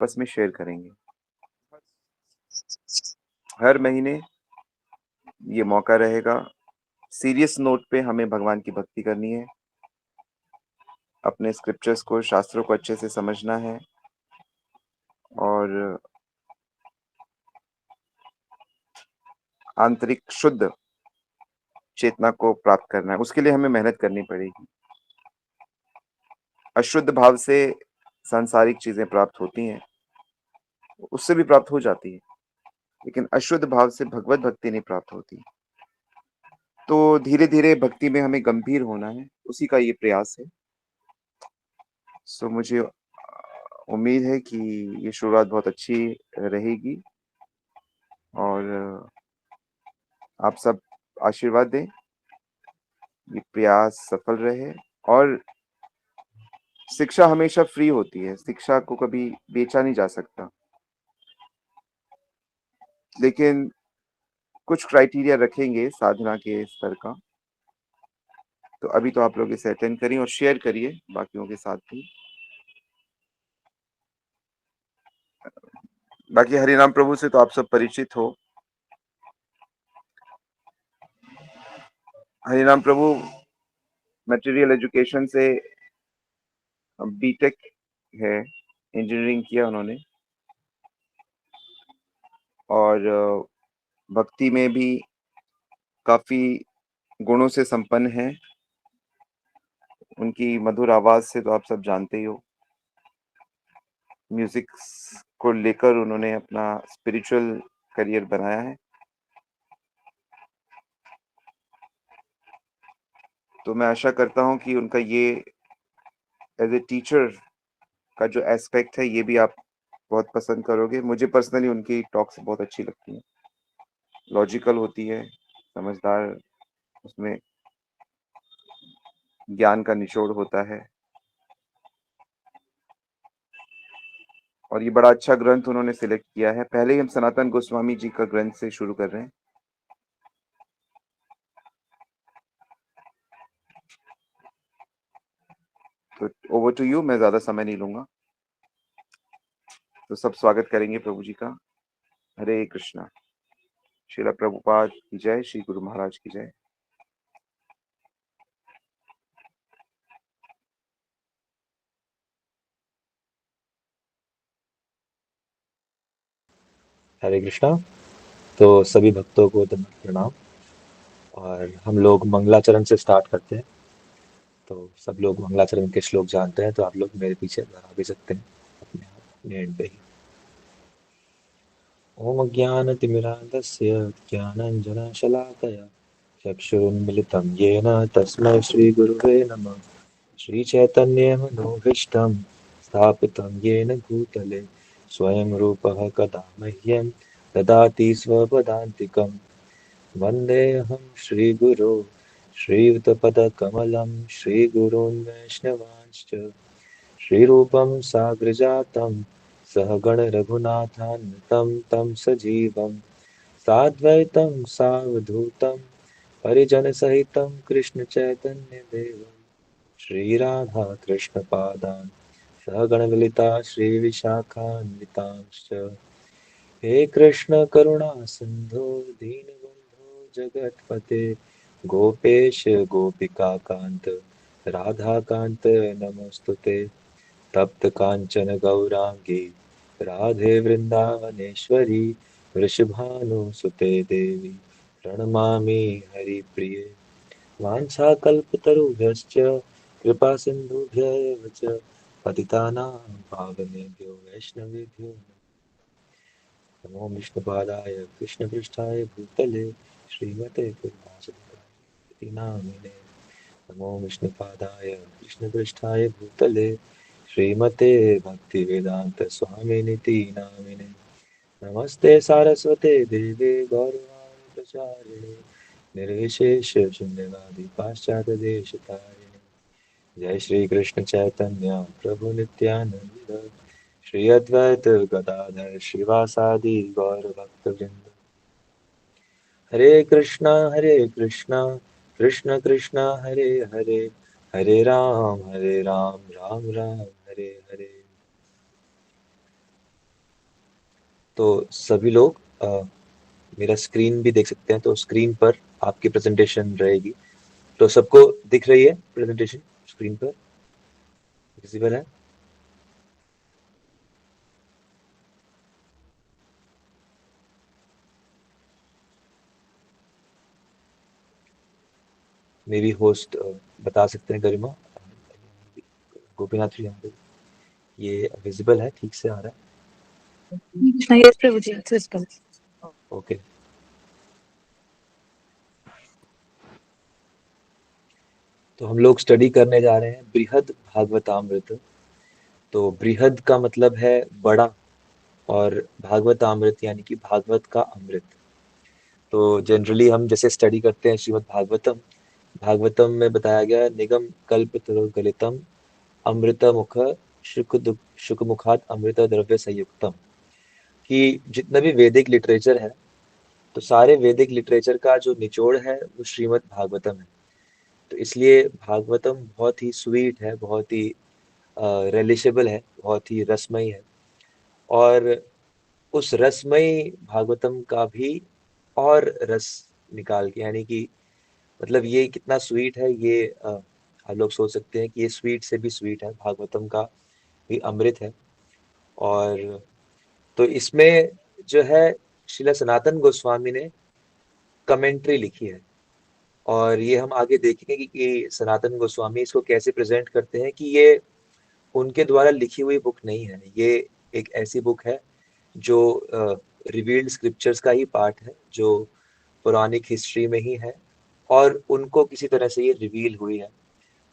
आपस में शेयर करेंगे। हर महीने ये मौका रहेगा, सीरियस नोट पे हमें भगवान की भक्ति करनी है, अपने स्क्रिप्चर्स को, शास्त्रों को अच्छे से समझना है और आंतरिक शुद्ध चेतना को प्राप्त करना है। उसके लिए हमें मेहनत करनी पड़ेगी। अशुद्ध भाव से सांसारिक चीज़ें प्राप्त होती हैं, उससे भी प्राप्त हो जाती है, लेकिन अशुद्ध भाव से भगवत भक्ति नहीं प्राप्त होती। तो धीरे-धीरे भक्ति में हमें गंभीर होना है, उसी का ये प्रयास है। सो मुझे उम्मीद है कि ये शुरुआत बहुत अच्छी रहेगी और आप सब आशीर्वाद दें, ये प्रयास सफल रहे और शिक्षा हमेशा फ्री होती है, शिक्षा को कभी बेचा नहीं जा सकता। लेकिन कुछ क्राइटेरिया रखेंगे साधना के स्तर का, तो अभी तो आप लोग इसे अटेंड करिए और शेयर करिए बाकियों के साथ भी। बाकी हरिनाम प्रभु से तो आप सब परिचित हो। हरिनाम प्रभु मटेरियल एजुकेशन से बीटेक है, इंजीनियरिंग किया उन्होंने और भक्ति में भी काफ़ी गुणों से संपन्न है। उनकी मधुर आवाज़ से तो आप सब जानते ही हो। म्यूज़िक को लेकर उन्होंने अपना स्पिरिचुअल करियर बनाया है। तो मैं आशा करता हूँ कि उनका ये एज़ ए टीचर का जो एस्पेक्ट है, ये भी आप बहुत पसंद करोगे। मुझे पर्सनली उनकी टॉक्स बहुत अच्छी लगती हैं। लॉजिकल होती है, समझदार, उसमें ज्ञान का निचोड़ होता है और ये बड़ा अच्छा ग्रंथ उन्होंने सिलेक्ट किया है। पहले ही हम सनातन गोस्वामी जी का ग्रंथ से शुरू कर रहे हैं। तो ओवर टू यू, मैं ज़्यादा समय नहीं लूँगा। तो सब स्वागत करेंगे प्रभु जी का। हरे कृष्णा। श्रील प्रभुपाद की जय, श्री गुरु महाराज की जय। हरे कृष्णा। तो सभी भक्तों को दंडवत प्रणाम। और हम लोग मंगलाचरण से स्टार्ट करते हैं। तो सब लोग मंगलाचरण के श्लोक जानते हैं, तो आप लोग मेरे पीछे दोहरा भी सकते हैं अपने आप अपने एंड पे ही। ओम ज्ञानतिमिरान्धस्य ज्ञानाञ्जनशलाकया चक्षुरुन्मिलितं येन तस्मै श्रीगुरुवे नमः। श्रीचैतन्यमनोभीष्टं स्थापितं येन भूतले स्वयं रूपः कदा मह्यं ददाति स्वपदान्तिकम्। वन्देऽहं श्रीगुरो श्रीयुतपदकमलं श्रीगुरून् वैष्णवांश्च श्रीरूपं साग्रजातं सहगणरघुनाथान्वितं तं सजीवं साद्वैतं सावधूतं परिजनसहितं कृष्णचैतन्यदेवं श्रीराधाकृष्णपादान् सहगणललिता श्रीविशाखान्वितांश्च। हे कृष्ण करुणा सिंधु दीनबंधु जगतपते गोपेश गोपिका कांत राधा कांत नमोस्तुते। तप्त कांचन गौरांगी राधे वृंदावनेश्वरी वृषभानुसुते देवी प्रणमामि हरिप्रिये। वाञ्छाकल्पतरुभ्यश्च कृपा सिन्धुभ्येव च पतितानां पावनेभ्यो वैष्णवेभ्यो नमो विष्णुपादाय कृष्णपृष्ठाय भूतले श्रीमते पूर्णाचलाय नामिने। नमो विष्णुपादाय कृष्णपृष्ठाय भूतले श्रीमते भक्तिवेदांत स्वामिनिति नामिने। नमस्ते सारस्वते देवे गौरवाणी प्रचारिणे निर्विशेष शून्यवादी पाश्चात्य देशतारिणे। जय श्री कृष्ण चैतन्य प्रभु नित्यानंद श्री अद्वैत गदाधर श्रीवासादि गौर भक्तवृंद। हरे कृष्णा कृष्ण कृष्ण हरे हरे हरे राम राम राम हरे हरे। तो सभी लोग मेरा स्क्रीन भी देख सकते हैं, तो स्क्रीन पर आपकी प्रेजेंटेशन रहेगी। तो सबको दिख रही है प्रेजेंटेशन स्क्रीन पर, विजिबल है? मे बी होस्ट बता सकते हैं, गरिमा, गोपीनाथ जी, यहाँ पे ये विजिबल है, ठीक से आ रहा Yes, Prabhuji, it's visible. है? ओके। तो हम लोग स्टडी करने जा रहे हैं बृहद भागवतामृत। तो बृहद का मतलब है बड़ा, और भागवतामृत यानी कि भागवत का अमृत। तो जनरली हम जैसे स्टडी करते हैं श्रीमद् भागवतम, भागवतम में बताया गया निगम कल्प गलितम अमृत मुख शुक मुखात अमृत द्रव्य संयुक्तम, कि जितना भी वैदिक लिटरेचर है, तो सारे वैदिक लिटरेचर का जो निचोड़ है वो श्रीमद् भागवतम है। तो इसलिए भागवतम बहुत ही स्वीट है, बहुत ही रिलेशेबल है, बहुत ही रसमयी है। और उस रसमयी भागवतम का भी और रस निकाल के, यानी कि मतलब ये कितना स्वीट है, ये आप लोग सोच सकते हैं कि ये स्वीट से भी स्वीट है, भागवतम का भी अमृत है। और तो इसमें जो है श्रीला सनातन गोस्वामी ने कमेंट्री लिखी है। और ये हम आगे देखेंगे कि सनातन गोस्वामी इसको कैसे प्रेजेंट करते हैं, कि ये उनके द्वारा लिखी हुई बुक नहीं है, ये एक ऐसी बुक है जो रिवील्ड स्क्रिप्चर्स का ही पार्ट है, जो पौराणिक हिस्ट्री में ही है, और उनको किसी तरह से ये रिवील हुई है।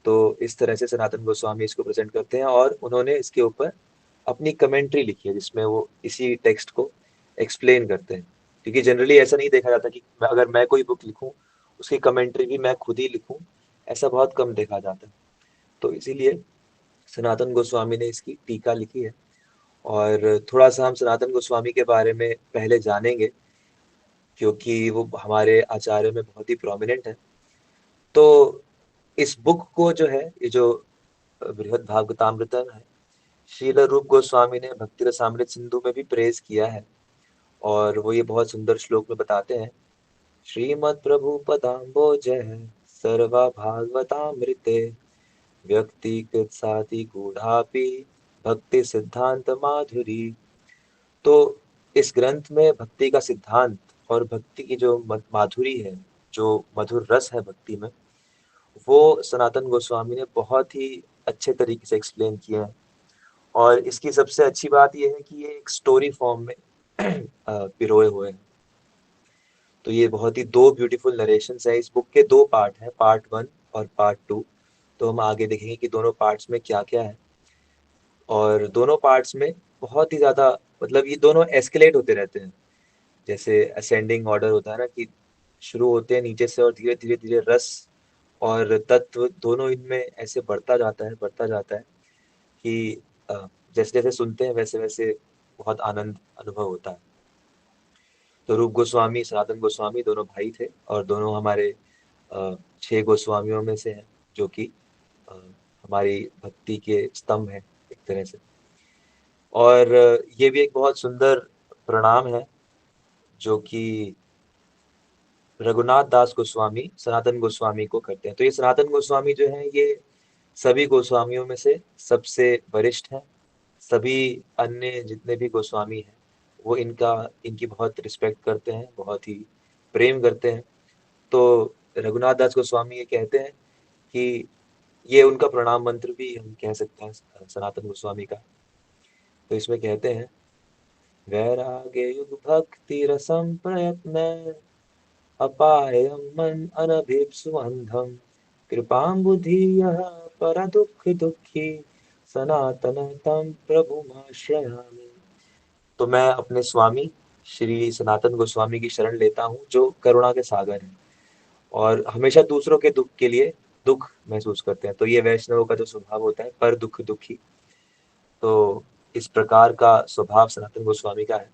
तो इस तरह से सनातन गोस्वामी इसको प्रेजेंट करते हैं, और उन्होंने इसके ऊपर अपनी कमेंट्री लिखी है जिसमें वो इसी टेक्स्ट को एक्सप्लेन करते हैं। क्योंकि जनरली ऐसा नहीं देखा जाता कि अगर मैं कोई बुक लिखूं, उसकी कमेंट्री भी मैं खुद ही लिखूं, ऐसा बहुत कम देखा जाता है। तो इसीलिए सनातन गोस्वामी ने इसकी टीका लिखी है। और थोड़ा सा हम सनातन गोस्वामी के बारे में पहले जानेंगे, क्योंकि वो हमारे आचार्य में बहुत ही प्रोमिनेंट है। तो इस बुक को जो है, ये जो बृहद भागवतामृतम है, श्रील रूप गोस्वामी ने भक्ति रसामृत सिंधु में भी प्रेज किया है। और वो ये बहुत सुंदर श्लोक में बताते हैं, श्रीमद् प्रभु पदाम्बोज सर्वा भागवतामृते व्यक्तिगत साति गूढ़ापि भक्ति सिद्धांत माधुरी। तो इस ग्रंथ में भक्ति का सिद्धांत और भक्ति की जो माधुरी है, जो मधुर रस है भक्ति में, वो सनातन गोस्वामी ने बहुत ही अच्छे तरीके से एक्सप्लेन किया है। और इसकी सबसे अच्छी बात यह है कि ये एक स्टोरी फॉर्म में पिरोए हुए हैं। तो ये बहुत ही दो ब्यूटीफुल नरेशंस है। इस बुक के दो पार्ट हैं, पार्ट 1 और पार्ट 2। तो हम आगे देखेंगे कि दोनों पार्ट्स में क्या क्या है। और दोनों पार्ट्स में बहुत ही ज़्यादा, मतलब ये दोनों एस्केलेट होते रहते हैं। जैसे असेंडिंग ऑर्डर होता है ना, कि शुरू होते हैं नीचे से और धीरे धीरे धीरे रस और तत्व दोनों इनमें ऐसे बढ़ता जाता है कि जैसे जैसे सुनते हैं वैसे वैसे बहुत आनंद अनुभव होता है। तो रूप गोस्वामी, सनातन गोस्वामी दोनों भाई थे, और दोनों हमारे 6 गोस्वामियों में से हैं, जो कि अ, हमारी भक्ति के स्तंभ हैं एक तरह से। और ये भी एक बहुत सुंदर प्रणाम है जो कि रघुनाथ दास गोस्वामी सनातन गोस्वामी को करते हैं। तो ये सनातन गोस्वामी जो है, ये सभी गोस्वामियों में से सबसे वरिष्ठ हैं। सभी अन्य जितने भी गोस्वामी हैं, वो इनकी बहुत रिस्पेक्ट करते हैं, बहुत ही प्रेम करते हैं। तो रघुनाथ दास गोस्वामी ये कहते हैं कि ये उनका प्रणाम मंत्र भी हम कह सकते हैं सनातन गोस्वामी का। तो इसमें कहते हैं, वैराग्य युग भक्ति रसम प्रयत्न अपायम मन अनभिप्सुअंधम कृपाम्बुधियः पर दुःख दुःखी सनातन तम प्रभुमाश्रयामि। तो मैं अपने स्वामी श्री सनातन गोस्वामी की शरण लेता हूँ, जो करुणा के सागर हैं और हमेशा दूसरों के दुख के लिए दुख महसूस करते हैं। तो ये वैष्णवों का जो स्वभाव होता है, पर दुख दुखी, तो इस प्रकार का स्वभाव सनातन गोस्वामी का है।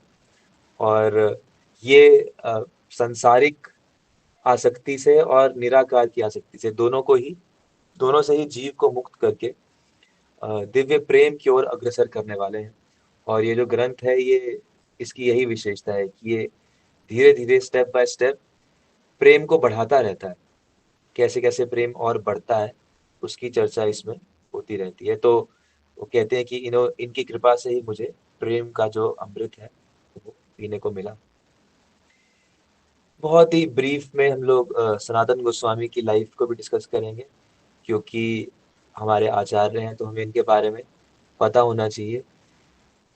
और ये संसारिक आसक्ति से और निराकार की आसक्ति से, दोनों से ही जीव को मुक्त करके दिव्य प्रेम की ओर अग्रसर करने वाले हैं। और ये जो ग्रंथ है, ये इसकी यही विशेषता है कि ये धीरे धीरे स्टेप बाय स्टेप प्रेम को बढ़ाता रहता है। कैसे कैसे प्रेम और बढ़ता है उसकी चर्चा इसमें होती रहती है। तो वो कहते हैं कि इनकी कृपा से ही मुझे प्रेम का जो अमृत है वो पीने को मिला। बहुत ही ब्रीफ में हम लोग सनातन गोस्वामी की लाइफ को भी डिस्कस करेंगे, क्योंकि हमारे आचार्य हैं तो हमें इनके बारे में पता होना चाहिए।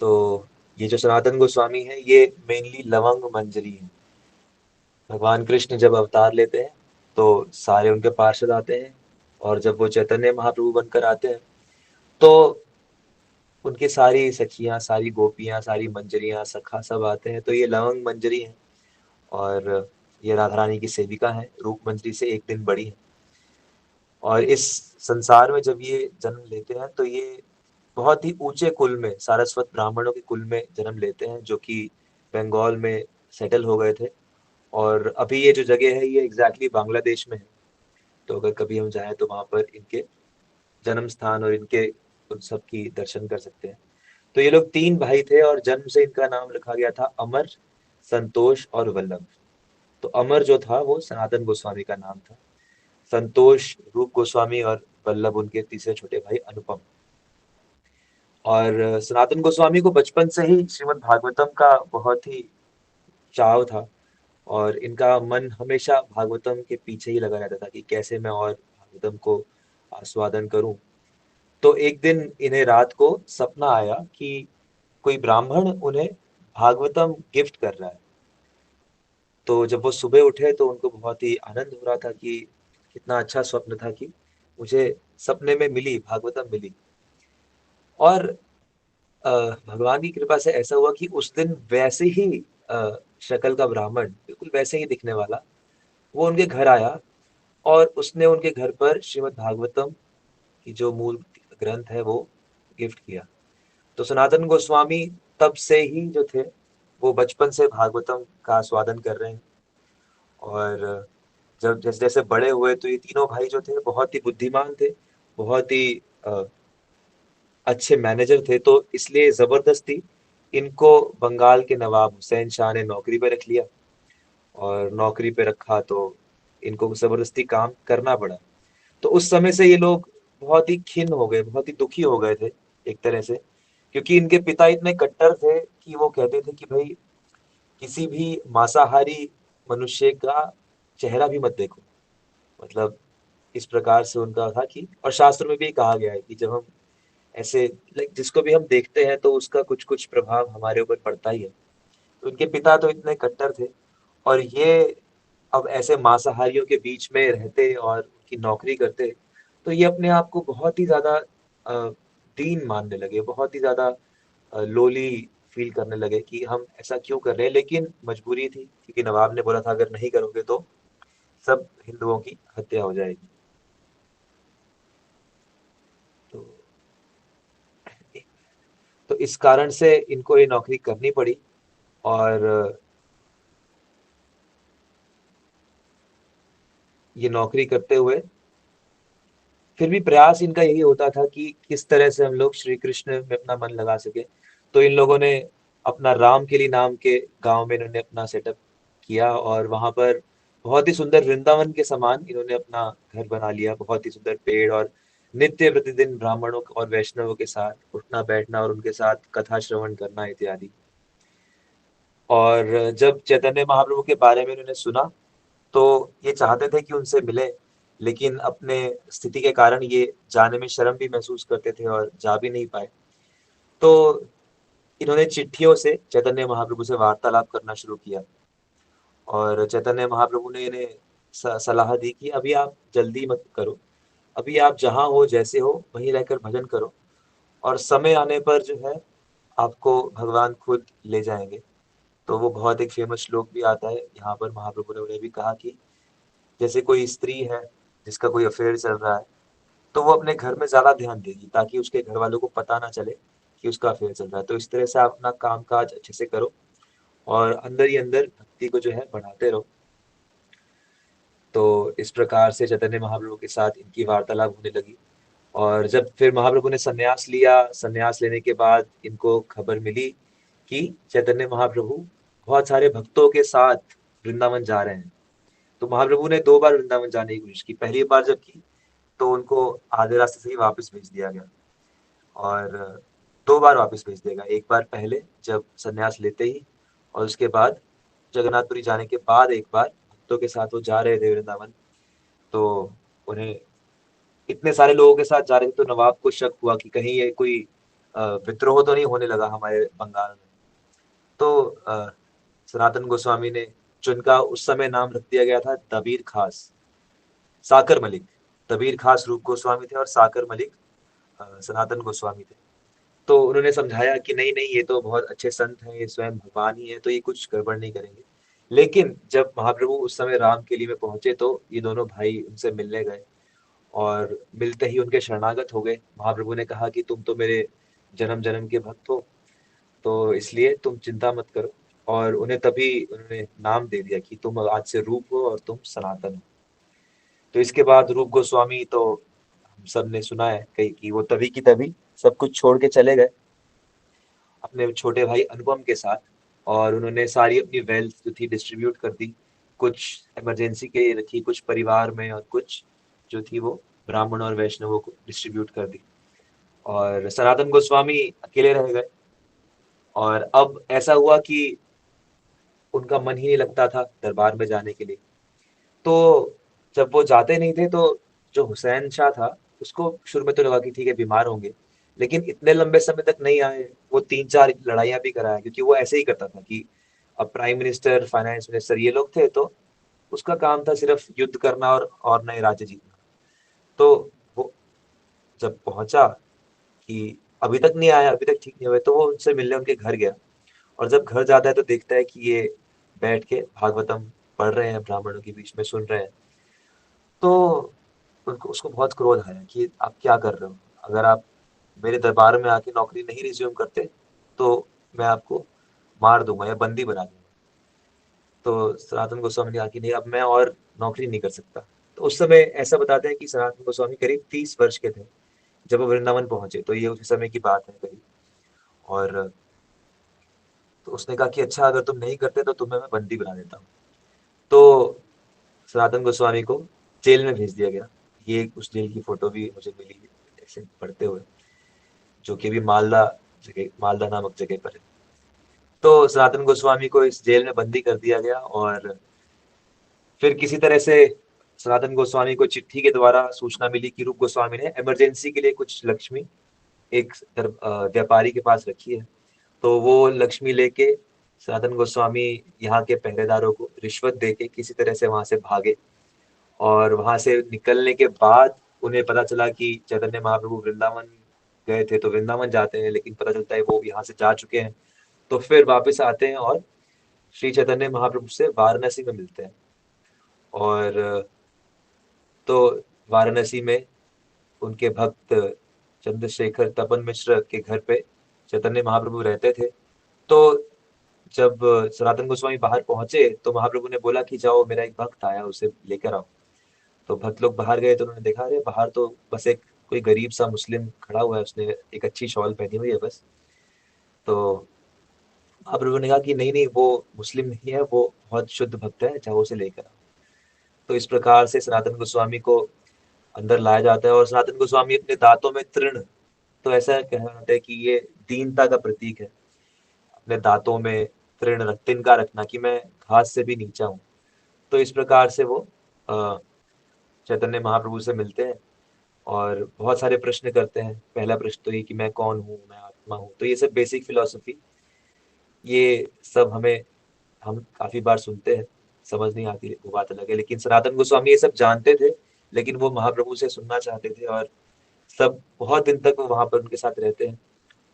तो ये जो सनातन गोस्वामी है ये मेनली लवंग मंजरी है। भगवान कृष्ण जब अवतार लेते हैं तो सारे उनके पार्षद आते हैं, और जब वो चैतन्य महाप्रभु बनकर आते हैं तो उनकी सारी सखियां, सारी गोपियां, सारी मंजरियां, सखा सब आते हैं। तो ये लवंग मंजरी है, और ये राधा रानी की सेविका है, रूप मंजरी से एक दिन बड़ी है। और इस संसार में जब ये जन्म लेते हैं तो ये बहुत ही ऊंचे कुल में, सारस्वत ब्राह्मणों के कुल में जन्म लेते हैं, जो कि बंगाल में सेटल हो गए थे। और अभी ये जो जगह है ये एग्जैक्टली बांग्लादेश में है। तो अगर कभी हम जाएं तो वहां पर इनके जन्म स्थान और इनके उत्सव की दर्शन कर सकते हैं। तो ये लोग 3 भाई थे और जन्म से इनका नाम रखा गया था अमर, संतोष और वल्लभ। तो अमर जो था वो सनातन गोस्वामी का नाम था, संतोष रूप गोस्वामी, और वल्लभ उनके तीसरे छोटे भाई अनुपम। और सनातन गोस्वामी को बचपन से ही श्रीमद् भागवतम का बहुत ही चाव था, और इनका मन हमेशा भागवतम के पीछे ही लगा रहता था कि कैसे मैं और भागवतम को आस्वादन करूं। तो एक दिन इन्हें रात को सपना आया कि कोई ब्राह्मण उन्हें भागवतम गिफ्ट कर रहा है। तो जब वो सुबह उठे तो उनको बहुत ही आनंद हो रहा था कि कितना अच्छा स्वप्न था कि मुझे सपने में मिली, भागवतम मिली। और अ, भगवान की कृपा से ऐसा हुआ कि उस दिन वैसे ही शक्ल का ब्राह्मण, बिल्कुल वैसे ही दिखने वाला, वो उनके घर आया, और उसने उनके घर पर श्रीमद् भागवतम की जो मूल ग्रंथ है वो गिफ्ट किया। तो सनातन गोस्वामी तब से ही जो थे वो बचपन से भागवतम का आस्वादन कर रहे हैं। और जब जैसे जैसे बड़े हुए तो ये तीनों भाई जो थे बहुत ही बुद्धिमान थे, बहुत ही अ, अच्छे मैनेजर थे। तो इसलिए जबरदस्ती इनको बंगाल के नवाब हुसैन शाह ने नौकरी पे रख लिया, और नौकरी पे रखा तो इनको जबरदस्ती काम करना पड़ा। तो उस समय से ये लोग बहुत ही खिन्न हो गए, बहुत ही दुखी हो गए थे एक तरह से, क्योंकि इनके पिता इतने कट्टर थे कि वो कहते थे कि भाई किसी भी मांसाहारी मनुष्य का चेहरा भी मत देखो। मतलब इस प्रकार से उनका था कि, और शास्त्र में भी कहा गया है कि जब हम ऐसे लाइक जिसको भी हम देखते हैं तो उसका कुछ कुछ प्रभाव हमारे ऊपर पड़ता ही है। तो उनके पिता तो इतने कट्टर थे, और ये अब ऐसे मांसाहारियों के बीच में रहते और उनकी नौकरी करते, तो ये अपने आप को बहुत ही ज्यादा दीन मानने लगे, बहुत ही ज्यादा लोली फील करने लगे कि हम ऐसा क्यों कर रहे हैं। लेकिन मजबूरी थी, क्योंकि नवाब ने बोला था अगर नहीं करोगे तो सब हिंदुओं की हत्या हो जाएगी। तो तो इस कारण से इनको ये नौकरी करनी पड़ी। और ये नौकरी करते हुए फिर भी प्रयास इनका यही होता था कि किस तरह से हम लोग श्री कृष्ण में अपना मन लगा सके। तो इन लोगों ने अपना राम केली नाम के गांव में इन्होंने अपना सेटअप किया, और वहां पर बहुत ही सुंदर वृंदावन के समान इन्होंने अपना घर बना लिया, बहुत ही सुंदर पेड़, और नित्य प्रतिदिन ब्राह्मणों और वैष्णवों के साथ उठना बैठना और उनके साथ कथा श्रवण करना इत्यादि। और जब चैतन्य महाप्रभु के बारे में इन्होंने सुना तो ये चाहते थे कि उनसे मिले, लेकिन अपने स्थिति के कारण ये जाने में शर्म भी महसूस करते थे और जा भी नहीं पाए। तो इन्होंने चिट्ठियों से चैतन्य महाप्रभु से वार्तालाप करना शुरू किया, और चैतन्य महाप्रभु ने इन्हें सलाह दी कि अभी आप जल्दी मत करो, अभी आप जहाँ हो जैसे हो वहीं रहकर भजन करो, और समय आने पर जो है आपको भगवान खुद ले जाएंगे। तो वो बहुत एक फेमस श्लोक भी आता है यहाँ पर, महाप्रभु ने उन्हें भी कहा कि जैसे कोई स्त्री है जिसका कोई अफेयर चल रहा है, तो वो अपने घर में ज्यादा ध्यान देगी ताकि उसके घर वालों को पता ना चले कि उसका अफेयर चल रहा है। तो इस तरह से आप अपना काम काज अच्छे से करो, और अंदर ही अंदर भक्ति को जो है बढ़ाते रहो। तो इस प्रकार से चैतन्य महाप्रभु के साथ इनकी वार्तालाप होने लगी। और जब फिर महाप्रभु ने संन्यास लिया, संन्यास लेने के बाद इनको खबर मिली कि चैतन्य महाप्रभु बहुत सारे भक्तों के साथ वृंदावन जा रहे हैं। तो महाप्रभु ने 2 बार वृंदावन जाने की कोशिश की। पहली बार जब की तो उनको आधे रास्ते से ही वापस भेज दिया गया, और 2 बार वापस भेज दिया गया। एक बार पहले जब संन्यास लेते ही, और उसके बाद जगन्नाथपुरी जाने के बाद एक बार भक्तों के साथ वो जा रहे थे वृंदावन। तो उन्हें इतने सारे लोगों के साथ जा रहे थे तो नवाब को शक हुआ कि कहीं ये कोई विद्रोह तो नहीं होने लगा हमारे बंगाल में। तो सनातन गोस्वामी ने, जिनका उस समय नाम रख दिया गया था दबीर खास, साकर मलिक, दबीर खास रूप गोस्वामी थे और साकर मलिक सनातन गोस्वामी थे। तो उन्होंने समझाया कि नहीं नहीं, ये तो बहुत अच्छे संत हैं, ये स्वयं भगवान ही है, तो ये कुछ गड़बड़ नहीं करेंगे। लेकिन जब महाप्रभु उस समय रामकेली में पहुंचे तो ये दोनों भाई उनसे मिलने गए, और मिलते ही उनके शरणागत हो गए। महाप्रभु ने कहा कि तुम तो मेरे जन्म जन्म के भक्त हो, तो इसलिए तुम चिंता मत करो। और उन्हें तभी उन्होंने नाम दे दिया कि तुम आज से रूप हो और तुम सनातन हो। तो इसके बाद रूप गोस्वामी तो हम सब ने सुना है कहीं कि वो तभी की तभी सब कुछ छोड़ के चले गए अपने छोटे भाई अनुपम के साथ, और उन्होंने सारी अपनी वेल्थ जो थी डिस्ट्रीब्यूट कर दी। कुछ इमरजेंसी के लिए रखी, कुछ परिवार में, और कुछ जो थी वो ब्राह्मण और वैष्णवों को डिस्ट्रीब्यूट कर दी। और सनातन गोस्वामी अकेले रह गए। और अब ऐसा हुआ कि उनका मन ही नहीं लगता था दरबार में जाने के लिए। तो जब वो जाते नहीं थे तो जो हुसैन शाह था, उसको शुरू में तो लगा कि ठीक है बीमार होंगे, लेकिन इतने लंबे समय तक नहीं आए। वो 3-4 लड़ाइयां भी कराया, क्योंकि वो ऐसे ही करता था कि अब प्राइम मिनिस्टर, फाइनेंस मिनिस्टर ये लोग थे, तो उसका काम था सिर्फ युद्ध करना और नए राज्य जीतना। तो वो जब पहुंचा कि अभी तक नहीं आया, अभी तक ठीक नहीं हुए, तो वो उनसे मिलने उनके घर गया। और जब घर जाता है तो देखता है कि ये बैठ के भागवतम पढ़ रहे हैं, ब्राह्मणों के बीच में सुन रहे हैं। तो उनको उसको बहुत क्रोध आया कि आप क्या कर रहे हो, अगर आप मेरे दरबार में आके नौकरी नहीं रिज्यूम करते तो मैं आपको मार दूंगा या बंदी बना दूंगा। तो सनातन गोस्वामी ने कहा कि नहीं, अब मैं और नौकरी नहीं कर सकता। तो उस समय ऐसा बताते हैं कि सनातन गोस्वामी करीब 30 वर्ष के थे जब वो वृंदावन पहुंचे, तो ये उसी समय की बात है करीब। और तो उसने कहा कि अच्छा, अगर तुम नहीं करते तो तुम्हें मैं बंदी बना देता हूँ। तो सनातन गोस्वामी को जेल में भेज दिया गया। ये उस जेल की फोटो भी मुझे मिली ऐसे पढ़ते हुए, जो कि अभी मालदा जगह, मालदा नामक जगह पर है। तो सनातन गोस्वामी को इस जेल में बंदी कर दिया गया। और फिर किसी तरह से सनातन गोस्वामी को चिट्ठी के द्वारा सूचना मिली कि रूप गोस्वामी ने इमरजेंसी के लिए कुछ लक्ष्मी एक व्यापारी के पास रखी है। तो वो लक्ष्मी लेके सनातन गोस्वामी यहाँ के पहरेदारों को रिश्वत देके किसी तरह से वहां से भागे। और वहां से निकलने के बाद उन्हें पता चला कि चैतन्य महाप्रभु वृंदावन गए थे, तो वृंदावन जाते हैं, लेकिन पता चलता है वो यहाँ से जा चुके हैं। तो फिर वापस आते हैं और श्री चैतन्य महाप्रभु से वाराणसी में मिलते हैं। और तो वाराणसी में उनके भक्त चंद्रशेखर तपन मिश्र के घर पे चैतन्य महाप्रभु रहते थे। तो जब सनातन गोस्वामी बाहर पहुंचे तो महाप्रभु ने बोला कि जाओ, मेरा एक भक्त आया, उसे लेकर आओ। तो भक्त लोग बाहर गए तो उन्होंने देखा, अरे बाहर तो बस एक कोई गरीब सा मुस्लिम खड़ा हुआ है, उसने एक अच्छी शॉल पहनी हुई है बस। तो महाप्रभु ने कहा कि नहीं नहीं, वो मुस्लिम नहीं है, वो बहुत शुद्ध भक्त है, जाओ उसे लेकर आओ। तो इस प्रकार से सनातन गोस्वामी को अंदर लाया जाता है। और सनातन गोस्वामी अपने दांतों में तृण, तो ऐसा कहते हैं कि ये दीनता का प्रतीक है, अपने दांतों में तृण तिनका रखना कि मैं घास से भी नीचा हूँ। तो इस प्रकार से वो अ, चैतन्य महाप्रभु से मिलते हैं और बहुत सारे प्रश्न करते हैं। पहला प्रश्न तो ये कि मैं कौन हूँ, मैं आत्मा हूँ। तो ये सब बेसिक फिलोसफी, ये सब हमें, हम काफी बार सुनते हैं, समझ नहीं आती, वो बात अलग है। लेकिन सनातन गोस्वामी ये सब जानते थे, लेकिन वो महाप्रभु से सुनना चाहते थे। और सब बहुत दिन तक वो वहां पर उनके साथ रहते हैं।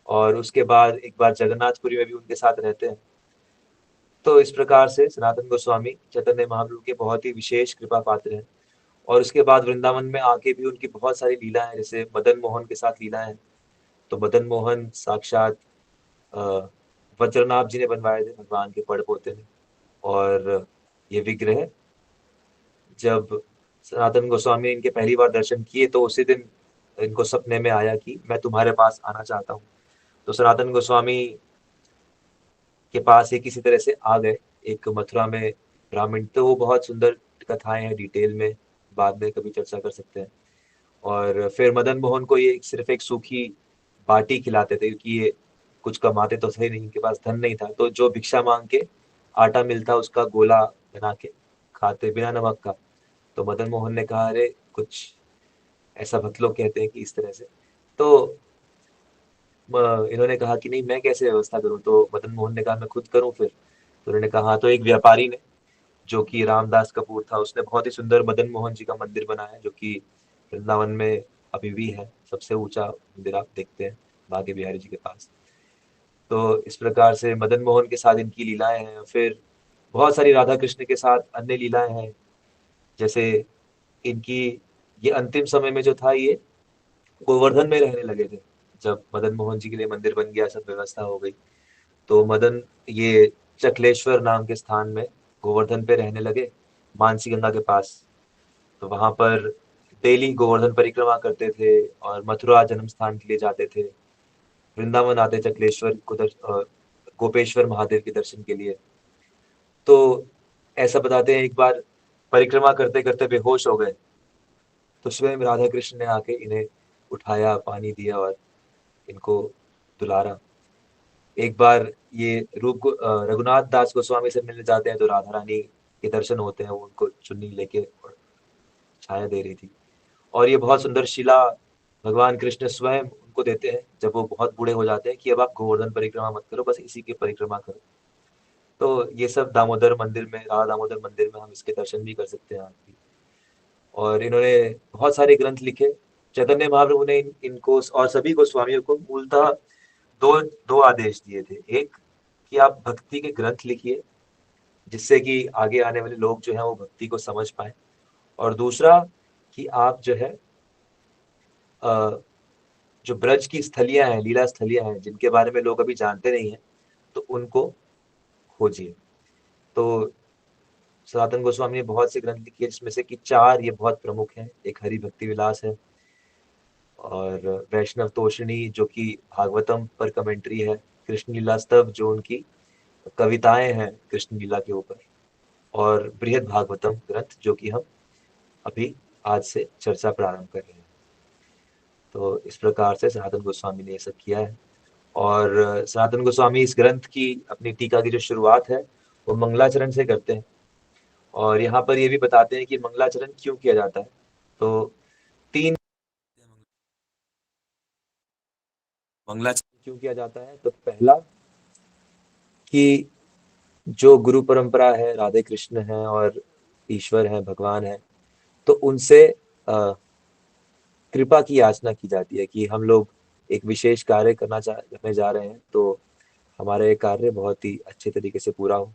और उसके बाद एक बार जगन्नाथपुरी में भी उनके साथ रहते हैं। तो इस प्रकार से सनातन गोस्वामी चैतन्य महाप्रभु के बहुत ही विशेष कृपा पात्र हैं। और उसके बाद वृंदावन में आके भी उनकी बहुत सारी लीला है, जैसे मदन मोहन के साथ लीला है। तो मदन मोहन साक्षात अ, वज्रनाभ जी ने बनवाए थे, भगवान के पड़ पोते ने। और ये विग्रह जब सनातन गोस्वामी इनके पहली बार दर्शन किए तो उसी दिन इनको सपने में आया कि मैं तुम्हारे पास आना चाहता हूँ। तो सनातन गोस्वामी के पास ये किसी तरह से आ गए। एक मथुरा में ब्राह्मण, तो वो बहुत सुंदर कथाएं हैं, डिटेल में बाद में कभी चर्चा कर सकते हैं। और फिर मदन मोहन को ये सिर्फ एक सूखी बाटी खिलाते थे, क्योंकि ये कुछ कमाते तो सही नहीं, इनके पास धन नहीं था, तो जो भिक्षा मांग के आटा मिलता उसका गोला बना के खाते बिना नमक का। तो मदन मोहन ने कहा, अरे कुछ ऐसा भक्त लोग कहते हैं कि इस तरह से, तो इन्होंने कहा कि नहीं, मैं कैसे व्यवस्था करूं। तो मदन मोहन ने कहा, मैं खुद करूं फिर। तो उन्होंने कहा, हाँ। तो एक व्यापारी ने, जो कि रामदास कपूर था, उसने बहुत ही सुंदर मदन मोहन जी का मंदिर बनाया, जो कि वृंदावन में अभी भी है। सबसे ऊंचा मंदिर आप देखते हैं बांके बिहारी जी के पास। तो इस प्रकार से मदन मोहन के साथ इनकी लीलाएं हैं। फिर बहुत सारी राधा कृष्ण के साथ अन्य लीलाएं हैं। जैसे इनकी ये अंतिम समय में जो था, ये गोवर्धन में रहने लगे थे। जब मदन मोहन जी के लिए मंदिर बन गया, सब व्यवस्था हो गई, तो मदन ये चकलेश्वर नाम के स्थान में गोवर्धन पे रहने लगे, मानसी गंगा के पास। तो वहां पर डेली गोवर्धन परिक्रमा करते थे और मथुरा जन्म स्थान के लिए जाते थे। वृंदावन आते चकलेश्वर को गोपेश्वर महादेव के दर्शन के लिए। तो ऐसा बताते हैं, एक बार परिक्रमा करते करते बेहोश हो गए, तो स्वयं राधा कृष्ण ने आके इन्हें उठाया, पानी दिया और इनको दुलारा। एक बार ये रघुनाथ दास गोस्वामी से मिलने जाते हैं, तो राधा रानी के दर्शन होते हैं, वो उनको चुन्नी लेके और छाया दे रही थी। और ये बहुत सुंदर शिला भगवान कृष्ण स्वयं उनको देते हैं, जब वो बहुत बूढ़े हो जाते हैं, कि अब आप गोवर्धन परिक्रमा मत करो, बस इसी की परिक्रमा करो। तो ये सब दामोदर मंदिर में, राधा दामोदर मंदिर में हम इसके दर्शन भी कर सकते हैं आज भी। और इन्होंने बहुत सारे ग्रंथ लिखे। चैतन्य महाप्रभु ने इनको और सभी गोस्वामियों को मूलतः दो दो आदेश दिए थे। एक, कि आप भक्ति के ग्रंथ लिखिए, जिससे कि आगे आने वाले लोग जो है वो भक्ति को समझ पाए। और दूसरा, कि आप जो है जो ब्रज की स्थलियां हैं, लीला स्थलियां हैं, जिनके बारे में लोग अभी जानते नहीं है, तो उनको खोजिए। तो सनातन गोस्वामी ने बहुत से ग्रंथ लिखे, जिसमें से कि चार ये बहुत प्रमुख हैं। एक हरि भक्ति विलास है, और वैष्णव तोषणी जो कि भागवतम पर कमेंट्री है, कृष्ण लीला स्तव जो उनकी कविताएं हैं कृष्ण लीला के ऊपर, और बृहद भागवतम ग्रंथ जो कि हम अभी आज से चर्चा प्रारंभ कर रहे हैं। तो इस प्रकार से सनातन गोस्वामी ने ये सब किया है। और सनातन गोस्वामी इस ग्रंथ की, अपनी टीका की जो शुरुआत है, वो मंगलाचरण से करते हैं। और यहाँ पर ये भी बताते हैं कि मंगलाचरण क्यों किया जाता है। तो तीन मंगलाचरण क्यों किया जाता है, तो पहला, कि जो गुरु परंपरा है, राधे कृष्ण है और ईश्वर है, भगवान है, तो उनसे कृपा की याचना की जाती है कि हम लोग एक विशेष कार्य करने जा रहे हैं, तो हमारा ये कार्य बहुत ही अच्छे तरीके से पूरा हो।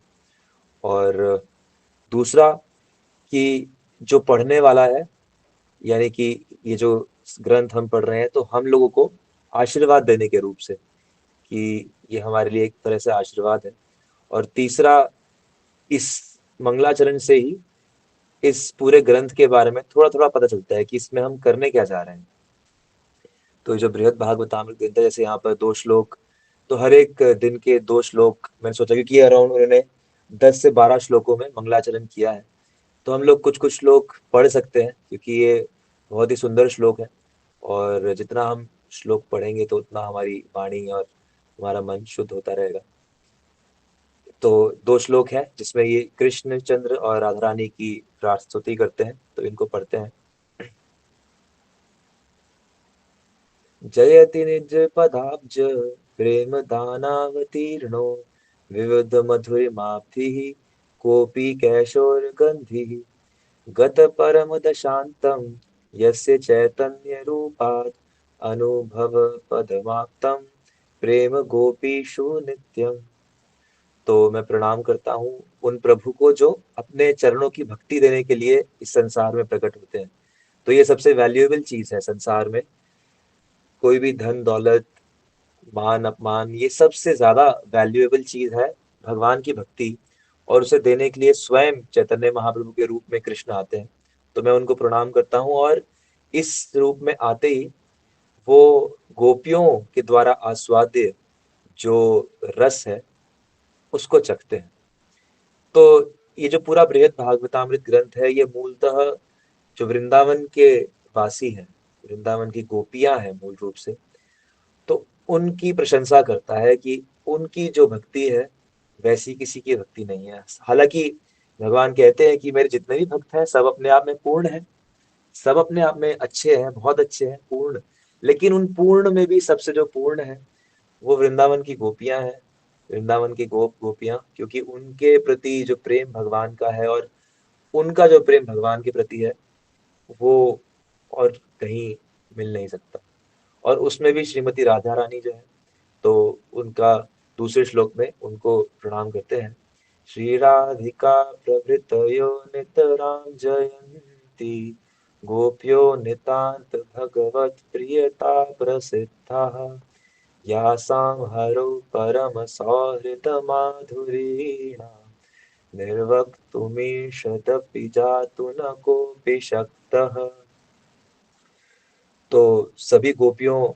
और दूसरा, कि जो पढ़ने वाला है, यानी कि ये जो ग्रंथ हम पढ़ रहे हैं, तो हम लोगों को आशीर्वाद देने के रूप से, कि ये हमारे लिए एक तरह से आशीर्वाद है। और तीसरा, इस मंगलाचरण से ही इस पूरे ग्रंथ के बारे में थोड़ा थोड़ा पता चलता है कि इसमें हम करने क्या जा रहे हैं। तो जो बृहद भागवतामृत ग्रंथ है, जैसे यहाँ पर 2 श्लोक, तो हर एक दिन के 2 श्लोक मैंने सोचा, क्योंकि अराउंड उन्होंने 10 से 12 श्लोकों में मंगलाचरण किया है, तो हम लोग कुछ कुछ श्लोक पढ़ सकते हैं, क्योंकि ये बहुत ही सुंदर श्लोक है। और जितना हम श्लोक पढ़ेंगे, तो उतना हमारी वाणी और हमारा मन शुद्ध होता रहेगा। तो 2 श्लोक है, जिसमें ये कृष्ण चंद्र और राधा रानी की स्तुति करते हैं, तो इनको पढ़ते हैं। जयति निज पदाब्ज प्रेम दानावतीर्णो विविध मधुरिमाब्धिः कोऽपि कैशोरगन्धिः गत परम दशान्तं यस्य चैतन्य रूपात् अनुभव पदमाप्तं प्रेम गोपीषु नित्यम्। तो मैं प्रणाम करता हूँ उन प्रभु को जो अपने चरणों की भक्ति देने के लिए इस संसार में प्रकट होते हैं। तो ये सबसे वैल्यूएबल चीज है संसार में। कोई भी धन दौलत, मान अपमान, ये सबसे ज्यादा वैल्यूएबल चीज है भगवान की भक्ति। और उसे देने के लिए स्वयं चैतन्य महाप्रभु के रूप में कृष्ण आते हैं। तो मैं उनको प्रणाम करता हूँ। और इस रूप में आते ही वो गोपियों के द्वारा आस्वाद्य जो रस है, उसको चखते हैं। तो ये जो पूरा बृहद भागवतामृत ग्रंथ है, ये मूलतः जो वृंदावन के वासी हैं, वृंदावन की गोपियां हैं मूल रूप से, तो उनकी प्रशंसा करता है कि उनकी जो भक्ति है वैसी किसी की भक्ति नहीं है। हालांकि भगवान कहते हैं कि मेरे जितने भी भक्त हैं सब अपने आप में पूर्ण हैं, सब अपने आप में अच्छे हैं, बहुत अच्छे हैं, पूर्ण। लेकिन उन पूर्ण में भी सबसे जो पूर्ण है वो वृंदावन की गोपियां हैं, वृंदावन की गोपियां, क्योंकि उनके प्रति जो प्रेम भगवान का है और उनका जो प्रेम भगवान के प्रति है वो और कहीं मिल नहीं सकता। और उसमें भी श्रीमती राधा रानी जो है, तो उनका दूसरे श्लोक में उनको प्रणाम करते हैं। श्री राधिका प्रभृतयो नितरां जयन्ती, गोप्यो नितांत भगवत प्रियता प्रसिद्धाः, यासां हरौ परम सौहृद माधुरीणा, निर्वक्तुमीशदपि जातु न कोऽपि शक्तः। तो सभी गोपियों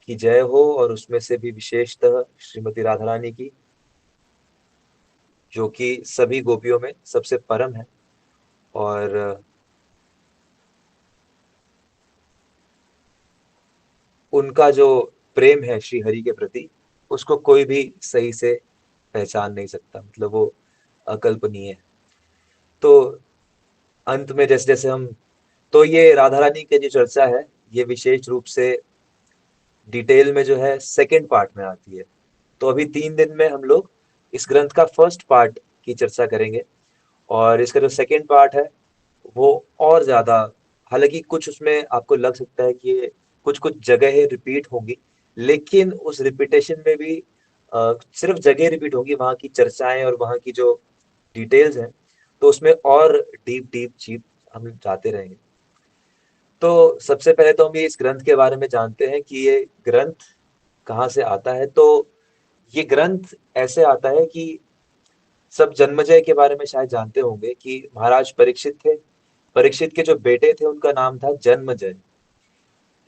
की जय हो, और उसमें से भी विशेषतः श्रीमती राधा रानी की, जो कि सभी गोपियों में सबसे परम है। और उनका जो प्रेम है श्री हरि के प्रति, उसको कोई भी सही से पहचान नहीं सकता, मतलब वो अकल्पनीय है। तो अंत में जैसे जैसे हम, तो ये राधा रानी की जो चर्चा है ये विशेष रूप से डिटेल में जो है सेकंड पार्ट में आती है। तो अभी 3 दिन में हम लोग इस ग्रंथ का फर्स्ट पार्ट की चर्चा करेंगे, और इसका जो सेकंड पार्ट है वो और ज्यादा, हालांकि कुछ उसमें आपको लग सकता है कि ये कुछ कुछ जगह रिपीट होंगी, लेकिन उस रिपीटेशन में भी सिर्फ जगह रिपीट होंगी, वहाँ की चर्चाएं और वहाँ की जो डिटेल्स हैं, तो उसमें और डीप डीप चीप हम जाते रहेंगे। तो सबसे पहले तो हम ये इस ग्रंथ के बारे में जानते हैं कि ये ग्रंथ कहाँ से आता है। तो ये ग्रंथ ऐसे आता है कि सब जन्मजय के बारे में शायद जानते होंगे कि महाराज परीक्षित थे, परीक्षित के जो बेटे थे उनका नाम था जन्मजय।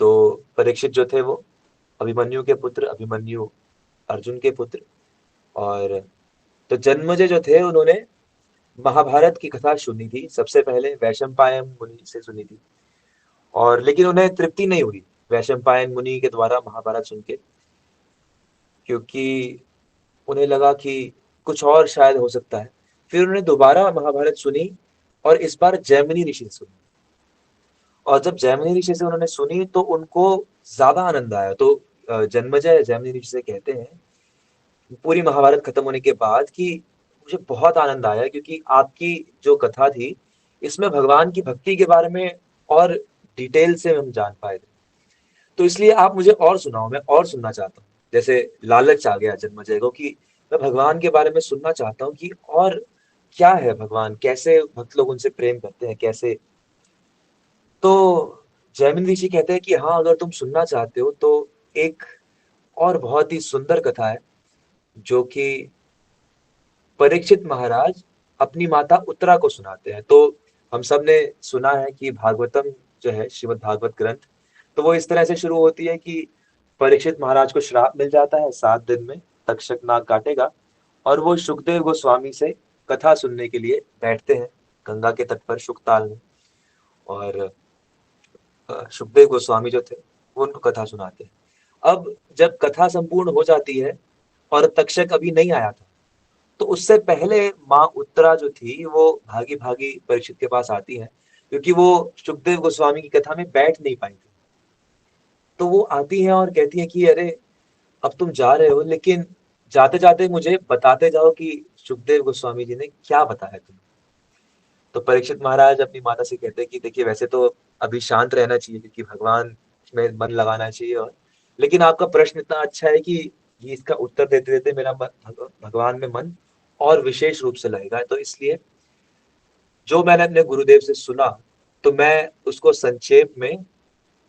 तो परीक्षित जो थे वो अभिमन्यु के पुत्र, अभिमन्यु अर्जुन के पुत्र। और तो जन्मजय जो थे उन्होंने महाभारत की कथा सुनी थी, सबसे पहले वैशंपायन मुनि से सुनी थी, और लेकिन उन्हें तृप्ति नहीं हुई वैशंपायन मुनि के द्वारा महाभारत सुन के, क्योंकि उन्हें लगा कि कुछ और शायद हो सकता है। फिर उन्होंने दोबारा महाभारत सुनी, और इस बार जैमिनी ऋषि से सुनी। और जब जैमिनी ऋषि से उन्होंने सुनी तो उनको ज्यादा आनंद आया। तो जन्मजय जैमिनी ऋषि से कहते हैं पूरी महाभारत खत्म होने के बाद कि मुझे बहुत आनंद आया, क्योंकि आपकी जो कथा थी इसमें भगवान की भक्ति के बारे में और डिटेल से हम जान पाए थे। तो इसलिए आप मुझे और सुनाओ, मैं और सुनना चाहता हूँ। जैसे लालच आ गया जन्मजय को कि मैं भगवान के बारे में सुनना चाहता हूँ कि और क्या है भगवान, कैसे भक्त लोग उनसे प्रेम करते हैं, कैसे। तो जैमिनी ऋषि कहते हैं कि हाँ, अगर तुम सुनना चाहते हो तो एक और बहुत ही सुंदर कथा है जो कि परीक्षित महाराज अपनी माता उत्तरा को सुनाते हैं। तो हम सब ने सुना है कि भागवतम जो है, श्रीमद् भागवत ग्रंथ, तो वो इस तरह से शुरू होती है कि परीक्षित महाराज को श्राप मिल जाता है, 7 दिन में तक्षक नाग काटेगा, और वो सुखदेव गोस्वामी से कथा सुनने के लिए बैठते हैं गंगा के तट पर शुकताल में। और सुखदेव गोस्वामी जो थे वो उनको कथा सुनाते हैं। अब जब कथा संपूर्ण हो जाती है और तक्षक अभी नहीं आया था, तो उससे पहले माँ उत्तरा जो थी वो भागी भागी परीक्षित के पास आती है, क्योंकि वो सुखदेव गोस्वामी की कथा में बैठ नहीं पाई थी। तो वो आती है और कहती है कि अरे, अब तुम जा रहे हो, लेकिन जाते जाते मुझे बताते जाओ कि सुखदेव गोस्वामी जी ने क्या बताया तुम्हें। तो परीक्षित महाराज अपनी माता से कहते हैं कि देखिए, वैसे तो अभी शांत रहना चाहिए क्योंकि भगवान में मन लगाना चाहिए, और लेकिन आपका प्रश्न इतना अच्छा है कि ये इसका उत्तर देते देते मेरा भगवान में मन और विशेष रूप से लगेगा। तो इसलिए जो मैंने अपने गुरुदेव से सुना, तो मैं उसको संक्षेप में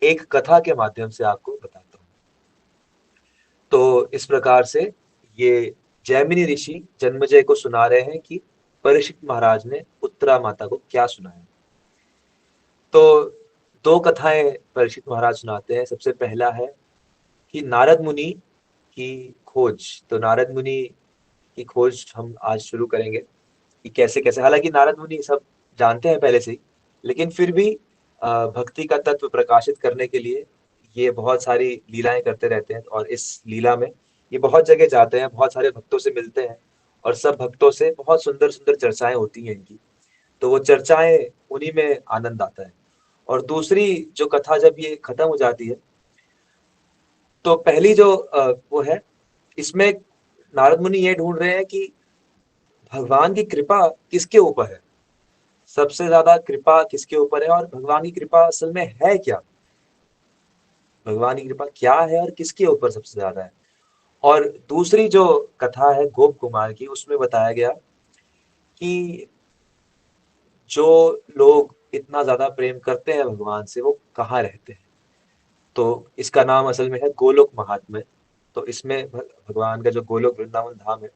एक कथा के माध्यम से आपको बताता हूँ। तो इस प्रकार से ये जैमिनी ऋषि जन्मजय को सुना रहे हैं कि परीक्षित महाराज ने उत्तरा माता को क्या सुनाया। तो 2 कथाएं परीक्षित महाराज सुनाते हैं। सबसे पहला है कि नारद मुनि की खोज। तो नारद मुनि की खोज हम आज शुरू करेंगे कि कैसे कैसे, हालांकि नारद मुनि सब जानते हैं पहले से ही, लेकिन फिर भी भक्ति का तत्व प्रकाशित करने के लिए ये बहुत सारी लीलाएं करते रहते हैं। और इस लीला में ये बहुत जगह जाते हैं, बहुत सारे भक्तों से मिलते हैं, और सब भक्तों से बहुत सुंदर सुंदर चर्चाएं होती हैं इनकी। तो वो चर्चाएं, उन्हीं में आनंद आता है। और दूसरी जो कथा जब ये खत्म हो जाती है, तो पहली जो वो है, इसमें नारद मुनि ये ढूंढ रहे हैं कि भगवान की कृपा किसके ऊपर है, सबसे ज्यादा कृपा किसके ऊपर है, और भगवान की कृपा असल में है क्या, भगवान की कृपा क्या है और किसके ऊपर सबसे ज्यादा है। और दूसरी जो कथा है गोप कुमार की, उसमें बताया गया कि जो लोग इतना ज्यादा प्रेम करते हैं भगवान से, वो कहाँ रहते हैं। तो इसका नाम असल में है गोलोक महात्म्य। तो इसमें भगवान का जो गोलोक वृंदावन धाम है,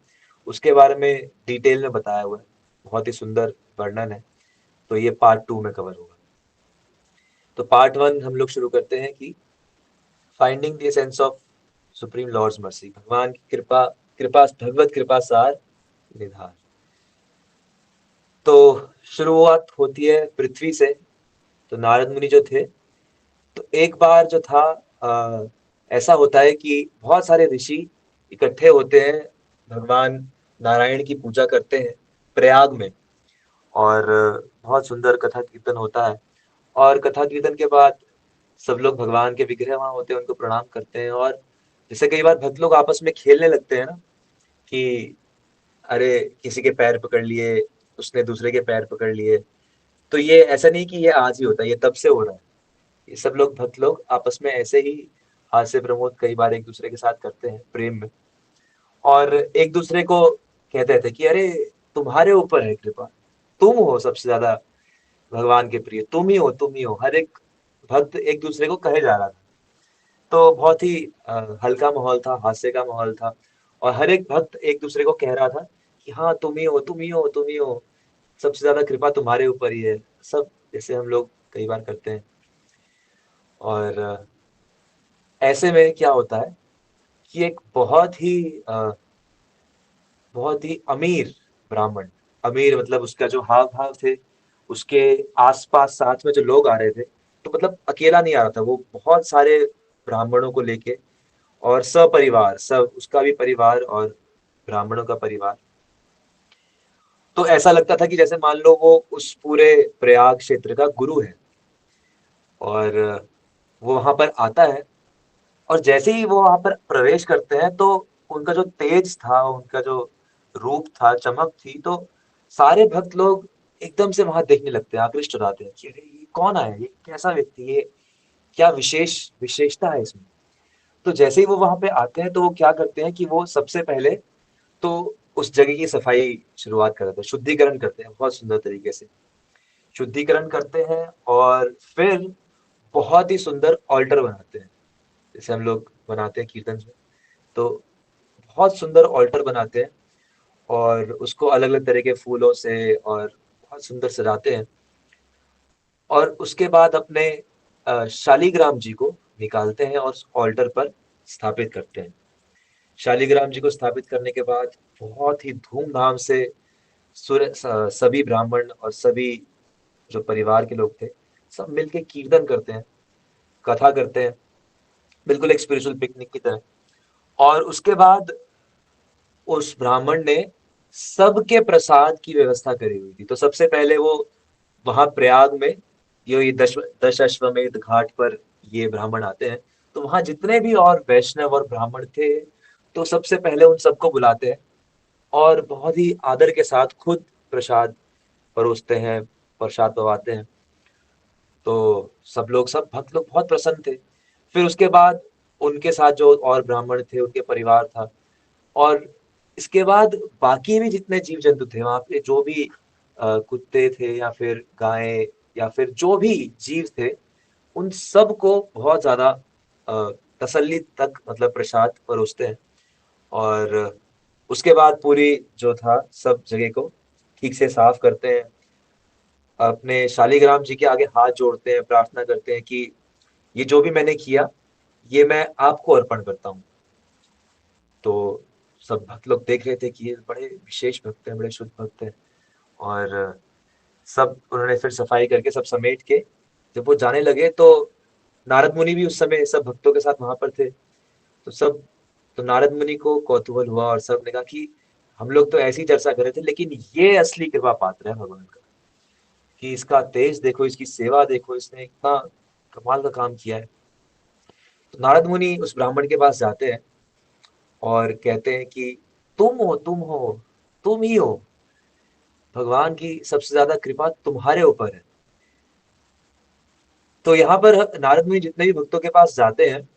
उसके बारे में डिटेल में बताया हुआ है, बहुत ही सुंदर वर्णन है। तो ये पार्ट 2 में कवर होगा। तो पार्ट 1 हम लोग शुरू करते हैं कि finding the sense of supreme lord's mercy, भगवान की कृपा, कृपा भगवत कृपा सार निधार। तो शुरुआत होती है पृथ्वी से। तो नारद मुनि जो थे, तो एक बार जो था, ऐसा होता है कि बहुत सारे ऋषि इकट्ठे होते हैं, भगवान नारायण की पूजा करते हैं प्रयाग में। और बहुत सुंदर कथा कीर्तन होता है। और कथा कीर्तन के बाद सब लोग भगवान के विग्रह वहां होते हैं, उनको प्रणाम करते हैं। और जैसे कई बार भक्त लोग आपस में खेलने लगते हैं ना, कि अरे किसी के पैर पकड़ लिए, उसने दूसरे के पैर पकड़ लिए। तो ये ऐसा नहीं कि ये आज ही होता है, ये तब से हो रहा है। ये सब लोग भक्त लोग आपस में ऐसे ही हास्य प्रमोद कई बार एक दूसरे के साथ करते हैं प्रेम में। और एक दूसरे को कहते थे कि अरे तुम्हारे ऊपर है कृपा, तुम हो सबसे ज्यादा भगवान के प्रिय, तुम ही हो, तुम ही हो। हर एक भक्त एक दूसरे को कहे जा रहा था। तो बहुत ही हल्का माहौल था, हास्य का माहौल था। और हर एक भक्त एक दूसरे को कह रहा था कि हाँ तुम ही हो, तुम ही हो, तुम ही हो, सबसे ज्यादा कृपा तुम्हारे ऊपर ही है, सब जैसे हम लोग कई बार करते हैं। और ऐसे में क्या होता है कि एक बहुत ही अमीर ब्राह्मण, अमीर मतलब उसका जो हाव भाव थे, उसके आसपास साथ में जो लोग आ रहे थे, तो मतलब अकेला नहीं आ रहा था, वो बहुत सारे ब्राह्मणों को लेके, और सपरिवार, सब उसका भी परिवार और ब्राह्मणों का परिवार। तो ऐसा लगता था कि जैसे मान लो वो उस पूरे प्रयाग क्षेत्र का गुरु है। और वो वहां पर आता है, और जैसे ही वो वहां पर प्रवेश करते हैं, तो उनका जो तेज था, उनका जो रूप था, चमक थी, तो सारे भक्त लोग एकदम से वहां देखने लगते हैं, आकृष्ट हो जाते हैं कि अरे ये कौन आया, ये कैसा व्यक्ति, ये क्या विशेषता है इसमें। तो जैसे ही वो वहां पे आते हैं, तो वो क्या करते हैं कि वो सबसे पहले तो उस जगह की सफाई शुरुआत कर देते हैं, शुद्धिकरण करते हैं बहुत सुंदर तरीके से, शुद्धिकरण करते हैं। और फिर बहुत ही सुंदर ऑल्टर बनाते हैं, जैसे हम लोग बनाते हैं कीर्तन में। तो बहुत सुंदर ऑल्टर बनाते हैं, और उसको अलग अलग तरह के फूलों से और बहुत सुंदर सजाते हैं। और उसके बाद अपने शालीग्राम जी को निकालते हैं और ऑल्टर पर स्थापित करते हैं। शालीग्राम जी को स्थापित करने के बाद बहुत ही धूमधाम से सभी ब्राह्मण और सभी जो परिवार के लोग थे, सब मिलके कीर्तन करते हैं, कथा करते हैं, बिल्कुल एक स्पिरिचुअल पिकनिक की तरह। और उसके बाद उस ब्राह्मण ने सबके प्रसाद की व्यवस्था करी हुई थी। तो सबसे पहले वो वहां प्रयाग में, ये दश अश्वमेध घाट पर ये ब्राह्मण आते हैं, तो वहां जितने भी और वैष्णव और ब्राह्मण थे, तो सबसे पहले उन सबको बुलाते हैं, और बहुत ही आदर के साथ खुद प्रसाद परोसते हैं, प्रसाद पवाते हैं। तो सब लोग, सब भक्त लोग बहुत प्रसन्न थे। फिर उसके बाद उनके साथ जो और ब्राह्मण थे, उनके परिवार था, और इसके बाद बाकी भी जितने जीव जंतु थे वहां पे, जो भी कुत्ते थे या फिर गायें या फिर जो भी जीव थे, उन सब को बहुत ज्यादा अ, तसल्ली तक मतलब प्रसाद परोसते हैं। और उसके बाद पूरी जो था सब जगह को ठीक से साफ करते हैं, अपने शालीग्राम जी के आगे हाथ जोड़ते हैं, प्रार्थना करते हैं कि ये जो भी मैंने किया, ये मैं आपको अर्पण करता हूँ। तो सब भक्त लोग देख रहे थे कि ये बड़े विशेष भक्त हैं, बड़े शुद्ध भक्त हैं। और सब उन्होंने फिर सफाई करके सब समेट के जब वो जाने लगे तो नारद मुनि भी उस समय सब भक्तों के साथ वहां पर थे। तो सब तो नारद मुनि को कौतूहल हुआ और सब ने कहा कि हम लोग तो ऐसी चर्चा कर रहे थे, लेकिन ये असली कृपा पात्र है भगवान का, कि इसका तेज देखो, इसकी सेवा देखो, इसने इतना कमाल का काम किया है। तो नारद मुनि उस ब्राह्मण के पास जाते हैं और कहते हैं कि तुम हो, तुम ही हो, भगवान की सबसे ज्यादा कृपा तुम्हारे ऊपर है। तो यहाँ पर नारद मुनि जितने भी भक्तों के पास जाते हैं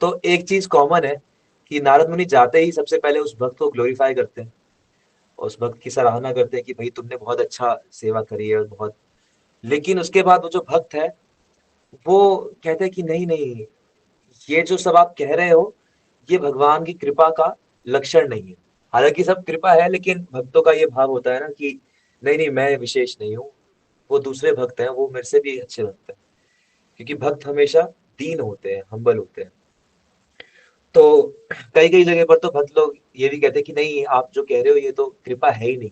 तो एक चीज कॉमन है कि नारद मुनि जाते ही सबसे पहले उस भक्त को ग्लोरीफाई करते हैं और उस भक्त की सराहना करते हैं कि भाई तुमने बहुत अच्छा सेवा करी है और बहुत। लेकिन उसके बाद वो जो भक्त है वो कहते हैं कि नहीं नहीं, ये जो सब आप कह रहे हो ये भगवान की कृपा का लक्षण नहीं है। हालांकि सब कृपा है, लेकिन भक्तों का ये भाव होता है ना कि नहीं नहीं, मैं विशेष नहीं हूँ, वो दूसरे भक्त हैं, वो मेरे से भी अच्छे भक्त हैं। क्योंकि भक्त हमेशा दीन होते हैं, हम्बल होते हैं। तो कई कई जगह पर तो भक्त लोग ये भी कहते हैं कि नहीं, आप जो कह रहे हो ये तो कृपा है ही नहीं,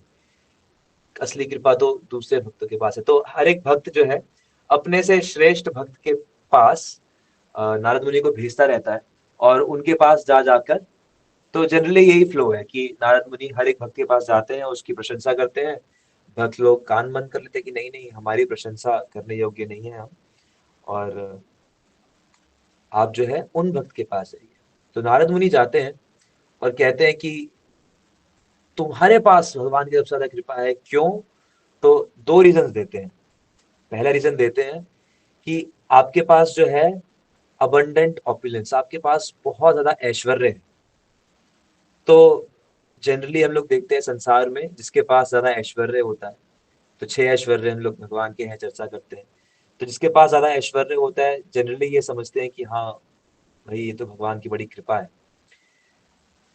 असली कृपा तो दूसरे भक्तों के पास है। तो हर एक भक्त जो है अपने से श्रेष्ठ भक्त के पास नारद मुनि को भेजता रहता है और उनके पास जा जाकर, तो जनरली यही फ्लो है कि नारद मुनि हर एक भक्त के पास जाते हैं, उसकी प्रशंसा करते हैं। भक्त लोग कान बंद कर लेते हैं कि नहीं नहीं, हमारी प्रशंसा करने योग्य नहीं है हम, और आप जो है उन भक्त के पास जाइए। तो नारद मुनि जाते हैं और कहते हैं कि तुम्हारे पास भगवान की सबसे ज्यादा कृपा है, क्यों? तो दो रीजन देते हैं। पहला रीजन देते हैं कि आपके पास जो है अबंडेंट ऑपुलेंस, आपके पास बहुत ज्यादा ऐश्वर्य है। तो जनरली हम लोग देखते हैं संसार में जिसके पास ज्यादा ऐश्वर्य होता है, तो 6 ऐश्वर्य हम लोग भगवान के हैं चर्चा करते हैं। तो जिसके पास ज्यादा ऐश्वर्य होता है जनरली ये समझते हैं कि हाँ भाई ये तो भगवान की बड़ी कृपा है।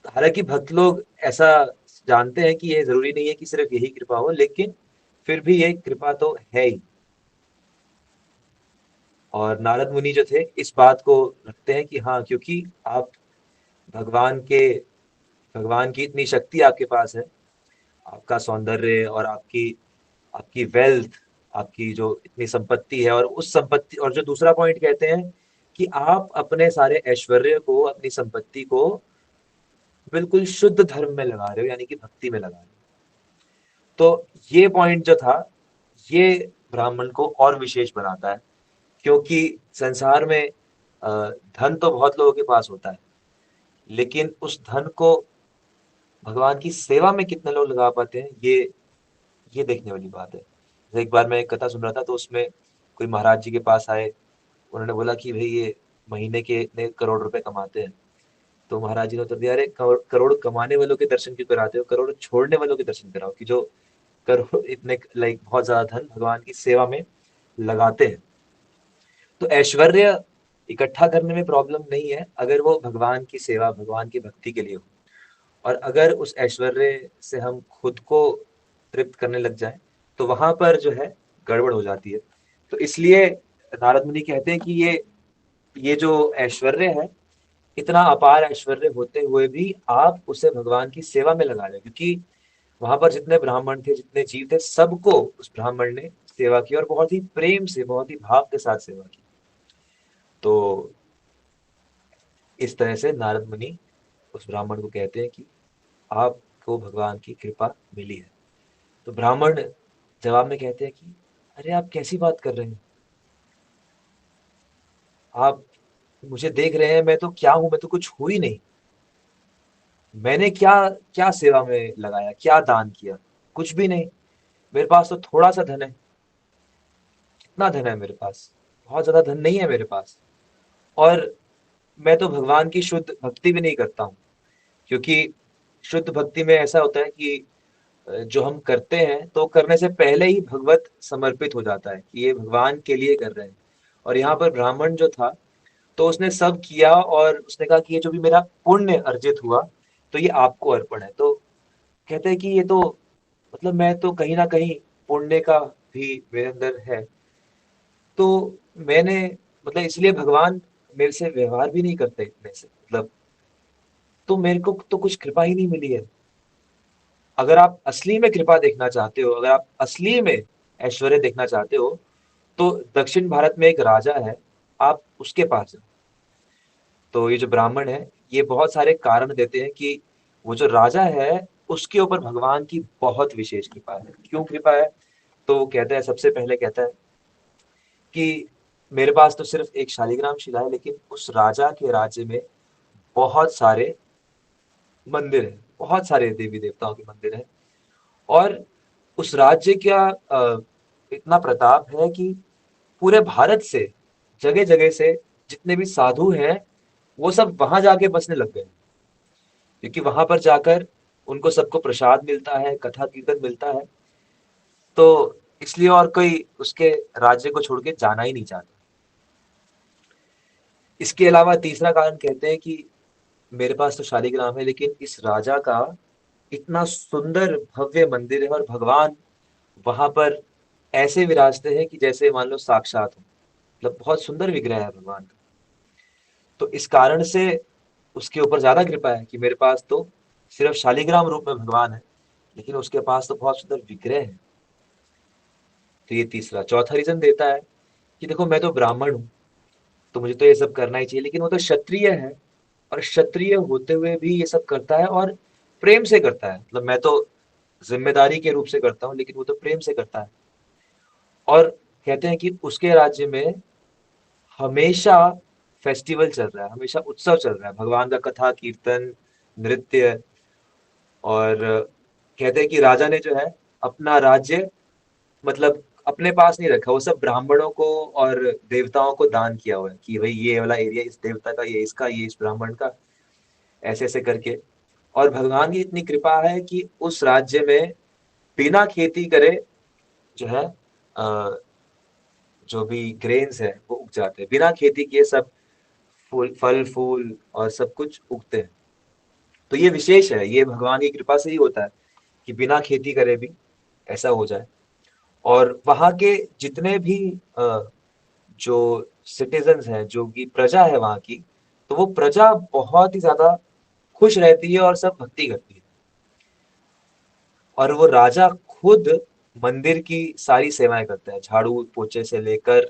हालांकि भक्त लोग ऐसा जानते हैं कि ये जरूरी नहीं है कि सिर्फ यही कृपा हो, लेकिन फिर भी ये कृपा तो है ही। और नारद मुनि जो थे इस बात को रखते हैं कि हाँ, क्योंकि आप भगवान के भगवान की इतनी शक्ति आपके पास है, आपका सौंदर्य और आपकी आपकी वेल्थ, आपकी जो इतनी संपत्ति है, और उस संपत्ति, और जो दूसरा पॉइंट कहते हैं कि आप अपने सारे ऐश्वर्य को, अपनी संपत्ति को बिल्कुल शुद्ध धर्म में लगा रहे हो, यानी कि भक्ति में लगा रहे हो। तो ये पॉइंट जो था ये ब्राह्मण को और विशेष बनाता है। क्योंकि संसार में धन तो बहुत लोगों के पास होता है, लेकिन उस धन को भगवान की सेवा में कितने लोग लगा पाते हैं, ये देखने वाली बात है। जैसे एक बार मैं एक कथा सुन रहा था, तो उसमें कोई महाराज जी के पास आए, उन्होंने बोला कि भाई ये महीने के इतने करोड़ रुपए कमाते हैं। तो महाराज जी ने उत्तर दिया, अरे करोड़ कमाने वालों के दर्शन क्यों कराते हो, करोड़ छोड़ने वालों के दर्शन कराओ, कि जो करोड़ इतने लाइक बहुत ज्यादा धन भगवान की सेवा में लगाते हैं। तो ऐश्वर्य इकट्ठा करने में प्रॉब्लम नहीं है अगर वो भगवान की सेवा, भगवान की भक्ति के लिए हो। और अगर उस ऐश्वर्य से हम खुद को तृप्त करने लग जाएं तो वहां पर जो है गड़बड़ हो जाती है। तो इसलिए नारद मुनि कहते हैं कि ये जो ऐश्वर्य है, इतना अपार ऐश्वर्य होते हुए भी आप उसे भगवान की सेवा में लगा रहे, क्योंकि वहां पर जितने ब्राह्मण थे, जितने जीव थे, सबको उस ब्राह्मण ने सेवा की और बहुत ही प्रेम से, बहुत ही भाव के साथ सेवा की। तो इस तरह से नारद मुनि उस ब्राह्मण को कहते हैं कि आपको भगवान की कृपा मिली है। तो ब्राह्मण जवाब में कहते हैं कि अरे आप कैसी बात कर रहे हैं, आप मुझे देख रहे हैं, मैं तो क्या हूं, मैं तो कुछ हूं ही नहीं। मैंने क्या क्या सेवा में लगाया, क्या दान किया? कुछ भी नहीं। मेरे पास तो थोड़ा सा धन है। कितना धन है मेरे पास? बहुत ज्यादा धन नहीं है मेरे पास। और मैं तो भगवान की शुद्ध भक्ति भी नहीं करता हूँ, क्योंकि शुद्ध भक्ति में ऐसा होता है कि जो हम करते हैं तो करने से पहले ही भगवत समर्पित हो जाता है कि ये भगवान के लिए कर रहे हैं। और यहाँ पर ब्राह्मण जो था, तो उसने सब किया और उसने कहा कि ये जो भी मेरा पुण्य अर्जित हुआ, तो ये आपको अर्पण है। तो कहते हैं कि ये तो मतलब मैं तो कहीं ना कहीं पुण्य का भी मेरे अंदर है। तो मैंने मतलब इसलिए भगवान मेरे से व्यवहार भी नहीं करते इतने से, मतलब तो मेरे को तो कुछ कृपा ही नहीं मिली है। अगर आप असली में कृपा देखना चाहते हो, अगर आप असली में ऐश्वर्य देखना चाहते हो, तो दक्षिण भारत में एक राजा है, आप उसके पास जाओ। तो ये जो ब्राह्मण है, ये बहुत सारे कारण देते हैं कि वो जो राजा है उसके ऊपर भगवान की बहुत विशेष कृपा है। क्यों कृपा है? तो वो कहता है, सबसे पहले कहता है कि मेरे पास तो सिर्फ एक शालिग्राम शिला है, लेकिन उस राजा के राज्य में बहुत सारे मंदिर है, बहुत सारे देवी देवताओं के मंदिर है। और उस राज्य का इतना प्रताप है कि पूरे भारत से, जगह जगह से जितने भी साधु हैं, वो सब वहां जाके बसने लग गए, क्योंकि वहां पर जाकर उनको सबको प्रसाद मिलता है, कथा कीर्तन मिलता है। तो इसलिए और कोई उसके राज्य को छोड़ के जाना ही नहीं चाहता। इसके अलावा तीसरा कारण कहते हैं कि मेरे पास तो शालिग्राम है, लेकिन इस राजा का इतना सुंदर भव्य मंदिर है, और भगवान वहां पर ऐसे विराजते हैं कि जैसे मान लो साक्षात हो। मतलब बहुत सुंदर विग्रह है भगवान का। तो इस कारण से उसके ऊपर ज्यादा कृपा है कि मेरे पास तो सिर्फ शालिग्राम रूप में भगवान है, लेकिन उसके पास तो बहुत सुंदर विग्रह है। तो ये तीसरा। चौथा रीजन देता है कि देखो, मैं तो ब्राह्मण हूँ, तो मुझे तो ये सब करना ही चाहिए, लेकिन वो तो क्षत्रिय है, और क्षत्रिय होते हुए भी ये सब करता है, और प्रेम से करता है। मतलब मैं तो जिम्मेदारी के रूप से करता हूँ, लेकिन वो तो प्रेम से करता है। और कहते हैं कि उसके राज्य में हमेशा फेस्टिवल चल रहा है, हमेशा उत्सव चल रहा है, भगवान का कथा कीर्तन, नृत्य। और कहते हैं कि राजा ने जो है अपना राज्य, मतलब अपने पास नहीं रखा, वो सब ब्राह्मणों को और देवताओं को दान किया हुआ है कि भाई ये वाला एरिया इस देवता का, ये इसका, ये इस ब्राह्मण का, ऐसे ऐसे करके। और भगवान की इतनी कृपा है कि उस राज्य में बिना खेती करे जो है जो भी ग्रेन्स है वो उग जाते हैं, बिना खेती किए सब फूल, फल फूल और सब कुछ उगते हैं। तो ये विशेष है, ये भगवान की कृपा से ही होता है कि बिना खेती करे भी ऐसा हो जाए। और वहां के जितने भी जो सिटीजन्स हैं, जो कि प्रजा है वहां की, तो वो प्रजा बहुत ही ज्यादा खुश रहती है और सब भक्ति करती है। और वो राजा खुद मंदिर की सारी सेवाएं करता है, झाड़ू पोछे से लेकर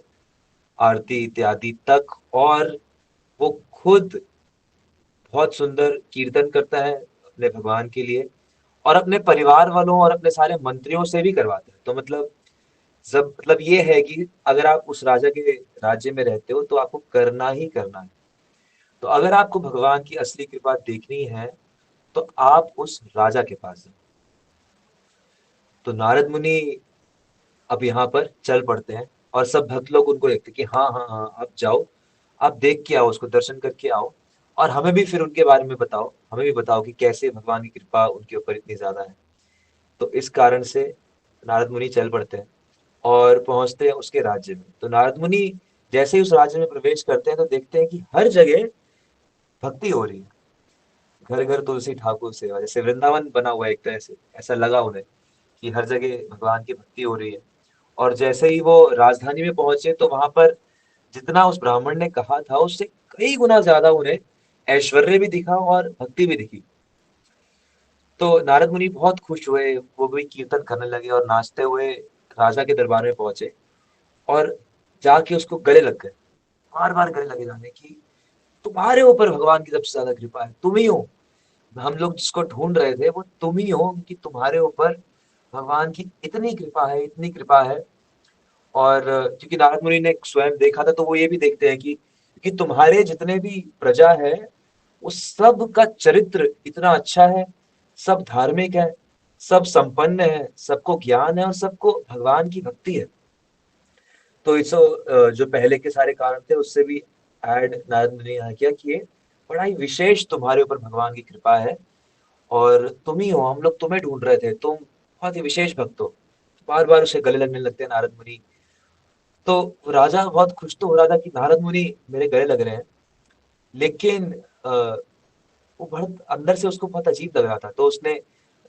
आरती इत्यादि तक। और वो खुद बहुत सुंदर कीर्तन करता है अपने भगवान के लिए, और अपने परिवार वालों और अपने सारे मंत्रियों से भी करवाता है। तो मतलब जब मतलब ये है कि अगर आप उस राजा के राज्य में रहते हो तो आपको करना ही करना है। तो अगर आपको भगवान की असली कृपा देखनी है, तो आप उस राजा के पास जाओ। तो नारद मुनि अब यहाँ पर चल पड़ते हैं, और सब भक्त लोग उनको देखते हैं कि हाँ हाँ हाँ, आप जाओ, आप देख के आओ, उसको दर्शन करके आओ, और हमें भी फिर उनके बारे में बताओ, हमें भी बताओ कि कैसे भगवान की कृपा उनके ऊपर इतनी ज्यादा है। तो इस कारण से नारद मुनि चल पड़ते हैं और पहुंचते हैं उसके राज्य में। तो नारद मुनि जैसे ही उस राज्य में प्रवेश करते हैं, तो देखते हैं कि हर जगह भक्ति हो रही है। घर घर तुलसी ठाकुर सेवा, जैसे वृंदावन बना हुआ है एक तरह से, ऐसा लगा उन्हें कि हर जगह भगवान की भक्ति हो रही है। और जैसे ही वो राजधानी में पहुंचे, तो वहां पर जितना उस ब्राह्मण ने कहा था उससे कई गुना ज्यादा उन्हें ऐश्वर्य भी दिखा और भक्ति भी दिखी। तो नारद मुनि बहुत खुश हुए, वो भी कीर्तन करने लगे और नाचते हुए राजा के दरबार में पहुंचे, और जाके उसको गले लग गए, बार बार गले लगे जाने की, तुम्हारे ऊपर भगवान की सबसे ज्यादा कृपा है, तुम ही हो, हम लोग जिसको ढूंढ रहे थे वो तुम ही हो, कि तुम्हारे ऊपर भगवान की इतनी कृपा है, इतनी कृपा है। और क्योंकि नारद मुनि ने स्वयं देखा था, तो वो ये भी देखते हैं कि तुम्हारे जितने भी प्रजा है, उस सब का चरित्र इतना अच्छा है, सब धार्मिक है, सब संपन्न है, सबको ज्ञान है, और सबको भगवान की भक्ति है। तो इस जो पहले के सारे कारण थे उससे भी ऐड नारद मुनि ने यहाँ किया कि ये बड़ा ही विशेष तुम्हारे ऊपर भगवान की कृपा है, और तुम ही हो, हम लोग तुम्हें ढूंढ रहे थे, तुम बहुत ही विशेष भक्त हो। बार बार उसे गले लगने लगते हैं नारद मुनि। तो राजा बहुत खुश तो हो रहा था कि नारद मुनि मेरे गले लग रहे हैं, लेकिन वो बहुत अंदर से उसको बहुत अजीब लग रहा था। तो उसने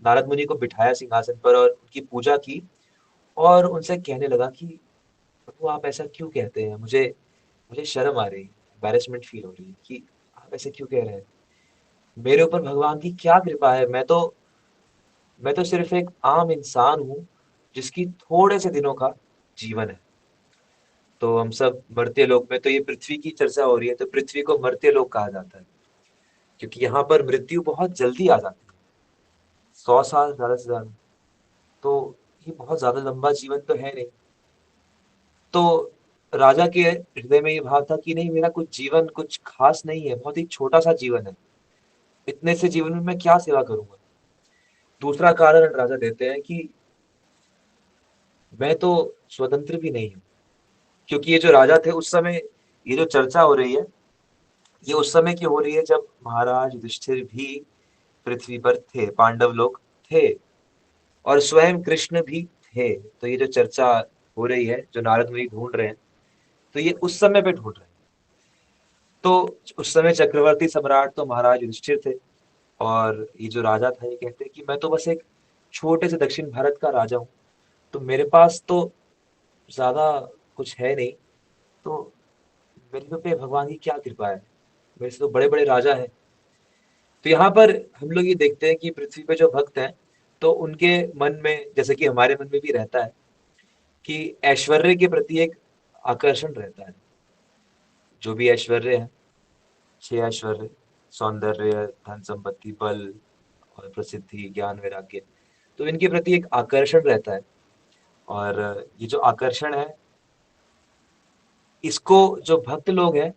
नारद मुनि को बिठाया सिंहासन पर और उनकी पूजा की, और उनसे कहने लगा कि प्रभु, आप ऐसा क्यों कहते हैं, मुझे मुझे शर्म आ रही है, एम्बैरेसमेंट फील हो रही है कि आप ऐसे क्यों कह रहे हैं। मेरे ऊपर भगवान की क्या कृपा है, मैं तो सिर्फ एक आम इंसान हूँ जिसकी थोड़े से दिनों का जीवन है। तो हम सब मर्त्य लोक में, तो ये पृथ्वी की चर्चा हो रही है, तो पृथ्वी को मर्त्य लोक कहा जाता है क्योंकि यहाँ पर मृत्यु बहुत जल्दी आ जाती है, 100 साल ज्यादा से ज्यादा। तो ये बहुत ज्यादा लंबा जीवन तो है नहीं। तो राजा के हृदय में ये भाव था कि नहीं, मेरा कुछ जीवन कुछ खास नहीं है, बहुत ही छोटा सा जीवन है, इतने से जीवन में मैं क्या सेवा करूंगा। दूसरा कारण राजा देते हैं कि मैं तो स्वतंत्र भी नहीं हूँ, क्योंकि ये जो राजा थे उस समय, ये जो चर्चा हो रही है, ये उस समय की हो रही है जब महाराज युधिष्ठिर भी पृथ्वी पर थे, पांडव लोग थे, और स्वयं कृष्ण भी थे। तो ये जो चर्चा हो रही है, जो नारद मुनि ढूंढ रहे हैं, तो ये उस समय पे ढूंढ रहे हैं। तो उस समय चक्रवर्ती सम्राट तो महाराज युधिष्ठिर थे, और ये जो राजा था ये कहते हैं कि मैं तो बस एक छोटे से दक्षिण भारत का राजा हूँ, तो मेरे पास तो ज्यादा कुछ है नहीं। तो मेरे पे भगवान की क्या कृपा है, मेरे से तो बड़े बड़े राजा हैं। तो यहाँ पर हम लोग ये देखते हैं कि पृथ्वी पे जो भक्त हैं, तो उनके मन में, जैसे कि हमारे मन में भी रहता है, कि ऐश्वर्य के प्रति एक आकर्षण रहता है। जो भी ऐश्वर्य है, 6 ऐश्वर्य, सौंदर्य, धन संपत्ति, बल और प्रसिद्धि, ज्ञान, वैराग्य, तो इनके प्रति एक आकर्षण रहता है। और ये जो आकर्षण है, इसको जो भक्त लोग हैं,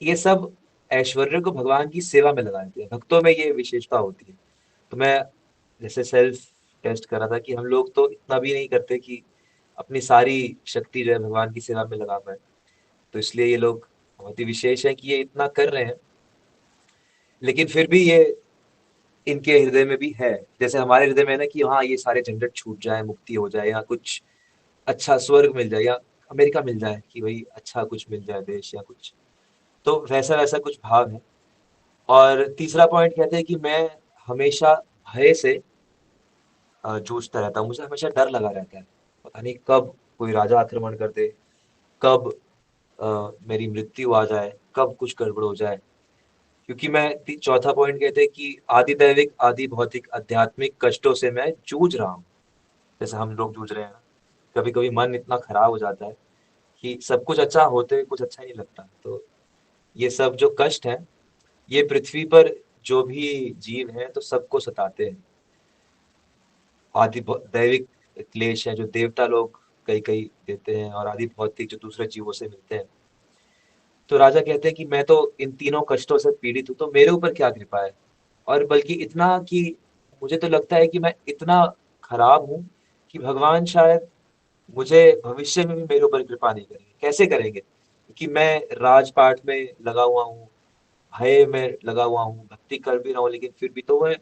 ये सब ऐश्वर्य को भगवान की सेवा में लगा देते हैं। भक्तों में ये विशेषता होती है। तो मैं जैसे सेल्फ टेस्ट कर रहा था कि हम लोग तो इतना भी नहीं करते कि अपनी सारी शक्ति जो है भगवान की सेवा में लगा पाए। तो इसलिए ये लोग बहुत ही विशेष है कि ये इतना कर रहे हैं, लेकिन फिर भी ये इनके हृदय में भी है। जैसे हमारे हृदय में है ना कि हाँ, ये सारे झंझट छूट जाए, मुक्ति हो जाए, या कुछ अच्छा स्वर्ग मिल जाए, या अमेरिका मिल जाए, कि भाई अच्छा कुछ मिल जाए देश या कुछ। तो वैसा वैसा कुछ भाव है। और तीसरा पॉइंट कहते हैं कि मैं हमेशा भय से जूझता रहता हूँ, मुझे हमेशा डर लगा रहता है, पता नहीं कब कोई राजा आक्रमण कर दे, कब मेरी मृत्यु आ जाए, कब कुछ गड़बड़ हो जाए। क्योंकि मैं चौथा पॉइंट कहते हैं कि आदि दैविक, आदि भौतिक, आध्यात्मिक कष्टों से मैं जूझ रहा हूँ, जैसे हम लोग जूझ रहे हैं। कभी कभी मन इतना खराब हो जाता है कि सब कुछ अच्छा होते हुए कुछ अच्छा नहीं लगता। तो ये सब जो कष्ट है, ये पृथ्वी पर जो भी जीव हैं तो सबको सताते हैं। आदि दैविक क्लेश है जो देवता लोग कई कई देते हैं, और आदि भौतिक जो दूसरे जीवों से मिलते हैं। तो राजा कहते हैं कि मैं तो इन तीनों कष्टों से पीड़ित हूँ, तो मेरे ऊपर क्या कृपा है। और बल्कि इतना कि मुझे तो लगता है कि मैं इतना खराब हूँ कि भगवान शायद मुझे भविष्य में भी मेरे ऊपर कृपा नहीं करेंगे। कैसे करेंगे, क्योंकि मैं राजपाट में लगा हुआ हूँ, भय में लगा हुआ हूँ, भक्ति कर भी रहा हूँ, लेकिन फिर भी तो मैं,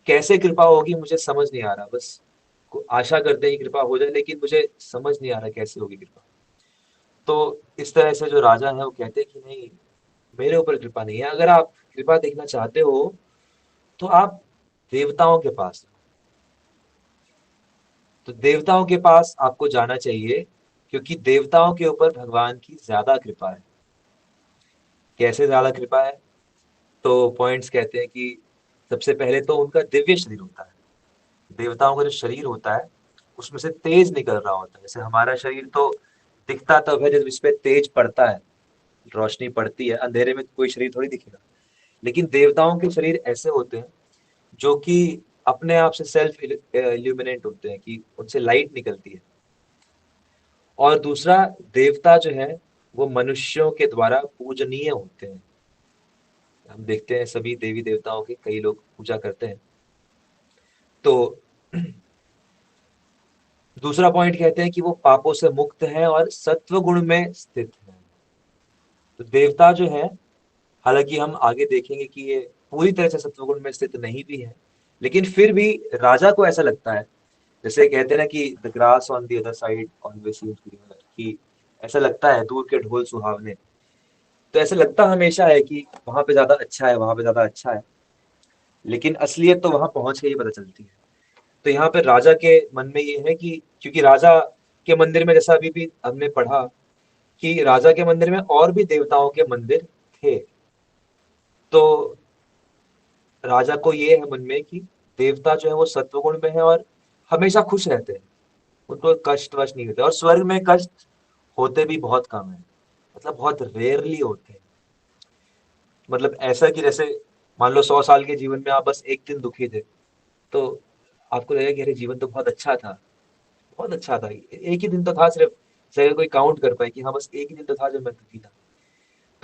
कैसे कृपा होगी मुझे समझ नहीं आ रहा। बस आशा करते हैं कि कृपा हो जाए, लेकिन मुझे समझ नहीं आ रहा कैसे होगी कृपा। तो इस तरह से जो राजा है वो कहते हैं कि नहीं, मेरे ऊपर कृपा नहीं है। अगर आप कृपा देखना चाहते हो तो आप देवताओं के पास, तो देवताओं के पास आपको जाना चाहिए, क्योंकि देवताओं के ऊपर भगवान की ज्यादा कृपा है। कैसे ज्यादा कृपा है, तो पॉइंट्स कहते हैं कि सबसे पहले तो उनका दिव्य शरीर होता है। देवताओं का जो शरीर होता है उसमें से तेज निकल रहा होता है। जैसे हमारा शरीर तो दिखता तब है जब इस पे तेज पड़ता है, रोशनी पड़ती है, अंधेरे में कोई शरीर थोड़ी दिखेगा। लेकिन देवताओं के शरीर ऐसे होते हैं जो कि अपने आप से सेल्फ इल्यूमिनेट होते हैं, कि उनसे लाइट निकलती है। और दूसरा, देवता जो है वो मनुष्यों के द्वारा पूजनीय होते हैं। हम देखते हैं सभी देवी देवताओं की कई लोग पूजा करते हैं। तो दूसरा पॉइंट कहते हैं कि वो पापों से मुक्त है और सत्व गुण में स्थित है। तो देवता जो है, हालांकि हम आगे देखेंगे कि ये पूरी तरह से सत्वगुण में स्थित नहीं भी है, लेकिन फिर भी राजा को ऐसा लगता है, जैसे कहते हैं ना कि the grass on the other side always seems greener, कि ऐसा लगता है दूर के ढोल सुहावने। तो ऐसा लगता हमेशा है कि वहां पे ज्यादा अच्छा है, वहां पे ज्यादा अच्छा है, लेकिन असलियत तो वहां पहुंच के ही पता चलती है। तो यहाँ पे राजा के मन में ये है कि क्योंकि राजा के मंदिर में, जैसा अभी भी हमने पढ़ा, कि राजा के मंदिर में और भी देवताओं के मंदिर थे। तो राजा को ये है मन में कि देवता जो है वो सत्वगुण में है और हमेशा खुश रहते हैं, उनको कष्ट वश नहीं होते, और स्वर्ग में कष्ट होते भी बहुत कम है, मतलब बहुत रेयरली होते हैं। मतलब ऐसा कि जैसे मान लो 100 साल के जीवन में आप बस एक दिन दुखी थे, तो आपको लगेगा कि अरे जीवन तो बहुत अच्छा था, बहुत अच्छा था, एक ही दिन तो था सिर्फ, शायद कोई काउंट कर पाए कि हाँ बस एक ही दिन तो था जब मैं दुखी था।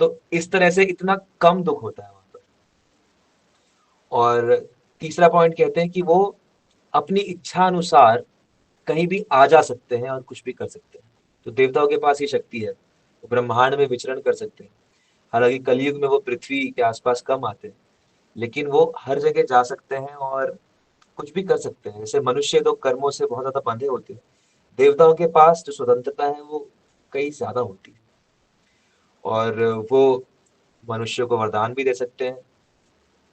तो इस तरह से इतना कम दुख होता है वहां पर। और तीसरा पॉइंट कहते हैं कि वो अपनी इच्छा अनुसार कहीं भी आ जा सकते हैं और कुछ भी कर सकते हैं। तो देवताओं के पास ये शक्ति है, वो ब्रह्मांड में विचरण कर सकते हैं। हालांकि कलयुग में वो पृथ्वी के आसपास कम आते हैं, लेकिन वो हर जगह जा सकते हैं और कुछ भी कर सकते हैं। जैसे मनुष्य तो कर्मों से बहुत ज्यादा बंधे होते हैं, देवताओं के पास जो स्वतंत्रता है वो कई ज्यादा होती है, और वो मनुष्य को वरदान भी दे सकते हैं।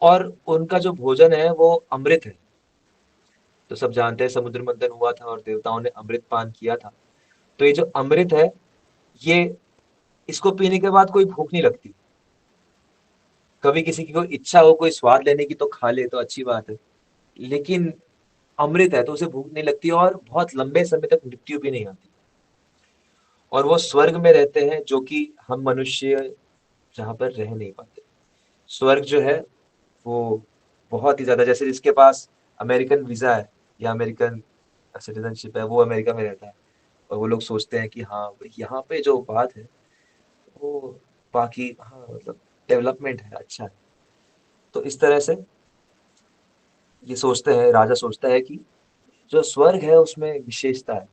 और उनका जो भोजन है वो अमृत है। तो सब जानते हैं समुद्र मंथन हुआ था और देवताओं ने अमृत पान किया था। तो ये जो अमृत है, ये इसको पीने के बाद कोई भूख नहीं लगती। कभी किसी की कोई इच्छा हो कोई स्वाद लेने की तो खा ले तो अच्छी बात है, लेकिन अमृत है तो उसे भूख नहीं लगती और बहुत लंबे समय तक मृत्यु भी नहीं आती। और वो स्वर्ग में रहते हैं, जो कि हम मनुष्य जहाँ पर रह नहीं पाते। स्वर्ग जो है वो बहुत ही ज्यादा, जैसे जिसके पास अमेरिकन वीजा है या अमेरिकन सिटीजनशिप है वो अमेरिका में रहता है, और वो लोग सोचते हैं कि हाँ यहाँ पे जो बात है वो बाकी हाँ मतलब डेवलपमेंट है, अच्छा है। तो इस तरह से ये सोचते हैं, राजा सोचता है कि जो स्वर्ग है उसमें विशेषता है।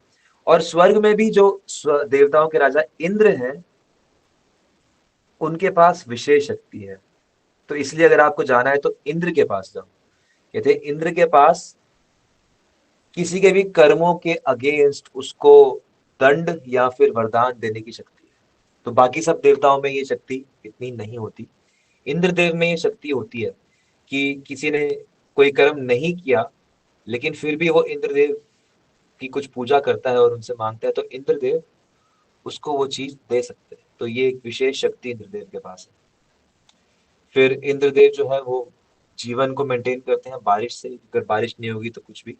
और स्वर्ग में भी जो देवताओं के राजा इंद्र हैं, उनके पास विशेष शक्ति है। तो इसलिए अगर आपको जाना है तो इंद्र के पास जाओ। कहते हैं इंद्र के पास किसी के भी कर्मों के अगेंस्ट उसको दंड या फिर वरदान देने की शक्ति है। तो बाकी सब देवताओं में ये शक्ति इतनी नहीं होती, इंद्रदेव में ये शक्ति होती है कि किसी ने कोई कर्म नहीं किया, लेकिन फिर भी वो इंद्रदेव की कुछ पूजा करता है और उनसे मांगता है, तो इंद्रदेव उसको वो चीज दे सकते हैं। तो ये एक विशेष शक्ति इंद्रदेव के पास है। फिर इंद्रदेव जो है वो जीवन को मेंटेन करते हैं बारिश से, अगर बारिश नहीं होगी तो कुछ भी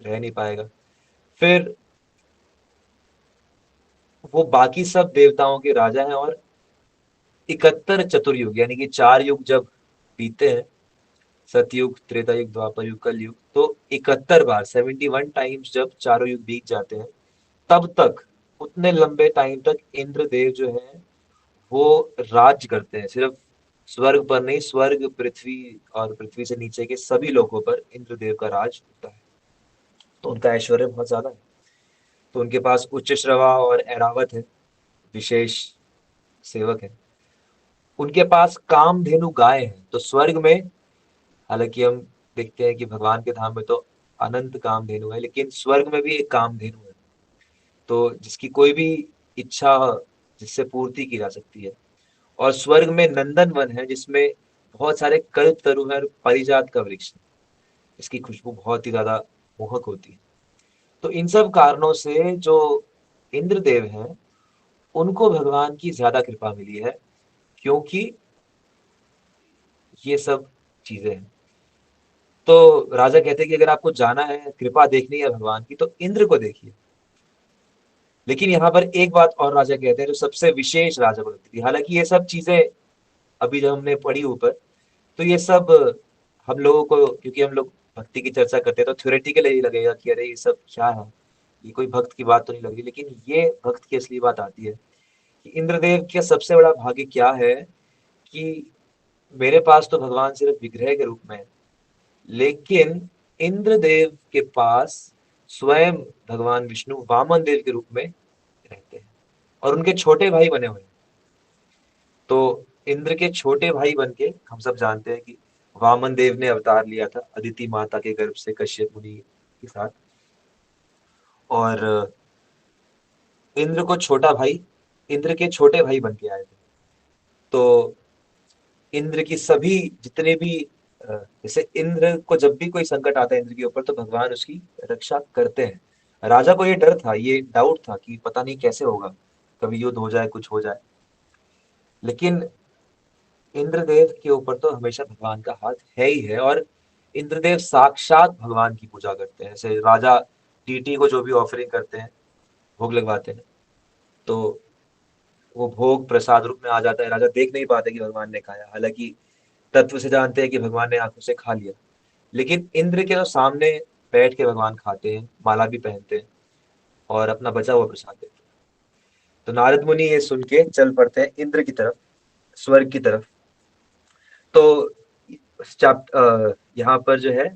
रह नहीं पाएगा। फिर वो बाकी सब देवताओं के राजा हैं, और 71 चतुर्युग यानी कि 4 युग जब बीते हैं, सतयुग, त्रेता युग, द्वापर युग, कल युग, तो 71 बार 71 टाइम्स जब चारों युग बीत जाते हैं, तब तक उतने लंबे टाइम तक इंद्रदेव जो है वो राज करते हैं। सिर्फ स्वर्ग पर नहीं, स्वर्ग, पृथ्वी और पृथ्वी से नीचे के सभी लोगों पर इंद्रदेव का राज होता है। तो उनका ऐश्वर्य बहुत ज्यादा है। तो उनके पास उच्च श्रवा और ऐरावत है, विशेष सेवक है। उनके पास कामधेनु गाय है। तो स्वर्ग में, हालांकि हम देखते हैं कि भगवान के धाम में तो अनंत कामधेनु है, लेकिन स्वर्ग में भी एक कामधेनु है, तो जिसकी कोई भी इच्छा जिससे पूर्ति की जा सकती है। और स्वर्ग में नंदन वन है, जिसमें बहुत सारे कल्प तरु है और पारिजात का वृक्ष है, इसकी खुशबू बहुत ही ज्यादा मोहक होती है। तो इन सब कारणों से जो इंद्रदेव हैं उनको भगवान की ज्यादा कृपा मिली है, क्योंकि ये सब चीजें हैं। तो राजा कहते हैं कि अगर आपको जाना है, कृपा देखनी है भगवान की, तो इंद्र को देखिए। लेकिन यहाँ पर एक बात और राजा कहते हैं जो सबसे विशेष राजा को लगती थी। हालांकि ये सब चीजें अभी जब हमने पढ़ी ऊपर, तो ये सब हम लोगों को, क्योंकि हम लोग भक्ति की चर्चा करते हैं तो थ्योरेटिकल यही लगेगा कि अरे ये सब क्या है, ये कोई भक्त की बात तो नहीं लग रही। लेकिन ये भक्त की असली बात आती है कि इंद्रदेव का सबसे बड़ा भाग्य क्या है कि मेरे पास तो भगवान सिर्फ विग्रह के रूप में है, लेकिन इंद्रदेव के पास स्वयं भगवान विष्णु वामन देव के रूप में रहते हैं और उनके छोटे भाई बने हुए हैं। तो इंद्र के छोटे भाई बन के हम सब जानते हैं कि वामन देव ने अवतार लिया था अदिति माता के गर्भ से कश्यप मुनि के साथ। और इंद्र को छोटा भाई, इंद्र के छोटे भाई बन के आए थे। तो इंद्र की सभी जितने भी जैसे इंद्र को जब भी कोई संकट आता है इंद्र के ऊपर, तो भगवान उसकी रक्षा करते हैं। राजा को ये डर था, ये डाउट था कि पता नहीं कैसे होगा, कभी युद्ध हो जाए, कुछ हो जाए। लेकिन इंद्रदेव के ऊपर तो हमेशा भगवान का हाथ है ही है, और इंद्रदेव साक्षात भगवान की पूजा करते हैं। जैसे राजा टीटी को जो भी ऑफरिंग करते हैं, भोग लगवाते हैं, तो वो भोग प्रसाद रूप में आ जाता है। राजा देख नहीं पाते कि भगवान ने खाया, हालांकि तत्व से जानते हैं कि भगवान ने आंखों से खा लिया, लेकिन इंद्र के तो सामने बैठ के भगवान खाते हैं, माला भी पहनते हैं और अपना बचा हुआ प्रसाद देते हैं। तो नारद मुनि ये सुन के चल पड़ते हैं इंद्र की तरफ, स्वर्ग की तरफ। तो यहाँ पर जो है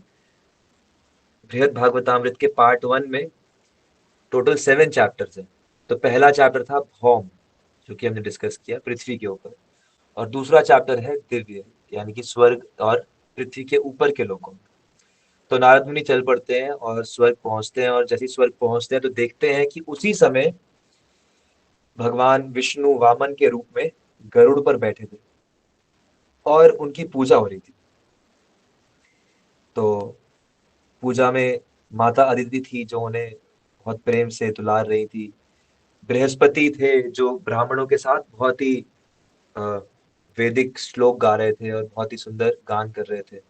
बृहद भागवतामृत के पार्ट 1 में टोटल 7 चैप्टर्स हैं। तो पहला चैप्टर था भौम, जो कि हमने डिस्कस किया पृथ्वी के ऊपर, और दूसरा चैप्टर है दिव्य, यानी कि स्वर्ग और पृथ्वी के ऊपर के लोगों में। तो नारद मुनि चल पड़ते हैं और स्वर्ग पहुंचते हैं, और जैसे ही स्वर्ग पहुंचते हैं तो देखते हैं कि उसी समय भगवान विष्णु वामन के रूप में गरुड़ पर बैठे थे और उनकी पूजा हो रही थी। तो पूजा में माता अदिति थी जो उन्हें बहुत प्रेम से दुलार रही थी। बृहस्पति थे जो ब्राह्मणों के साथ बहुत ही अ, वैदिक श्लोक गा रहे थे और बहुत ही सुंदर गान कर रहे थे।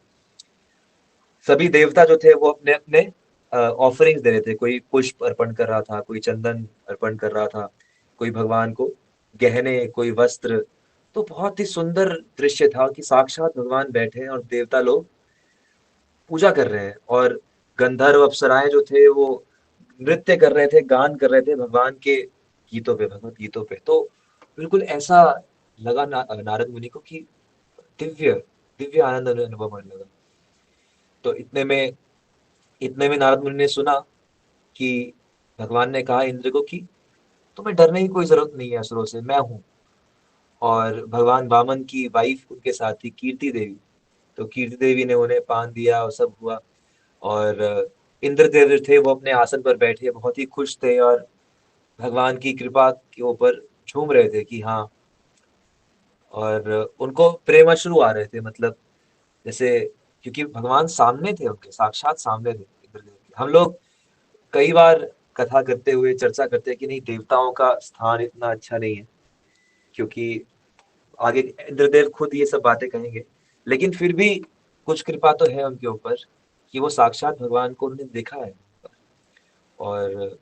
सभी देवता जो थे वो अपने अपने ऑफरिंग्स दे रहे थे। कोई पुष्प अर्पण कर रहा था, कोई चंदन अर्पण कर रहा था, कोई भगवान को गहने, कोई वस्त्र। तो बहुत ही सुंदर दृश्य था कि साक्षात भगवान बैठे हैं और देवता लोग पूजा कर रहे हैं, और गंधर्व अप्सराएं जो थे वो नृत्य कर रहे थे, गान कर रहे थे भगवान के गीतों पे, भगवत गीतों पे। तो बिल्कुल ऐसा लगा नारद मुनि को कि दिव्य दिव्य आनंद अनुभव होने लगा। तो इतने में नारद मुनि ने सुना कि भगवान ने कहा इंद्र को कि तुम्हें डरने की कोई जरूरत नहीं है, असुरों से मैं हूँ। और भगवान वामन की वाइफ उनके साथ थी, कीर्ति देवी। तो कीर्ति देवी ने उन्हें पान दिया और सब हुआ। और इंद्रदेव जो थे वो अपने आसन पर बैठे बहुत ही खुश थे और भगवान की कृपा के ऊपर झूम रहे थे कि हाँ। और उनको प्रेमाश्रु आ रहे थे, मतलब जैसे, क्योंकि भगवान सामने थे, उनके साक्षात सामने थे इंद्रदेव के। हम लोग कई बार कथा करते हुए चर्चा करते हैं कि नहीं, देवताओं का स्थान इतना अच्छा नहीं है, क्योंकि आगे इंद्रदेव खुद ये सब बातें कहेंगे। लेकिन फिर भी कुछ कृपा तो है उनके ऊपर कि वो साक्षात भगवान को उन्होंने देखा है। और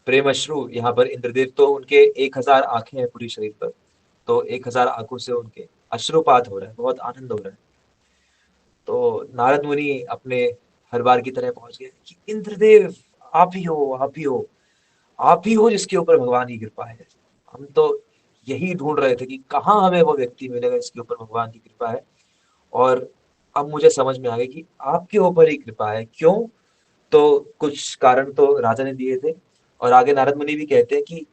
प्रेम अश्रु यहाँ पर इंद्रदेव, तो उनके 1000 आंखें हैं पूरी शरीर पर, तो 1000 आंखों से उनके अश्रुपात हो रहा है, बहुत आनंद हो रहा है। तो नारद मुनि अपने हर बार की तरह पहुंच गए कि इंद्रदेव, आप ही हो, आप ही हो, आप ही हो जिसके ऊपर भगवान की कृपा है। हम तो यही ढूंढ रहे थे कि कहाँ हमें वो व्यक्ति मिलेगा जिसके ऊपर भगवान की कृपा है। और अब मुझे समझ में आ गया कि आपके ऊपर ही कृपा है। क्यों? तो कुछ कारण तो राजा ने दिए थे, और आगे नारद मुनि भी कहते हैं कि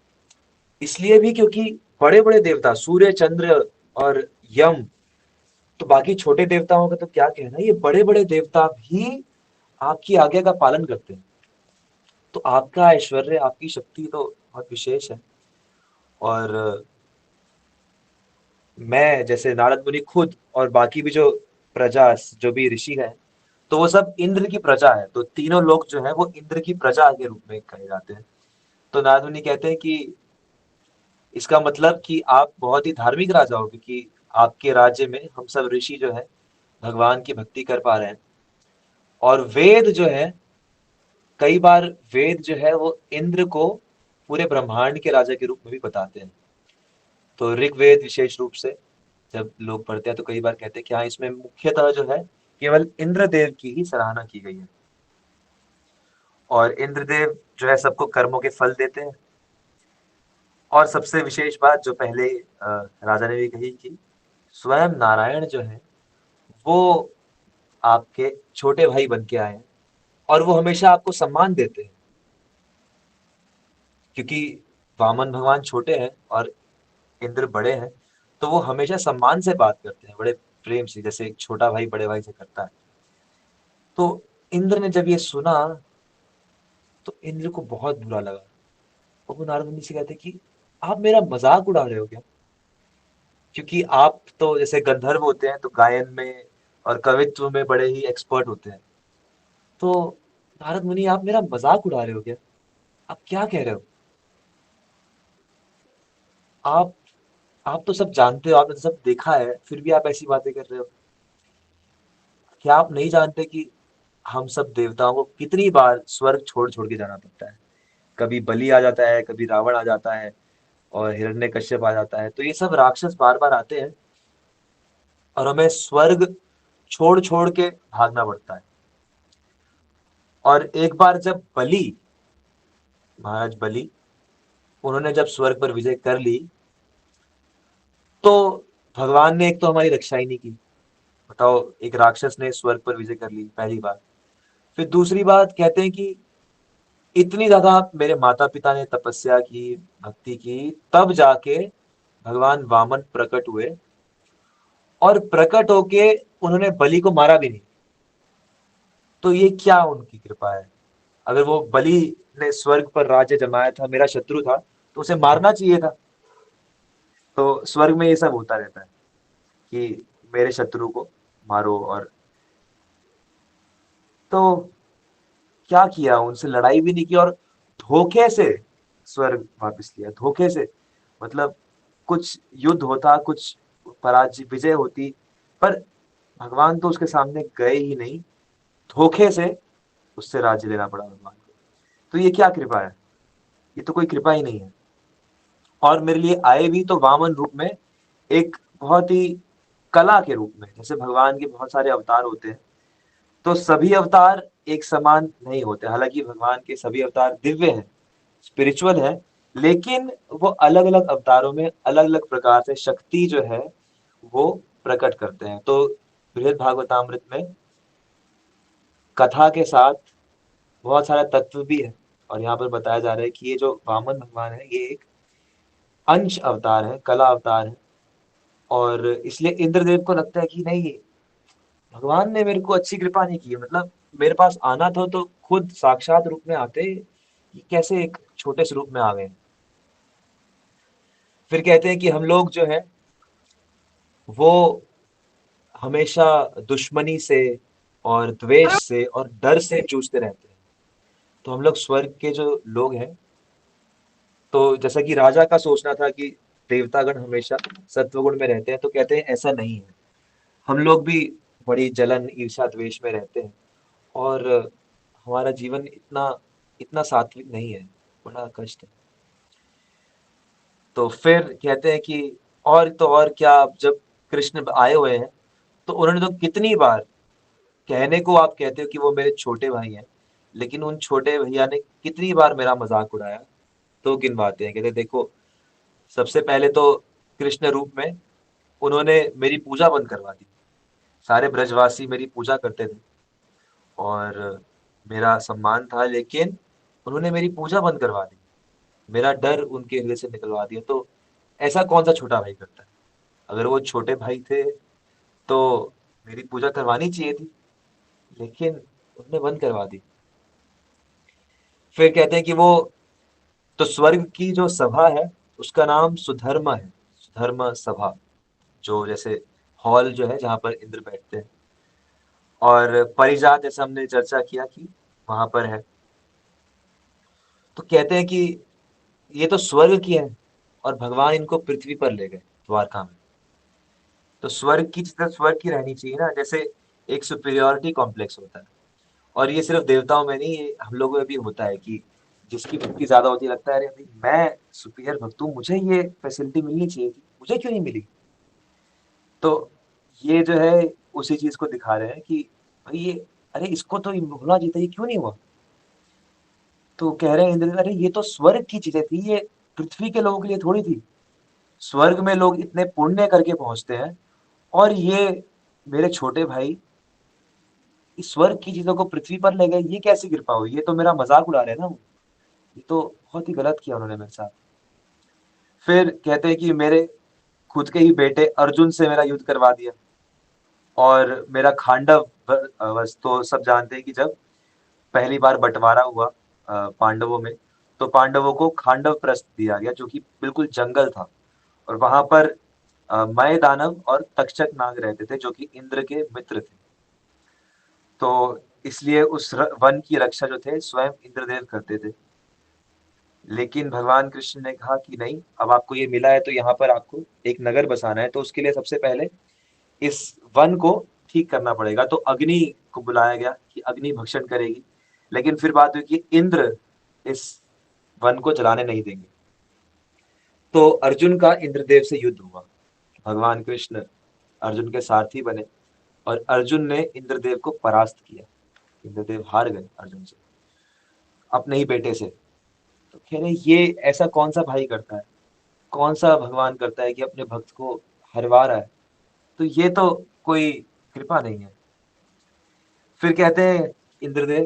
इसलिए भी क्योंकि बड़े बड़े देवता सूर्य, चंद्र और यम, तो बाकी छोटे देवताओं का तो क्या कहना, ये बड़े बड़े देवता भी आपकी आज्ञा का पालन करते हैं। तो आपका ऐश्वर्य, आपकी शक्ति तो बहुत विशेष है। और मैं जैसे नारद मुनि खुद और बाकी भी जो प्रजा, जो भी ऋषि हैं, तो वो सब इंद्र की प्रजा है। तो तीनों लोग जो है वो इंद्र की प्रजा के रूप में कहे जाते हैं। तो नारद मुनि कहते हैं कि इसका मतलब कि आप बहुत ही धार्मिक राजा हो, क्योंकि आपके राज्य में हम सब ऋषि जो है भगवान की भक्ति कर पा रहे हैं। और वेद जो है, कई बार वेद जो है वो इंद्र को पूरे ब्रह्मांड के राजा के रूप में भी बताते हैं। तो ऋग्वेद विशेष रूप से जब लोग पढ़ते हैं तो कई बार कहते हैं कि हाँ, इसमें मुख्यतः जो है केवल इंद्रदेव की ही सराहना की गई है। और इंद्रदेव जो है सबको कर्मों के फल देते हैं। और सबसे विशेष बात जो पहले राजा ने भी कही कि स्वयं नारायण जो है वो आपके छोटे भाई बन के आए हैं, और वो हमेशा आपको सम्मान देते हैं। क्योंकि वामन भगवान छोटे हैं और इंद्र बड़े हैं, तो वो हमेशा सम्मान से बात करते हैं, बड़े प्रेम से, जैसे एक छोटा भाई बड़े भाई से करता है। तो इंद्र ने जब ये सुना तो इंद्र को बहुत बुरा लगा, और वो नारद मुनि से कहते कि आप मेरा मजाक उड़ा रहे हो क्या? क्योंकि आप तो जैसे गंधर्व होते हैं तो गायन में और कवित्व में बड़े ही एक्सपर्ट होते हैं। तो नारद मुनि, आप मेरा मजाक उड़ा रहे हो क्या? आप क्या कह रहे हो? आप आप तो सब जानते हो, आपने तो सब देखा है, फिर भी आप ऐसी बातें कर रहे हो। क्या आप नहीं जानते कि हम सब देवताओं को कितनी बार स्वर्ग छोड़ छोड़ के जाना पड़ता है? कभी बलि आ जाता है, कभी रावण आ जाता है, और हिरण्यकश्यप आ जाता है, तो ये सब राक्षस बार बार आते हैं और हमें स्वर्ग छोड़ छोड़ के भागना पड़ता है। और एक बार जब बलि, महाराज बलि, उन्होंने जब स्वर्ग पर विजय कर ली, तो भगवान ने एक तो हमारी रक्षा ही नहीं की। बताओ, एक राक्षस ने स्वर्ग पर विजय कर ली पहली बार। फिर दूसरी बात कहते हैं कि इतनी ज्यादा मेरे माता पिता ने तपस्या की, भक्ति की, तब जाके भगवान वामन प्रकट हुए, और प्रकट होके उन्होंने बलि को मारा भी नहीं। तो ये क्या उनकी कृपा है? अगर वो बलि ने स्वर्ग पर राज्य जमाया था, मेरा शत्रु था, तो उसे मारना चाहिए था। तो स्वर्ग में ये सब होता रहता है कि मेरे शत्रु को मारो। और तो क्या किया, उनसे लड़ाई भी नहीं की, और धोखे से स्वर्ग वापस लिया, धोखे से। मतलब कुछ युद्ध होता, कुछ पराजय विजय होती, पर भगवान तो उसके सामने गए ही नहीं, धोखे से उससे राज्य लेना पड़ा भगवान को। तो ये क्या कृपा है? ये तो कोई कृपा ही नहीं है। और मेरे लिए आए भी तो वामन रूप में, एक बहुत ही कला के रूप में। जैसे भगवान के बहुत सारे अवतार होते हैं, तो सभी अवतार एक समान नहीं होते। हालांकि भगवान के सभी अवतार दिव्य हैं, स्पिरिचुअल है, लेकिन वो अलग अलग अवतारों में अलग अलग प्रकार से शक्ति जो है वो प्रकट करते हैं। तो बृहद भागवतामृत में कथा के साथ बहुत सारा तत्व भी है। और यहाँ पर बताया जा रहा है कि ये जो वामन भगवान है, ये एक अंश अवतार है, कला अवतार है। और इसलिए इंद्रदेव को लगता है कि नहीं, भगवान ने मेरे को अच्छी कृपा नहीं की है। मतलब मेरे पास आना था तो खुद साक्षात रूप में आते, ये कैसे एक छोटे से रूप में आ गए। फिर कहते हैं कि हम लोग जो है वो हमेशा दुश्मनी से और द्वेष से और डर से जूझते रहते हैं। तो हम लोग स्वर्ग के जो लोग हैं, तो जैसा कि राजा का सोचना था कि देवतागण हमेशा सत्वगुण में रहते हैं, तो कहते हैं ऐसा नहीं है। हम लोग भी बड़ी जलन ईर्ष्या द्वेष में रहते हैं, और हमारा जीवन इतना इतना सात्विक नहीं है, बड़ा कष्ट है। तो फिर कहते हैं कि और तो और क्या, जब कृष्ण आए हुए हैं, तो उन्होंने तो कितनी बार, कहने को आप कहते हो कि वो मेरे छोटे भाई हैं, लेकिन उन छोटे भैया ने कितनी बार मेरा मजाक उड़ाया। तो गिनवाते हैं, कहते देखो, सबसे पहले तो कृष्ण रूप में उन्होंने मेरी पूजा बंद करवा दी। सारे ब्रजवासी मेरी पूजा करते थे और मेरा सम्मान था, लेकिन उन्होंने मेरी पूजा बंद करवा दी, मेरा डर उनके हृदय से निकलवा दिया। तो ऐसा कौन सा छोटा भाई करता है? अगर वो छोटे भाई थे तो मेरी पूजा करवानी चाहिए थी, लेकिन उन्होंने बंद करवा दी। फिर कहते हैं कि वो, तो स्वर्ग की जो सभा है उसका नाम सुधर्म है, सुधर्म सभा। जो जैसे हॉल जो है जहाँ पर इंद्र बैठते हैं, और परिजात जैसे हमने चर्चा किया कि वहां पर है। तो कहते हैं कि ये तो स्वर्ग की है, और भगवान इनको पृथ्वी पर ले गए, द्वारका में। तो स्वर्ग की जितना स्वर्ग की रहनी चाहिए ना, जैसे एक सुपीरियोरिटी कॉम्प्लेक्स होता है। और ये सिर्फ देवताओं में नहीं, ये हम लोगों में भी होता है कि जिसकी भक्ति ज्यादा होती है, लगता है अरे भाई मैं सुपीरियर भक्त हूँ, मुझे ये फैसिलिटी मिलनी चाहिए थी, मुझे क्यों नहीं मिली। तो ये जो है उसी चीज को दिखा रहे हैं कि भाई ये, अरे इसको तो होना जीता, ये क्यों नहीं हुआ। तो कह रहे हैं इंद्र, अरे ये तो स्वर्ग की चीजें थी, ये पृथ्वी के लोगों के लिए थोड़ी थी। स्वर्ग में लोग इतने पुण्य करके पहुंचते हैं, और ये मेरे छोटे भाई इस स्वर्ग की चीजों को पृथ्वी पर ले गए, ये कैसी कृपा हुई, ये तो मेरा मजाक उड़ा रहे हैं ना वो। ये तो बहुत ही गलत किया उन्होंने मेरे साथ। फिर कहते हैं कि मेरे खुद के ही बेटे अर्जुन से मेरा युद्ध करवा दिया। और मेरा खांडव वश, तो सब जानते हैं कि जब पहली बार बंटवारा हुआ पांडवों में, तो पांडवों को खांडव प्रस्थ दिया गया, जो कि बिल्कुल जंगल था। और वहां पर मय दानव और तक्षक नाग रहते थे, जो कि इंद्र के मित्र थे। तो इसलिए उस वन की रक्षा जो थे स्वयं इंद्रदेव करते थे। लेकिन भगवान कृष्ण ने कहा कि नहीं, अब आपको ये मिला है तो यहाँ पर आपको एक नगर बसाना है, तो उसके लिए सबसे पहले इस वन को ठीक करना पड़ेगा। तो अग्नि को बुलाया गया कि अग्नि भक्षण करेगी, लेकिन फिर बात हुई कि इंद्र इस वन को जलाने नहीं देंगे। तो अर्जुन का इंद्रदेव से युद्ध हुआ। भगवान कृष्ण अर्जुन के सारथी बने और अर्जुन ने इंद्रदेव को परास्त किया। इंद्रदेव हार गए अर्जुन से, अपने ही बेटे से। तो कह रहे ये ऐसा कौन सा भाई करता है, कौन सा भगवान करता है कि अपने भक्त को हरवा रहा है, तो ये तो कोई कृपा नहीं है। फिर कहते हैं इंद्रदेव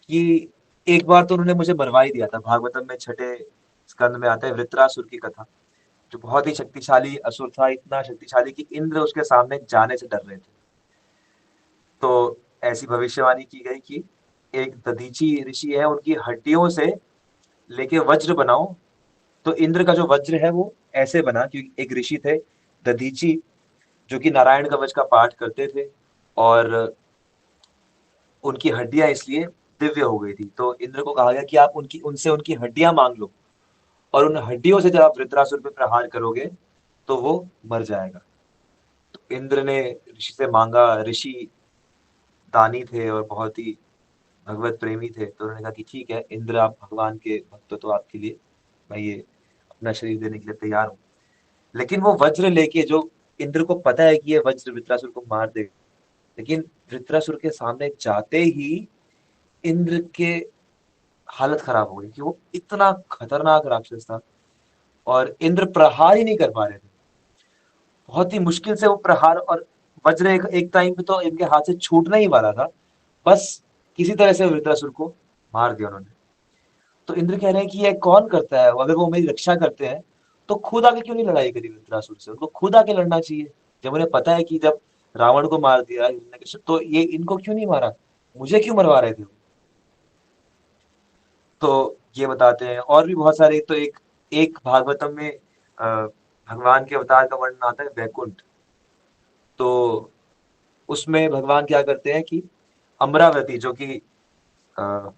कि एक बार तो उन्होंने मुझे मरवा ही दिया था। भागवतम में छठे स्कंद में आता है वृत्रासुर की कथा, जो बहुत ही शक्तिशाली असुर था, इतना शक्तिशाली कि इंद्र उसके सामने जाने से डर रहे थे। तो ऐसी भविष्यवाणी की गई कि एक दधीची ऋषि है, उनकी हड्डियों से लेके वज्र बनाओ। तो इंद्र का जो वज्र है वो ऐसे बना, क्योंकि एक ऋषि थे दधीची, जो कि नारायण कवच का पाठ करते थे, और उनकी हड्डियां इसलिए दिव्य हो गई थी। तो इंद्र को कहा गया कि आप उनसे उनकी हड्डियां मांग लो, और उन हड्डियों से जब आप वृत्रासुर पे प्रहार करोगे तो वो मर जाएगा। तो इंद्र ने ऋषि से मांगा। ऋषि दानी थे और बहुत ही भगवत प्रेमी थे, तो उन्होंने कहा कि ठीक है इंद्र, आप भगवान के भक्त हो, तो आपके लिए मैं ये अपना शरीर देने के लिए तैयार हूँ। लेकिन वो वज्र लेके, जो इंद्र को पता है कि ये वज्र वृत्रासुर को मार देगा, लेकिन वृत्रासुर के सामने जाते ही इंद्र के हालत खराब हो गई कि वो इतना खतरनाक राक्षस था और इंद्र प्रहार ही नहीं कर पा रहे थे। बहुत ही मुश्किल से वो प्रहार, और वज्र एक टाइम पे तो इनके हाथ से छूटना ही वाला था, बस किसी तरह से वृत्रासुर को मार दिया उन्होंने। तो इंद्र कह रहे हैं कि ये कौन करता है, अगर वो मेरी रक्षा करते हैं तो खुद आके क्यों नहीं लड़ाई करी वृत्रासुर से, उनको खुद आके लड़ना चाहिए। जब उन्हें पता है कि जब रावण को मार दिया हिरण्यकश्यप, तो ये इनको क्यों नहीं मारा, मुझे क्यों मरवा रहे थे वो। तो ये बताते हैं। और भी बहुत सारे, तो एक एक भागवतम में भगवान के अवतार का वर्णन आता है वैकुंठ। तो उसमें भगवान क्या करते हैं कि अमरावती, जो कि अ,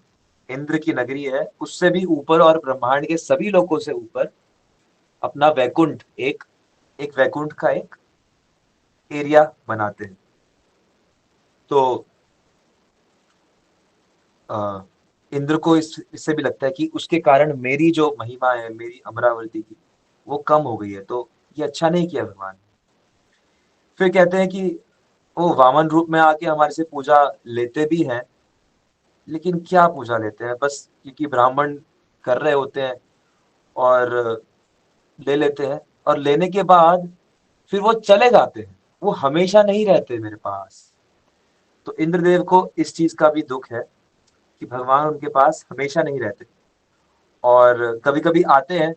इंद्र की नगरी है, उससे भी ऊपर और ब्रह्मांड के सभी लोकों से ऊपर अपना वैकुंठ, एक एक वैकुंठ का एक एरिया बनाते हैं। तो अ, इंद्र को इससे भी लगता है कि उसके कारण मेरी जो महिमा है, मेरी अमरावती की, वो कम हो गई है, तो ये अच्छा नहीं किया भगवान। फिर कहते हैं कि वो वामन रूप में आके हमारे से पूजा लेते भी हैं, लेकिन क्या पूजा लेते हैं, बस क्योंकि ब्राह्मण कर रहे होते हैं और ले लेते हैं, और लेने के बाद फिर वो चले जाते हैं, वो हमेशा नहीं रहते मेरे पास। तो इंद्रदेव को इस चीज का भी दुख है कि भगवान उनके पास हमेशा नहीं रहते, और कभी कभी आते हैं।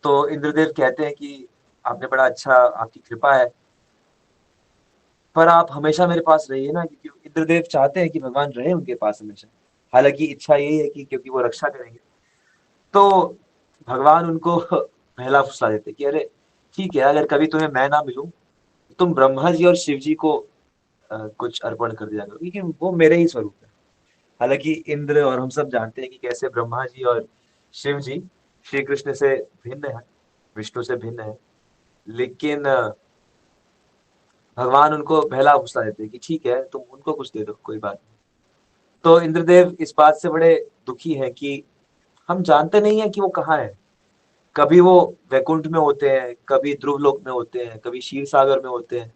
तो इंद्रदेव कहते हैं कि आपने बड़ा अच्छा, आपकी कृपा है, पर आप हमेशा मेरे पास रहिए ना, क्योंकि इंद्रदेव चाहते हैं कि भगवान रहे उनके पास हमेशा। हालांकि इच्छा यही है कि क्योंकि वो रक्षा करेंगे। तो भगवान उनको पहला फुसला देते कि अरे ठीक है, अगर कभी तुम्हें मैं ना मिलूं, तुम ब्रह्मा जी और शिव जी को कुछ अर्पण कर दिया करो, क्योंकि वो मेरे ही स्वरूप है। हालांकि इंद्र और हम सब जानते हैं कि कैसे ब्रह्मा जी और शिव जी श्री कृष्ण से भिन्न है, विष्णु से भिन्न है, लेकिन भगवान उनको पहला फुसला देते हैं कि ठीक है तुम उनको कुछ दे दो, कोई बात नहीं। तो इंद्रदेव इस बात से बड़े दुखी है कि हम जानते नहीं है कि वो कहाँ है। कभी वो वैकुंठ में होते हैं, कभी ध्रुव लोक में होते हैं, कभी क्षीर सागर में होते हैं।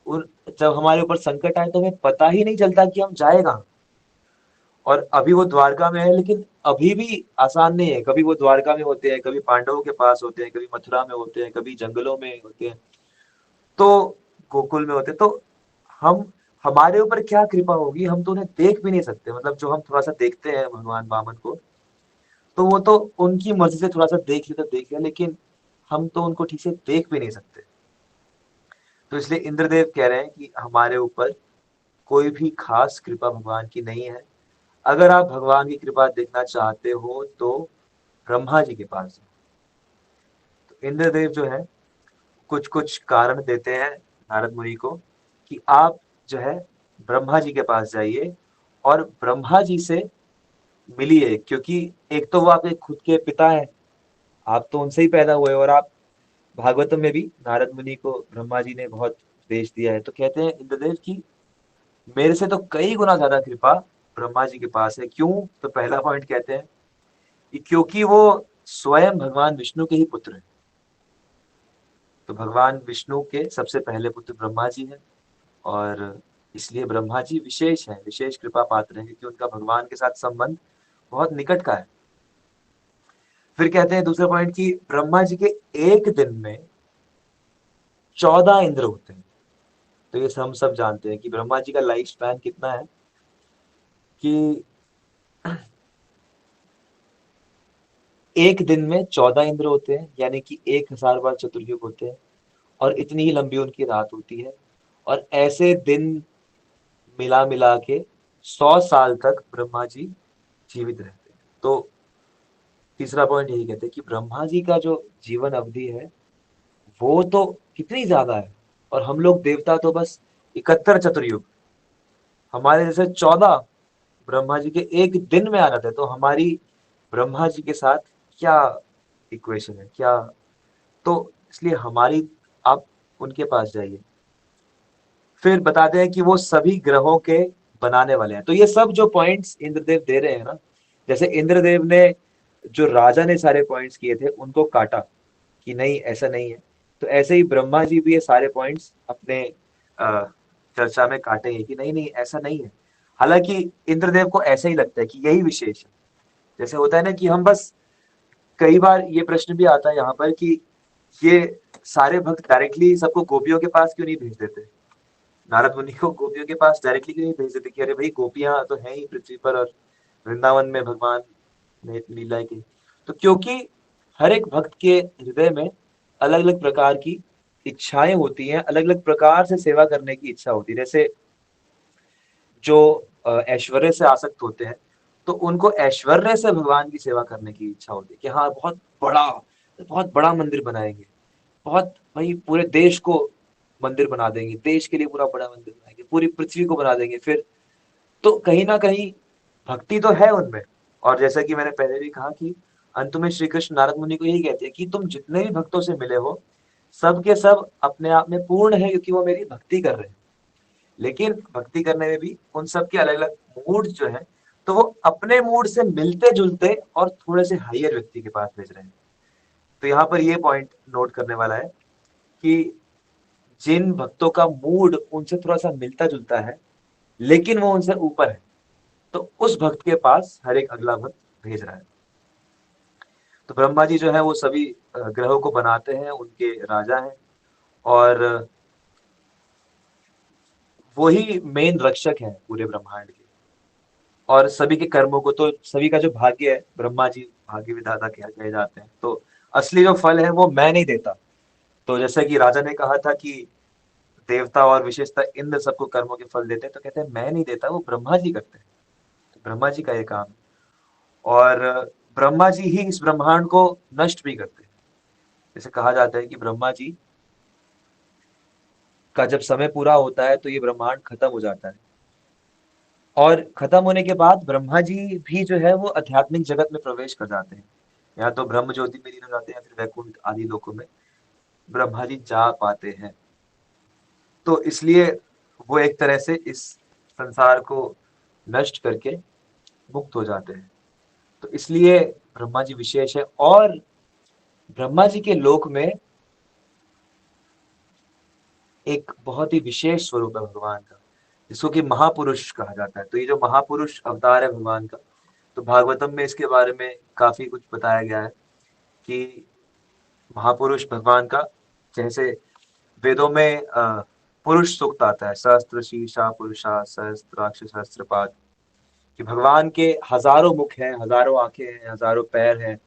और जब हमारे ऊपर संकट आए तो हमें पता ही नहीं चलता कि हम जाए कहाँ। और अभी वो द्वारका में है, लेकिन अभी भी आसान नहीं है। कभी वो द्वारका में होते हैं, कभी पांडवों के पास होते हैं, कभी मथुरा में होते हैं, कभी जंगलों में होते हैं, तो गोकुल में होते हैं। तो हम हमारे ऊपर क्या कृपा होगी, हम तो उन्हें देख भी नहीं सकते। मतलब जो हम थोड़ा सा देखते हैं भगवान वामन को, तो वो तो उनकी मर्जी से थोड़ा सा देख लिया तो देख लिया, लेकिन हम तो उनको ठीक से देख भी नहीं सकते। तो इसलिए इंद्रदेव कह रहे हैं कि हमारे ऊपर कोई भी खास कृपा भगवान की नहीं है। अगर आप भगवान की कृपा देखना चाहते हो तो ब्रह्मा जी के पास जाओ। तो इंद्रदेव जो है कुछ कुछ कारण देते हैं नारद मुनि को कि आप जो है ब्रह्मा जी के पास जाइए और ब्रह्मा जी से मिली है, क्योंकि एक तो वो आपके खुद के पिता है, आप तो उनसे ही पैदा हुए, और आप भागवतम में भी नारद मुनि को ब्रह्मा जी ने बहुत उपदेश दिया है। तो कहते हैं इंद्रदेव की मेरे से तो कई गुना ज्यादा कृपा ब्रह्मा जी के पास है। क्यों? तो पहला पॉइंट कहते हैं कि क्योंकि वो स्वयं भगवान विष्णु के ही पुत्र हैं। तो भगवान विष्णु के सबसे पहले पुत्र ब्रह्मा जी हैं, और इसलिए ब्रह्मा जी विशेष हैं, विशेष कृपा पात्र हैं, क्योंकि उनका भगवान के साथ संबंध बहुत निकट का है। फिर कहते हैं दूसरा पॉइंट कि ब्रह्मा जी के एक दिन में 14 इंद्र होते हैं। तो ये हम सब जानते हैं कि ब्रह्मा जी का लाइफ स्पैन कितना है, कि एक दिन में 14 इंद्र होते हैं, यानी कि 1000 बार चतुर्युग होते हैं, और इतनी ही लंबी उनकी रात होती है। और ऐसे दिन मिला मिला के 100 साल तक ब्रह्मा जी जीवित रहते हैं। तो तीसरा पॉइंट यही कहते हैं कि ब्रह्मा जी का जो जीवन अवधि है वो तो कितनी ज्यादा है, और हम लोग देवता तो बस 71 चतुर्युग, हमारे जैसे 14 ब्रह्मा जी के एक दिन में आ जाते हैं। तो हमारी ब्रह्मा जी के साथ क्या इक्वेशन है, क्या? तो इसलिए हमारी, आप उनके पास जाइए। फिर बताते हैं कि वो सभी ग्रहों के बनाने वाले हैं। तो ये सब जो पॉइंट्स इंद्रदेव दे रहे हैं ना, जैसे इंद्रदेव ने, जो राजा ने सारे पॉइंट्स किए थे उनको काटा कि नहीं ऐसा नहीं है, तो ऐसे ही ब्रह्मा जी भी ये सारे पॉइंट्स अपने अ, चर्चा में काटेंगे कि नहीं नहीं ऐसा नहीं है। हालांकि इंद्रदेव को ऐसा ही लगता है कि यही विशेष है। जैसे होता है ना कि हम बस, कई बार ये प्रश्न भी आता है यहाँ पर कि ये सारे भक्त डायरेक्टली सबको गोपियों के पास क्यों नहीं भेज देते, नारद मुनि को गोपियों के पास डायरेक्टली क्यों नहीं भेज देते कि अरे भाई गोपियां तो हैं ही पृथ्वी पर, और वृंदावन में भगवान ने लीला की। तो क्योंकि हर एक भक्त के हृदय में अलग अलग प्रकार की इच्छाएं होती हैं, अलग अलग प्रकार से सेवा करने की इच्छा होती है। जैसे जो ऐश्वर्य से आसक्त होते हैं, तो उनको ऐश्वर्य से भगवान की सेवा करने की इच्छा होती है कि हाँ बहुत बड़ा मंदिर बनाएंगे, बहुत भाई पूरे देश को मंदिर बना देंगे, देश के लिए पूरा बड़ा मंदिर बनाएंगे, पूरी पृथ्वी को बना देंगे। फिर तो कहीं ना कहीं भक्ति तो है उनमें। और जैसा कि मैंने पहले भी कहा कि अंत में श्री कृष्ण नारद मुनि को यही कहते हैं कि तुम जितने भी भक्तों से मिले हो, सब के सब अपने आप में पूर्ण है, क्योंकि वो मेरी भक्ति कर रहे हैं। लेकिन भक्ति करने में भी उन सब के अलग अलग मूड जो है, तो वो अपने मूड से मिलते जुलते और थोड़े से हाइयर व्यक्ति के पास भेज रहे हैं। तो यहाँ पर ये पॉइंट नोट करने वाला है कि जिन भक्तों का मूड उनसे थोड़ा सा मिलता जुलता है, लेकिन वो उनसे ऊपर है, तो उस भक्त के पास हर एक अगला भक्त भेज रहा है। तो ब्रह्मा जी जो है वो सभी ग्रहों को बनाते हैं, उनके राजा हैं, और वही मेन रक्षक है पूरे ब्रह्मांड के। और सभी के कर्मों को, तो सभी का जो भाग्य है, ब्रह्मा जी भाग्य विधाता कहे जाते हैं। तो असली जो फल है वो मैं नहीं देता। तो जैसे कि राजा ने कहा था कि देवता और विशेषतः इंद्र सबको कर्मों के फल देते हैं, तो कहते हैं मैं नहीं देता, वो ब्रह्मा जी करते हैं। तो ब्रह्मा जी का ये काम है। और ब्रह्मा जी ही इस ब्रह्मांड को नष्ट भी करते हैं। जैसे कहा जाता है कि ब्रह्मा जी का जब समय पूरा होता है तो ये ब्रह्मांड खत्म हो जाता है, और खत्म होने के बाद ब्रह्मा जी भी जो है वो आध्यात्मिक जगत में प्रवेश कर जाते हैं, या तो ब्रह्म ज्योति में लीन हो जाते हैं, या फिर वैकुंठ आदि लोकों में ब्रह्मा जी जा पाते हैं। तो इसलिए वो एक तरह से इस संसार को नष्ट करके मुक्त हो जाते हैं। तो इसलिए ब्रह्मा जी विशेष है। और ब्रह्मा जी के लोक में एक बहुत ही विशेष स्वरूप है भगवान का, जिसको कि महापुरुष कहा जाता है। तो ये जो महापुरुष अवतार है भगवान का, तो भागवतम में इसके बारे में काफी कुछ बताया गया है कि महापुरुष भगवान का, जैसे वेदों में पुरुष सूक्त आता है, सहस्त्र शीर्षा पुरुषा सहस्त्राक्ष सहस्त्रपाद, कि भगवान के हजारों मुख हैं, हजारों आंखें हैं, हजारों पैर हैं।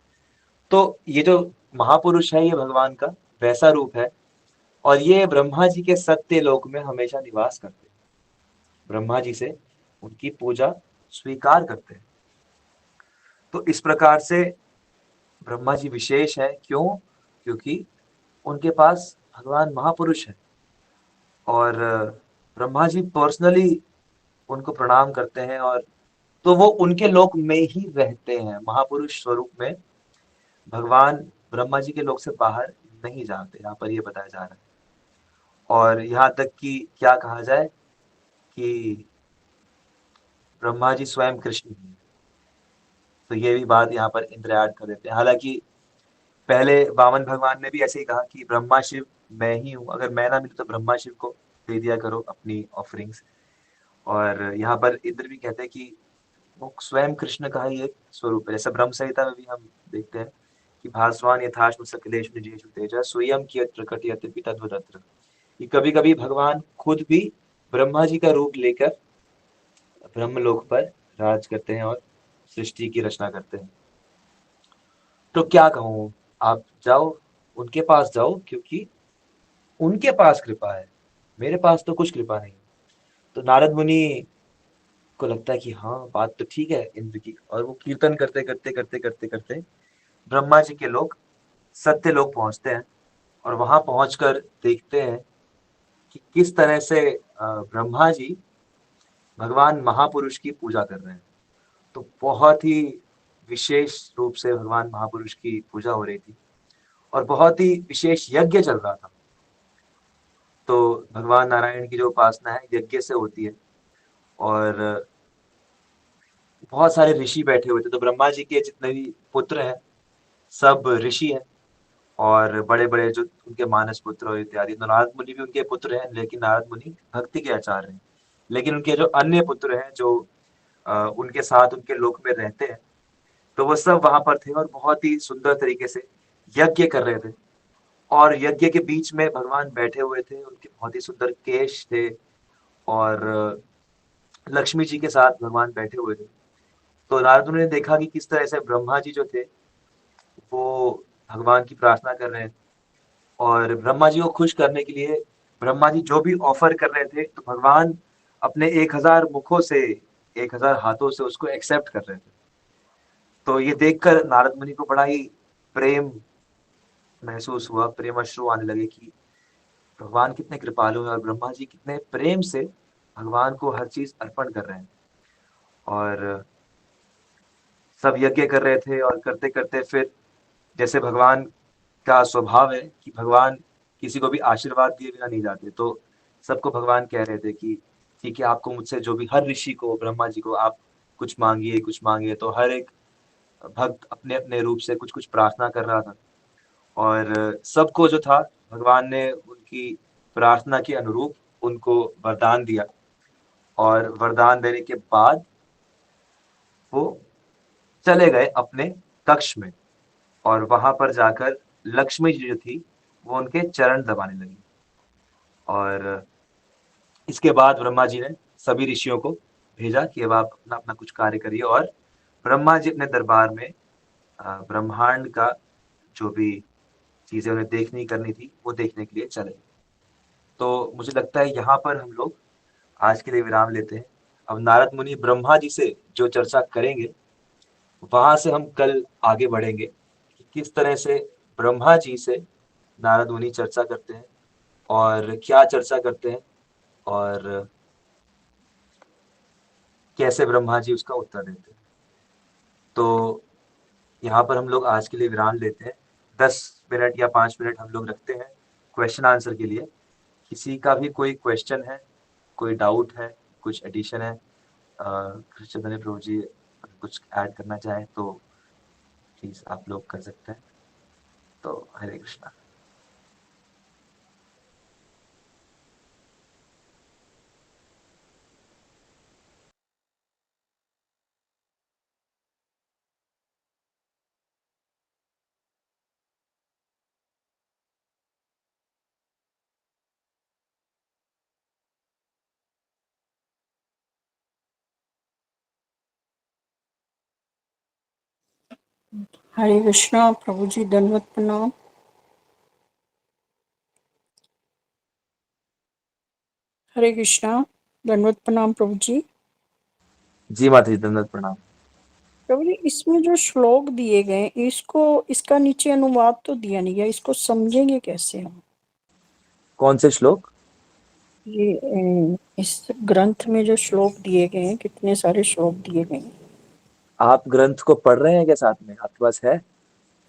तो ये जो महापुरुष है ये भगवान का वैसा रूप है, और ये ब्रह्मा जी के सत्य लोक में हमेशा निवास करते हैं, ब्रह्मा जी से उनकी पूजा स्वीकार करते हैं। तो इस प्रकार से ब्रह्मा जी विशेष है। क्यों? क्योंकि उनके पास भगवान महापुरुष है, और ब्रह्मा जी पर्सनली उनको प्रणाम करते हैं, और तो वो उनके लोक में ही रहते हैं, महापुरुष स्वरूप में भगवान ब्रह्मा जी के लोक से बाहर नहीं जाते, यहाँ पर ये बताया जा रहा है। और यहाँ तक कि क्या कहा जाए कि ब्रह्मा जी स्वयं कृष्ण ही हैं। तो ये भी बात यहाँ पर इंद्र ऐड कर देते हैं। हालांकि पहले वामन भगवान ने भी ऐसे ही कहा कि ब्रह्मा शिव मैं ही हूँ, अगर मैं ना मिलूं तो ब्रह्मा शिव को दे दिया करो अपनी ऑफरिंग्स। और यहाँ पर इंद्र भी कहते हैं कि वो स्वयं कृष्ण का ही एक स्वरूप है। जैसे ब्रह्म संहिता में भी हम देखते हैं कि भास्वान यथाश्म सकलेषु निजेषु तेजः स्वयं कियत् प्रकटयति तद्वदत्र, कि कभी कभी भगवान खुद भी ब्रह्मा जी का रूप लेकर ब्रह्मलोक पर राज करते हैं और सृष्टि की रचना करते हैं। तो क्या कहूँ, आप जाओ उनके पास जाओ, क्योंकि उनके पास कृपा है, मेरे पास तो कुछ कृपा नहीं। तो नारद मुनि को लगता है कि हाँ बात तो ठीक है इंद्र की, और वो कीर्तन करते करते करते करते करते ब्रह्मा जी के लोग सत्य लोग पहुंचते हैं। और वहां पहुंचकर देखते हैं कि किस तरह से ब्रह्मा जी भगवान महापुरुष की पूजा कर रहे हैं। तो बहुत ही विशेष रूप से भगवान महापुरुष की पूजा हो रही थी और बहुत ही विशेष यज्ञ चल रहा था। तो भगवान नारायण की जो उपासना है यज्ञ से होती है, और बहुत सारे ऋषि बैठे हुए थे। तो ब्रह्मा जी के जितने भी पुत्र हैं सब ऋषि हैं, और बड़े बड़े जो उनके मानस पुत्र और इत्यादि। तो नारद मुनि भी उनके पुत्र हैं, लेकिन नारद मुनि भक्ति के आचार्य हैं। लेकिन उनके जो अन्य पुत्र हैं जो उनके साथ उनके लोक में रहते हैं, तो वो सब वहां पर थे और बहुत ही सुंदर तरीके से यज्ञ कर रहे थे। और यज्ञ के बीच में भगवान बैठे हुए थे, उनके बहुत ही सुंदर केश थे, और लक्ष्मी जी के साथ भगवान बैठे हुए थे। तो नारद मुनि ने देखा कि किस तरह से ब्रह्मा जी जो थे वो भगवान की प्रार्थना कर रहे हैं, और ब्रह्मा जी को खुश करने के लिए ब्रह्मा जी जो भी ऑफर कर रहे थे, तो भगवान अपने 1000 मुखों से 1000 हाथों से उसको एक्सेप्ट कर रहे थे। तो ये देखकर नारद मुनि को बड़ा ही प्रेम महसूस हुआ, प्रेम अश्रु आने लगे कि भगवान कितने कृपालु हैं और ब्रह्मा जी कितने प्रेम से भगवान को हर चीज अर्पण कर रहे हैं। और सब यज्ञ कर रहे थे, और करते करते फिर जैसे भगवान का स्वभाव है कि भगवान किसी को भी आशीर्वाद दिए बिना नहीं जाते, तो सबको भगवान कह रहे थे कि ठीक है, आपको मुझसे जो भी, हर ऋषि को, ब्रह्मा जी को आप कुछ मांगिए कुछ मांगिए। तो हर एक भक्त अपने अपने रूप से कुछ कुछ प्रार्थना कर रहा था, और सबको जो था भगवान ने उनकी प्रार्थना के अनुरूप उनको वरदान दिया। और वरदान देने के बाद वो चले गए अपने कक्ष में, और वहां पर जाकर लक्ष्मी जी जो थी वो उनके चरण दबाने लगी। और इसके बाद ब्रह्मा जी ने सभी ऋषियों को भेजा कि अब आप अपना अपना कुछ कार्य करिए, और ब्रह्मा जी अपने दरबार में ब्रह्मांड का जो भी चीजें उन्हें देखनी करनी थी वो देखने के लिए चले। तो मुझे लगता है यहाँ पर हम लोग आज के लिए विराम लेते हैं। अब नारद मुनि ब्रह्मा जी से जो चर्चा करेंगे, वहां से हम कल आगे बढ़ेंगे कि किस तरह से ब्रह्मा जी से नारद मुनि चर्चा करते हैं और क्या चर्चा करते हैं, और कैसे ब्रह्मा जी उसका उत्तर देते हैं। तो यहाँ पर हम लोग आज के लिए विराम लेते हैं। 10 मिनट या 5 मिनट हम लोग रखते हैं क्वेश्चन आंसर के लिए। किसी का भी कोई क्वेश्चन है, कोई डाउट है, कुछ एडिशन है, कृष्ण चैतन्य प्रभु जी अगर कुछ ऐड करना चाहें तो प्लीज आप लोग कर सकते हैं। तो हरे कृष्णा। हरे कृष्णा प्रभु जी, दंडवत प्रणाम। हरे कृष्णा, दंडवत प्रणाम प्रभु जी। जी माता जी, दंडवत प्रणाम। प्रभु जी, इसमें जो श्लोक दिए गए इसको, इसका नीचे अनुवाद तो दिया नहीं गया, इसको समझेंगे कैसे हम? कौन से श्लोक? इस ग्रंथ में जो श्लोक दिए गए हैं, कितने सारे श्लोक दिए गए हैं? आप ग्रंथ को पढ़ रहे हैं क्या साथ में, आपके पास है?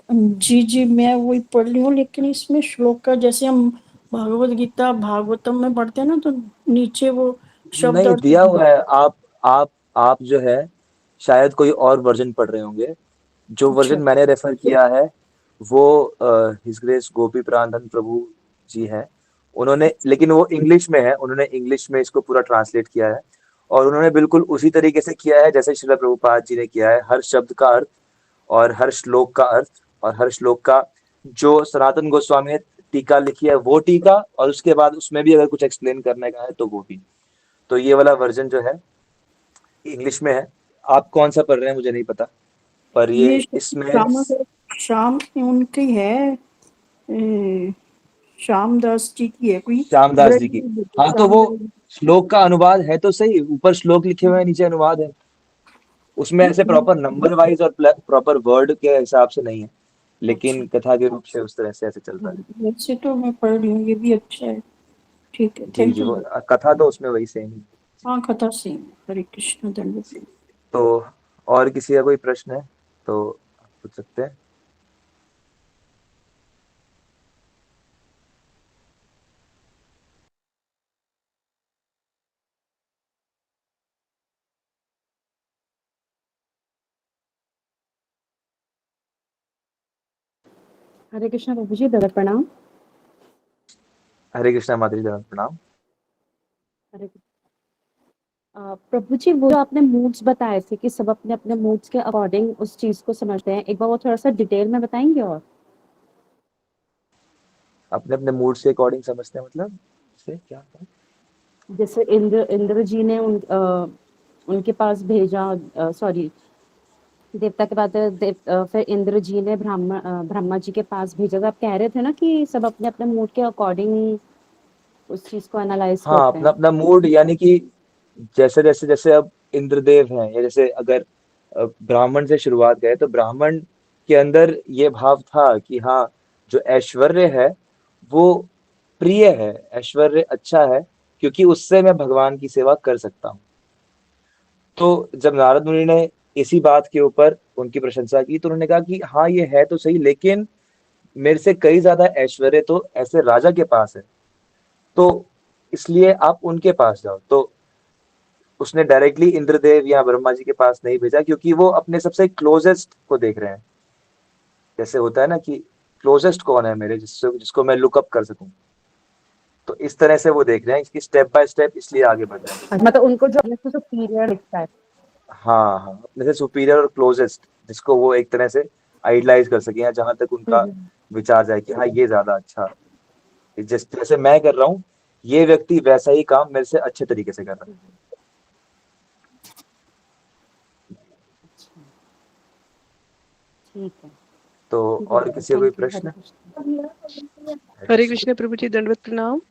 जी जी, मैं वही पढ़ रही हूँ, लेकिन इसमें श्लोक का जैसे हम भागवत गीता भागवतम में पढ़ते हैं ना, तो नीचे वो शब्द नहीं अर्थ दिया हुआ है। आप जो है शायद कोई और वर्जन पढ़ रहे होंगे। जो अच्छा वर्जन मैंने रेफर किया है वो हिज ग्रेस गोपी प्राणधन प्रभु जी हैं। उन्होंने, लेकिन वो इंग्लिश में है, उन्होंने इंग्लिश में इसको पूरा ट्रांसलेट किया है और उन्होंने बिल्कुल उसी तरीके से किया है जैसे श्रील प्रभुपाद जी ने किया है। हर शब्द का अर्थ और हर श्लोक का अर्थ और हर श्लोक का जो सनातन गोस्वामी ने टीका लिखी है वो टीका, और उसके बाद उसमें भी अगर कुछ एक्सप्लेन करने का है तो वो भी। तो ये वाला वर्जन जो है इंग्लिश में है। आप कौन सा पढ़ रहे हैं मुझे नहीं पता, पर ये ये इसमें श्याम उनकी है, अ, श्यामदास जी की है कोई, श्यामदास जी की। हाँ तो वो श्यामदास। श्लोक का अनुवाद है तो सही, ऊपर श्लोक लिखे हुए हैं नीचे अनुवाद है। उसमें ऐसे प्रॉपर नंबर वाइज और प्रॉपर वर्ड के हिसाब से नहीं है, अच्छा, लेकिन कथा के रूप से उस तरह से ऐसे चलता है। वैसे तो मैं पढ़ रही हूँ, ये भी अच्छा है। ठीक है, जी थैंक जी, यू। वो कथा तो उसमें वही सेम ही। हाँ, कथा सेम। हरे कृष्ण, जी। दंडवत। तो और किसी का कोई प्रश्न है तो आप पूछ सकते हैं। हरे कृष्णा प्रभु जी, दंडवत प्रणाम। हरे कृष्णा माता जी, दंडवत प्रणाम। हरे प्रभु जी, वो जो आपने मूड्स बताए थे कि सब अपने अपने मूड्स के अकॉर्डिंग उस चीज को समझते हैं, एक बार वो थोड़ा सा डिटेल में बताएंगे? और अपने अपने मूड से अकॉर्डिंग समझते हैं मतलब से क्या था? जैसे इंद्र जी ने उनके पास भेजा, सॉरी, देवता के बाद फिर इंद्र जी ने ब्रह्मा जी के पास भेजा। तो आप कह रहे थे ना कि सब अपने अपने मूड के अकॉर्डिंग उस चीज को एनालाइज हाँ, करते अपना हैं। अपना मूड, यानी कि जैसे जैसे जैसे अब इंद्रदेव हैं, या जैसे अगर ब्राह्मण से शुरुआत करें तो ब्राह्मण के अंदर ये भाव था कि हाँ, जो ऐश्वर्य है वो प्रिय है, ऐश्वर्य अच्छा है, क्योंकि उससे मैं भगवान की सेवा कर सकता हूँ। तो जब नारद मुनि ने इसी बात के ऊपर उनकी प्रशंसा की तो उन्होंने कहा कि हाँ ये है तो सही, लेकिन मेरे से कई ज्यादा ऐश्वर्य तो ऐसे राजा के पास है, तो इसलिए आप उनके पास जाओ। तो उसने डायरेक्टली इंद्रदेव या ब्रह्मा जी के पास नहीं भेजा, क्योंकि वो अपने सबसे क्लोजेस्ट को देख रहे हैं। जैसे होता है ना कि क्लोजेस्ट कौन है मेरे, जिसको मैं लुकअप कर सकूं, तो इस तरह से वो देख रहे हैं कि स्टेप बाय स्टेप, इसलिए आगे बढ़ रहे हैं। मतलब उनको जो अपने से सुपीरियर दिखता है। हाँ हाँ, अपने से सुपीरियर और क्लोजेस्ट, जिसको वो एक तरह से आइडलाइज कर सके, या जहां तक उनका विचार जाए कि हाँ ये ज्यादा अच्छा, जिस जैसे मैं कर रहा हूँ ये व्यक्ति वैसा ही काम मेरे से अच्छे तरीके से कर रहा है। ठीक है, तो ठीक है और प्रभु, किसी का कोई थैंक यू। हरे प्रश्न? कृष्ण। हरे हरे कृष्ण। कृष्ण प्रभु जी, दंडवत प्रणाम।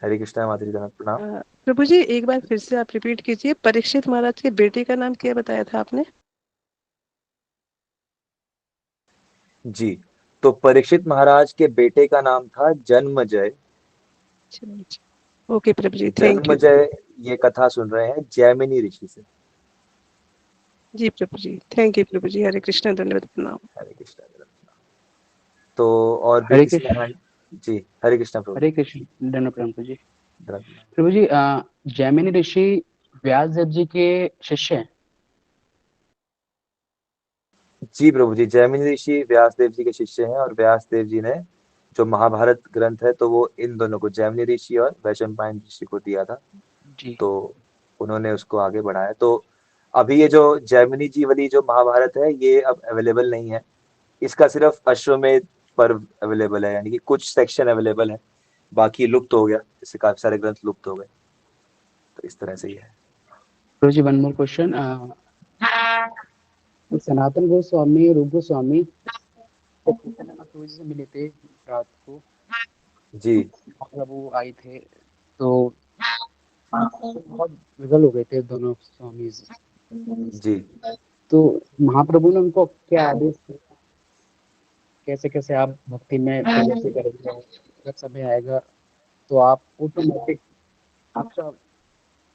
हरे कृष्णा माता जी, धन्यवाद, प्रणाम। प्रभु जी, एक बार फिर से आप रिपीट कीजिए, परीक्षित महाराज के बेटे का नाम क्या बताया था आपने? जी, तो परीक्षित महाराज के बेटे का नाम था जन्मजय। ओके प्रभु जी, थैंक यू। जन्मजय, ये कथा सुन रहे हैं जैमिनी ऋषि से। जी प्रभु जी, थैंक यू प्रभु जी। हरे कृष्ण, दंडवत प्रणाम। हरे कृष्णा, धन्यवाद। तो और भी हरे किसी कृष्ण। ने जी, हरे कृष्णा प्रभु। हरे कृष्ण, धन्य प्रणाम प्रभु जी। धन्यवाद। प्रभु जी, जैमिनी ऋषि व्यास देव जी के शिष्य हैं। जी प्रभु जी, जैमिनी ऋषि व्यास देव जी के शिष्य हैं, और व्यास देव जी ने जो महाभारत ग्रंथ है तो वो इन दोनों को, जैमिनी ऋषि और वैशंपायन ऋषि को दिया था। जी तो उन्होंने उसको आगे बढ़ाया। तो अभी ये जो जैमिनी जी वाली जो महाभारत है ये अब अवेलेबल नहीं है, इसका सिर्फ अश्वमेध पर्व अवेलेबल है, यानी कि कुछ सेक्शन अवेलेबल है, बाकी लुप्त हो गया, इससे काफी सारे ग्रंथ लुप्त हो गए। तो इस तरह से ही है। प्रभु जी, one more question. Sanatan Goswami, रूप गोस्वामी प्रभु जी से मिले थे रात को, जी प्रभु आए थे, तो बहुत विगल हो गए थे दोनों स्वामी। जी। तो महाप्रभु ने उनको क्या आदेश दिया, कैसे कैसे आप भक्ति में कैसे करेंगे, जब समय आएगा तो आप ऑटोमेटिक आपका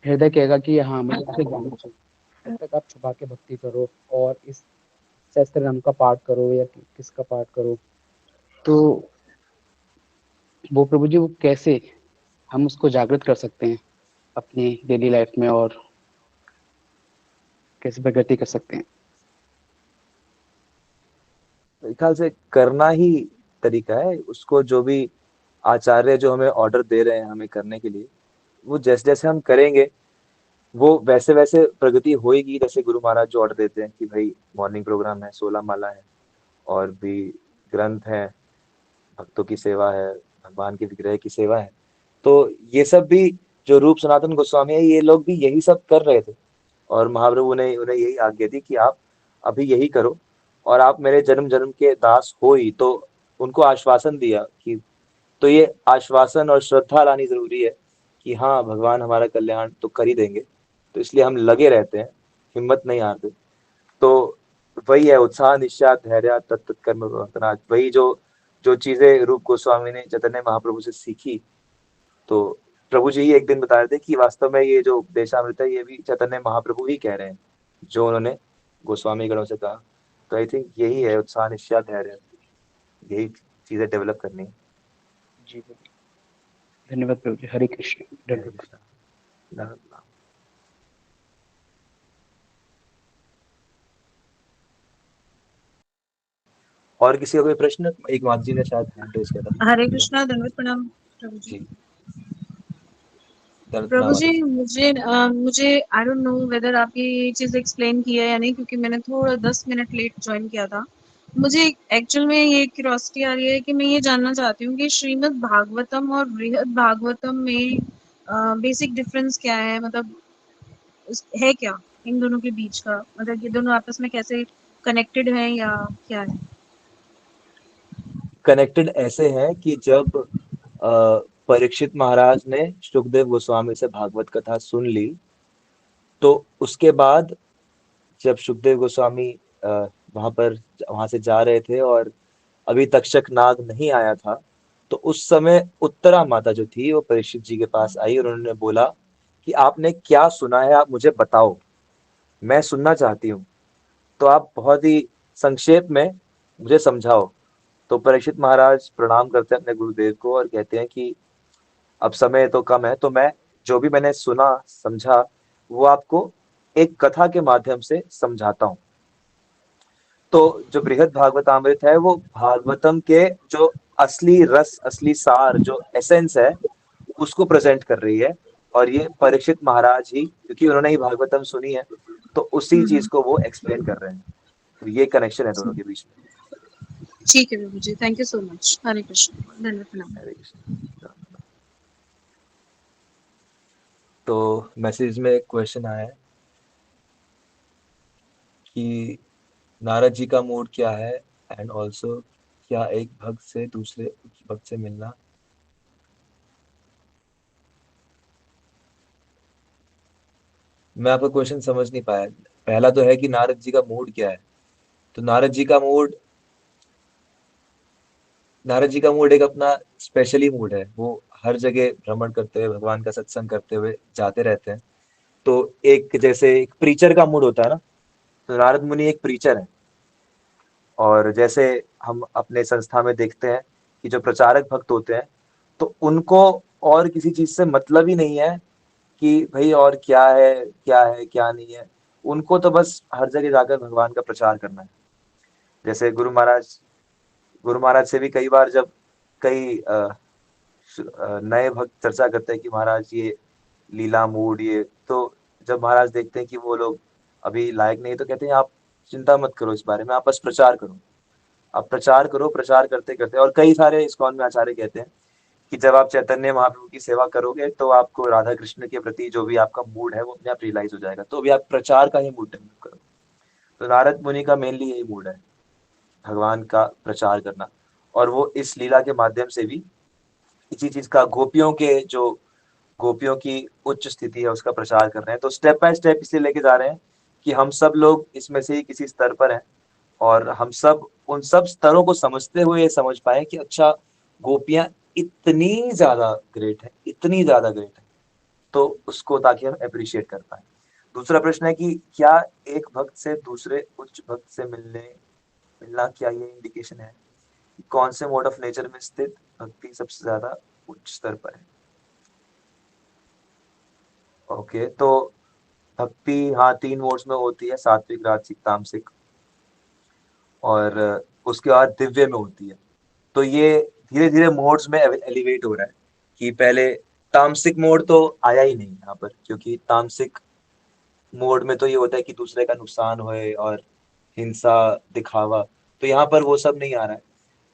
हृदय कहेगा कि हाँ मुझे इसे जानना चाहिए, तब तक आप छुपा के भक्ति करो और इस सहस्त्र नाम का पाठ करो या किसका पाठ करो। तो वो प्रभु जी, वो कैसे हम उसको जागृत कर सकते हैं अपनी डेली लाइफ में, और कैसे प्रगति कर सकते हैं? मेरे ख्याल से करना ही तरीका है उसको। जो भी आचार्य जो हमें ऑर्डर दे रहे हैं हमें करने के लिए, वो जैसे जैसे हम करेंगे वो वैसे वैसे प्रगति होएगी। जैसे गुरु महाराज जो ऑर्डर देते हैं कि भाई मॉर्निंग प्रोग्राम है, 16 माला है, और भी ग्रंथ है, भक्तों की सेवा है, भगवान के विग्रह की सेवा है। तो ये सब भी जो रूप सनातन गोस्वामी है, ये लोग भी यही सब कर रहे थे, और महाप्रभु ने उन्हें यही आज्ञा दी कि आप अभी यही करो और आप मेरे जन्म जन्म के दास हो ही। तो उनको आश्वासन दिया कि, तो ये आश्वासन और श्रद्धा लानी जरूरी है कि हाँ भगवान हमारा कल्याण तो कर ही देंगे। तो इसलिए हम लगे रहते हैं, हिम्मत नहीं हारते। तो वही है उत्साह निश्चय धैर्य तत्त कर्म प्रवर्तनात्। वही जो जो चीजें रूप गोस्वामी ने चैतन्य महाप्रभु से सीखी, तो प्रभु जी ही एक दिन बता रहे थे कि वास्तव में ये जो उपदेशामृत है ये भी चैतन्य महाप्रभु ही कह रहे हैं, जो उन्होंने गोस्वामी गणों से कहा। तो आई थिंक यही है उत्साह निश्चय धैर्य, यही चीजें डेवलप करनी है। जी धन्यवाद प्रभु जी। हरे कृष्ण। हरे कृष्णा। और किसी का कोई प्रश्न? एक माता जी ने शायद हैंड रेज किया था। हरे कृष्णा, दंडवत प्रणाम प्रभु जी। जी दंडवत प्रभु प्रणाम जी, माता जी। मुझे आई डोंट नो वेदर आपने ये चीज एक्सप्लेन की है या नहीं, क्योंकि मैंने थोड़ा 10 मिनट लेट ज्वाइन किया था। मुझे एक्चुअल में ये क्यूरियोसिटी आ रही है कि मैं ये जानना चाहती हूँ कि श्रीमद् भागवतम और बृहद भागवतम में बेसिक डिफरेंस क्या है, मतलब है क्या इन दोनों के बीच का, मतलब ये दोनों आपस में कैसे कनेक्टेड हैं या क्या है? कनेक्टेड ऐसे हैं कि जब परीक्षित महाराज ने सुखदेव गोस्वामी से भागवत कथा सुन ली, तो उसके बाद जब सुखदेव गोस्वामी वहां से जा रहे थे और अभी तक्षक नाग नहीं आया था, तो उस समय उत्तरा माता जो थी वो परीक्षित जी के पास आई और उन्होंने बोला कि आपने क्या सुना है, आप मुझे बताओ, मैं सुनना चाहती हूँ। तो आप बहुत ही संक्षेप में मुझे समझाओ। तो परीक्षित महाराज प्रणाम करते हैं अपने गुरुदेव को और कहते हैं कि अब समय तो कम है, तो मैं जो भी मैंने सुना समझा वो आपको एक कथा के माध्यम से समझाता हूँ। तो जो बृहद भागवतामृत है वो भागवतम के जो असली रस, असली सार, जो एसेंस है उसको प्रेजेंट कर रही है। और ये परीक्षित महाराज ही, क्योंकि उन्होंने ही भागवतम सुनी है, तो उसी चीज को वो एक्सप्लेन कर रहे हैं। तो ये कनेक्शन है दोनों के बीच में। ठीक है प्रभु जी, थैंक यू सो मच। हरे कृष्ण, धन्यवाद प्रणाम। हरे कृष्ण। तो मैसेज में एक क्वेश्चन आया है कि नारद जी का मूड क्या है, एंड ऑल्सो क्या एक भक्त से दूसरे भक्त से मिलना। मैं आपका क्वेश्चन समझ नहीं पाया। पहला तो है कि नारद जी का मूड क्या है। तो नारद जी का मूड एक अपना स्पेशली मूड है। वो हर जगह भ्रमण करते हुए, भगवान का सत्संग करते हुए जाते रहते हैं। तो एक जैसे एक प्रीचर का मूड होता है ना, तो नारद मुनि एक प्रीचर है। और जैसे हम अपने संस्था में देखते हैं कि जो प्रचारक भक्त होते हैं, तो उनको और किसी चीज से मतलब ही नहीं है कि भाई और क्या है, क्या है क्या नहीं है। उनको तो बस हर जगह जाकर भगवान का प्रचार करना है। जैसे गुरु महाराज से भी कई बार जब कई नए भक्त चर्चा करते हैं कि महाराज ये लीला मूड ये, तो जब महाराज देखते हैं कि वो लोग अभी लायक नहीं, तो कहते हैं आप चिंता मत करो इस बारे में, आप बस प्रचार करो, आप प्रचार करो। प्रचार करते करते, और कई सारे इस्कॉन में आचार्य कहते हैं कि जब आप चैतन्य महाप्रभु की सेवा करोगे तो आपको राधा कृष्ण के प्रति जो भी आपका मूड है वो अपने आप रियलाइज हो जाएगा। तो अभी आप प्रचार का ही मूड डेवलप करो। तो नारद मुनि का मेनली यही मूड है, भगवान का प्रचार करना। और वो इस लीला के माध्यम से भी इसी चीज का, गोपियों की उच्च स्थिति है उसका प्रचार कर रहे हैं। तो स्टेप बाय स्टेप इसलिए लेके जा रहे हैं कि हम सब लोग इसमें से ही किसी स्तर पर हैं, और हम सब उन सब स्तरों को समझते हुए ये समझ पाए कि अच्छा, गोपियां इतनी ज्यादा ग्रेट है, इतनी ज्यादा ग्रेट है। तो उसको ताकि हम अप्रिशिएट कर पाए। दूसरा प्रश्न है कि क्या एक भक्त से दूसरे उच्च भक्त से मिलना क्या ये इंडिकेशन है कि कौन से मोड ऑफ नेचर में स्थित भक्ति सबसे ज्यादा उच्च स्तर पर है? ओके, तो भक्ति हाँ 3 मोड्स में होती है, सात्विक, राजसिक, तामसिक, और उसके बाद दिव्य में होती है। तो ये धीरे धीरे मोड्स में एलिवेट हो रहा है कि पहले तामसिक मोड तो आया ही नहीं यहाँ पर, क्योंकि तामसिक मोड में तो ये होता है कि दूसरे का नुकसान होए और हिंसा, दिखावा, तो यहाँ पर वो सब नहीं आ रहा है।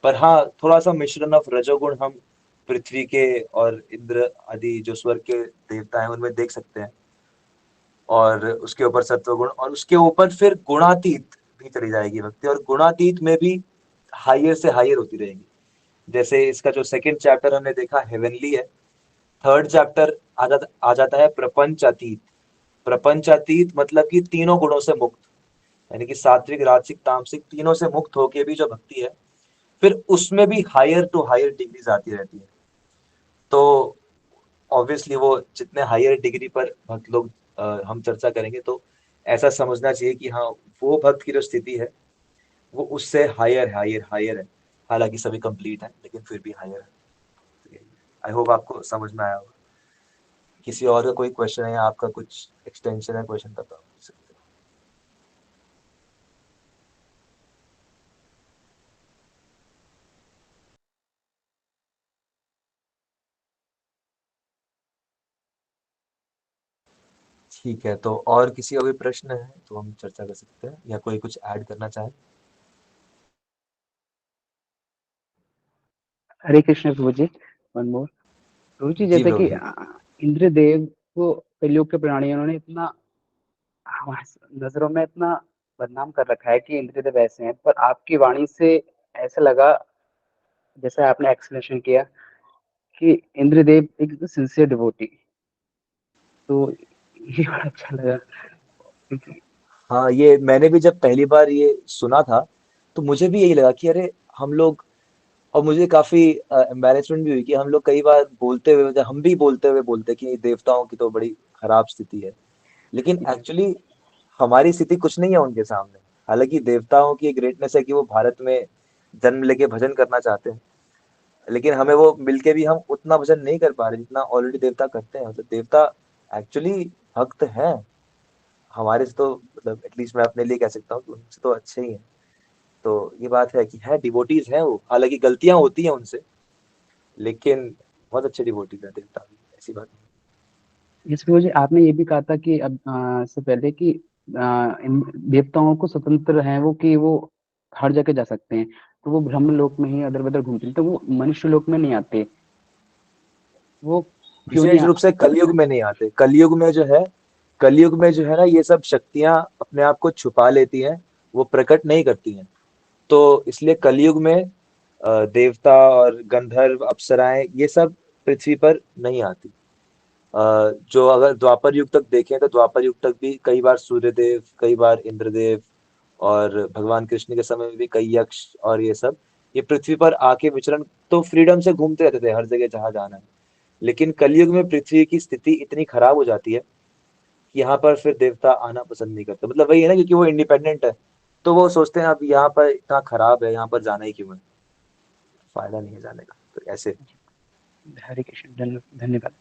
पर हाँ, थोड़ा सा मिश्रण ऑफ रजोगुण हम पृथ्वी के और इंद्र आदि जो स्वर्ग के देवता हैं उनमें देख सकते हैं, और उसके ऊपर सत्वगुण, और उसके ऊपर फिर गुणातीत भी चली जाएगी भक्ति, और गुणातीत में भी हायर से हायर होती रहेगी। जैसे इसका जो सेकंड चैप्टर हमने देखा हेवनली है, थर्ड चैप्टर आ जाता है प्रपंचातीत। प्रपंचातीत मतलब कि तीनों गुणों से मुक्त, यानी कि सात्विक, राजसिक, तामसिक तीनों से मुक्त होके भी जो भक्ति है, फिर उसमें भी हायर टू हायर डिग्रीज आती रहती है। तो ऑब्वियसली वो जितने हायर डिग्री पर भक्त लोग हम चर्चा करेंगे, तो ऐसा समझना चाहिए कि हाँ, वो भक्त की जो स्थिति है वो उससे हायर हायर हायर है। हालांकि सभी कंप्लीट है लेकिन फिर भी हायर है। आई होप आपको समझ में आया होगा। किसी और का कोई क्वेश्चन है या आपका कुछ एक्सटेंशन है क्वेश्चन का, तो आप पूछ सकते हैं। ठीक है, तो और किसी का कोई प्रश्न है तो हम चर्चा कर सकते हैं, या कोई कुछ ऐड करना चाहे? हरे कृष्ण प्रभु जी। वन मोर प्रभु जी, जी जैसे प्रभु कि जी। इंद्रदेव को कलयुग के प्राणी उन्होंने इतना हमारी नजरों में इतना बदनाम कर रखा है कि इंद्रदेव ऐसे हैं, पर आपकी वाणी से ऐसा लगा, जैसे आपने एक्सप्लेनेशन किया, कि इंद्रदेव एक सिंसियर डिवोटी, तो ये बड़ा अच्छा लगा क्योंकि हाँ, ये मैंने भी जब पहली बार ये सुना था तो मुझे भी यही लगा कि अरे हम लोग, और मुझे काफी एम्बैरेसमेंट भी हुई कि हम लोग कई बार बोलते हुए, मतलब हम भी बोलते हुए बोलते कि देवताओं की तो बड़ी खराब स्थिति है, लेकिन एक्चुअली हमारी स्थिति कुछ नहीं है उनके सामने। हालांकि देवताओं की ग्रेटनेस है कि वो भारत में जन्म लेके भजन करना चाहते हैं, लेकिन हमें वो मिलके भी हम उतना भजन नहीं कर पा रहे जितना ऑलरेडी देवता करते हैं। मतलब देवता एक्चुअली भक्त हैं हमारे से, तो मतलब एटलीस्ट मैं अपने लिए कह सकता हूँ कि उनसे तो अच्छे ही हैं। तो ये बात है कि है डिवोटीज हैं वो, हालांकि गलतियां होती हैं उनसे, लेकिन बहुत अच्छे डिवोटीज हैं देवता भी, ऐसी बात नहीं। इस प्रभु जी, आपने ये भी कहा था कि अब से पहले कि इन देवताओं को स्वतंत्र हैं वो, कि वो हर जगह जा सकते हैं, तो वो ब्रह्म लोक में ही अदर बदर घूमते हैं, तो वो मनुष्य लोक में नहीं आते, वो क्यों नहीं विशेष रूप से कलयुग में नहीं आते। कलयुग में जो है ना, ये सब शक्तियां अपने आप को छुपा लेती हैं, वो प्रकट नहीं करती हैं। तो इसलिए कलयुग में देवता और गंधर्व, अप्सराएं, ये सब पृथ्वी पर नहीं आती। जो अगर द्वापर युग तक देखें तो द्वापर युग तक भी कई बार सूर्यदेव, कई बार इंद्रदेव, और भगवान कृष्ण के समय में भी कई यक्ष और ये सब, ये पृथ्वी पर आके विचरण तो फ्रीडम से घूमते रहते थे हर जगह जहां जाना है। लेकिन कलयुग में पृथ्वी की स्थिति इतनी खराब हो जाती है कि यहाँ पर फिर देवता आना पसंद नहीं करते। मतलब वही है ना, क्योंकि वो इंडिपेंडेंट है, तो वो सोचते हैं अब यहाँ पर इतना खराब है, यहाँ पर जाना ही क्यों है, फायदा नहीं है जाने का, तो ऐसे। हरे कृष्ण, धन्यवाद।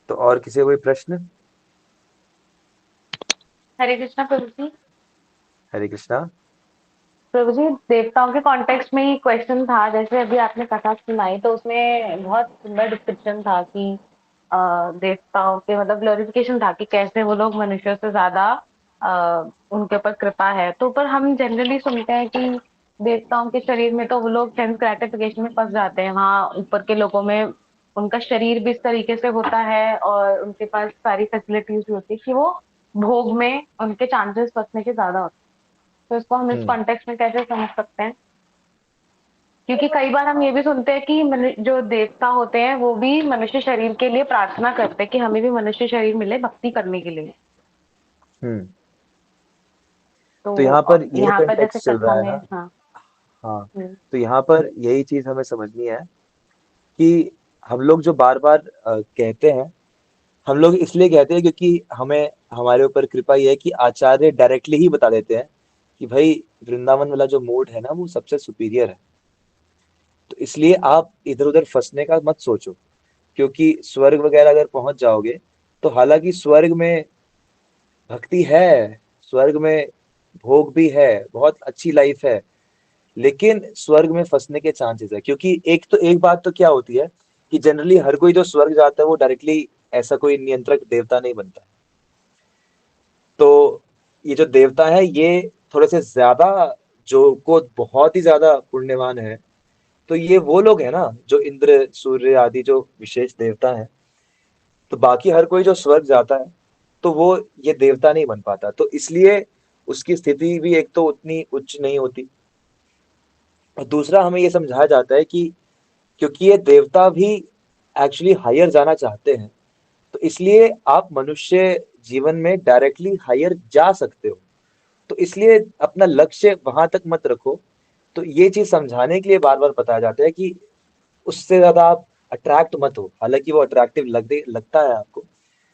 तो और किसी का कोई प्रश्न? हरे कृष्णा प्रभु जी। हरे कृष्णा। प्रभु जी, देवताओं के कॉन्टेक्स्ट में ही क्वेश्चन था, जैसे अभी आपने कथा सुनाई तो उसमें बहुत सुंदर डिस्क्रिप्शन था कि देवताओं के मतलब ग्लोरिफिकेशन था कि कैसे वो लोग मनुष्यों से ज्यादा उनके ऊपर कृपा है। तो पर हम जनरली सुनते हैं कि देवताओं के शरीर में तो वो लोग सेंस ग्रेटिफिकेशन में फंस जाते हैं। हाँ, ऊपर के लोगों में उनका शरीर भी इस तरीके से होता है और उनके पास सारी फैसिलिटीज भी होती है कि वो भोग में उनके चांसेस फंसने के ज्यादा होते हैं। तो इसको हम इस हम्म कॉन्टेक्स्ट में कैसे समझ सकते हैं? क्योंकि कई बार हम ये भी सुनते हैं कि जो देवता होते हैं वो भी मनुष्य शरीर के लिए प्रार्थना करते हैं कि हमें भी मनुष्य शरीर मिले भक्ति करने के लिए। हम्म तो यहाँ तो पर ये यहाँ पर जैसे कंटेक्स्ट चल कथा रहा है में ना। हाँ। हाँ, हम्म, तो यहाँ पर यही चीज हमें समझनी है कि हम लोग जो बार-बार कहते हैं, हम लोग इसलिए कहते हैं क्योंकि हमें हमारे ऊपर कृपा ये है कि आचार्य डायरेक्टली ही बता देते हैं कि भाई वृंदावन वाला जो मोड है ना वो सबसे सुपीरियर है। तो इसलिए आप इधर-उधर फँसने का मत सोचो, क्योंकि स्वर्ग वगैरह अगर पहुँच जाओगे, तो हालाँकि स्वर्ग में भक्ति है, स्वर्ग में भोग भी है, बहुत अच्छी लाइफ है, लेकिन स्वर्ग में फंसने के चांसेस है, क्योंकि एक बात तो क्या होती है कि जनरली हर कोई जो स्वर्ग जाता है वो डायरेक्टली ऐसा कोई नियंत्रक देवता नहीं बनता है। तो ये जो देवता है ये थोड़े से ज्यादा, जो को बहुत ही ज्यादा पुण्यवान है, तो ये वो लोग हैं ना जो इंद्र सूर्य आदि जो विशेष देवता है। तो बाकी हर कोई जो स्वर्ग जाता है तो वो ये देवता नहीं बन पाता, तो इसलिए उसकी स्थिति भी एक तो उतनी उच्च नहीं होती, और दूसरा हमें ये समझाया जाता है कि क्योंकि ये देवता भी एक्चुअली हायर जाना चाहते हैं, तो इसलिए आप मनुष्य जीवन में डायरेक्टली हायर जा सकते हो, तो इसलिए अपना लक्ष्य वहां तक मत रखो। तो ये चीज समझाने के लिए बार बार बताया जाता है कि उससे ज्यादा आप अट्रैक्ट मत हो, हालांकि वो अट्रैक्टिव लगता है आपको,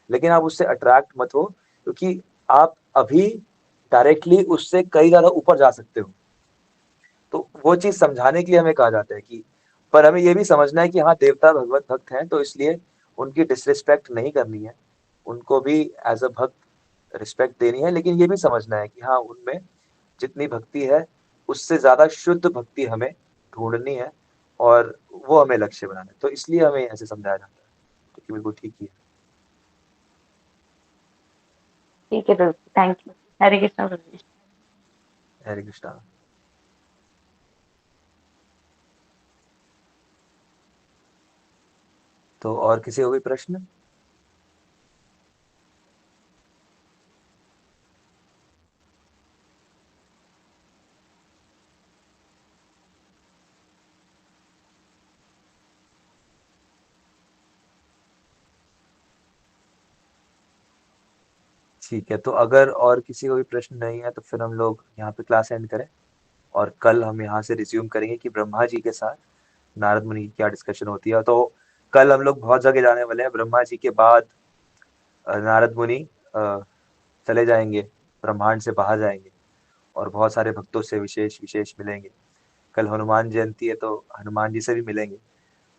लेकिन आप उससे अट्रैक्ट मत हो, क्योंकि आप अभी डायरेक्टली उससे कई ज्यादा ऊपर जा सकते हो। तो वो चीज समझाने के लिए हमें कहा जाता है कि, पर हमें ये भी समझना है कि हाँ देवता भगवत भक्त हैं, तो इसलिए उनकी डिसरिस्पेक्ट नहीं करनी है, उनको भी एज अ भक्त रिस्पेक्ट देनी है, लेकिन ये भी समझना है कि हाँ उनमें जितनी भक्ति है उससे ज्यादा शुद्ध भक्ति हमें ढूंढनी है, और वो हमें लक्ष्य बनाना है, तो इसलिए हमें ऐसे समझाया जाता है, तो कि बिल्कुल ठीक ही है। ठीक है प्रभु, थैंक यू। हरे कृष्णा प्रभु जी। हरे कृष्णा। तो और किसी को कोई प्रश्न? ठीक है, तो अगर और किसी को भी प्रश्न नहीं है तो फिर हम लोग यहाँ पे क्लास एंड करें, और कल हम यहाँ से रिज्यूम करेंगे कि ब्रह्मा जी के साथ नारद मुनि की क्या डिस्कशन होती है। तो कल हम लोग बहुत जगह जाने वाले हैं, ब्रह्मा जी के बाद नारद मुनि अ, चले जाएंगे, ब्रह्मांड से बाहर जाएंगे, और बहुत सारे भक्तों से विशेष विशेष मिलेंगे। कल हनुमान जयंती है तो हनुमान जी से भी मिलेंगे,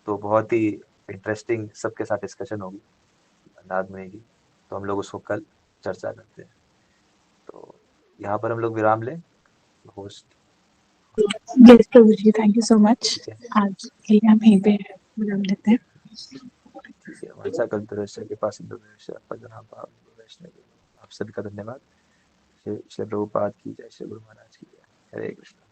तो बहुत ही इंटरेस्टिंग सबके साथ डिस्कशन होगी नारद मुनि की, तो हम लोग उसको कल चर्चा करते हैं। तो यहाँ पर हम लोग विराम लें, होस्ट। यस प्रभु जी, थैंक यू सो मच। ठीक है, आज के लिए हम यहीं पे विराम लेते हैं। ठीक है। वंशा कल्पतरुश्च कृपा सिंधुभ्यश्च पतितानां वैष्णवेभ्यो, आप सभी का धन्यवाद। श्री प्रभुपाद की जय, श्री गुरु महाराज की जय। हरे कृष्ण।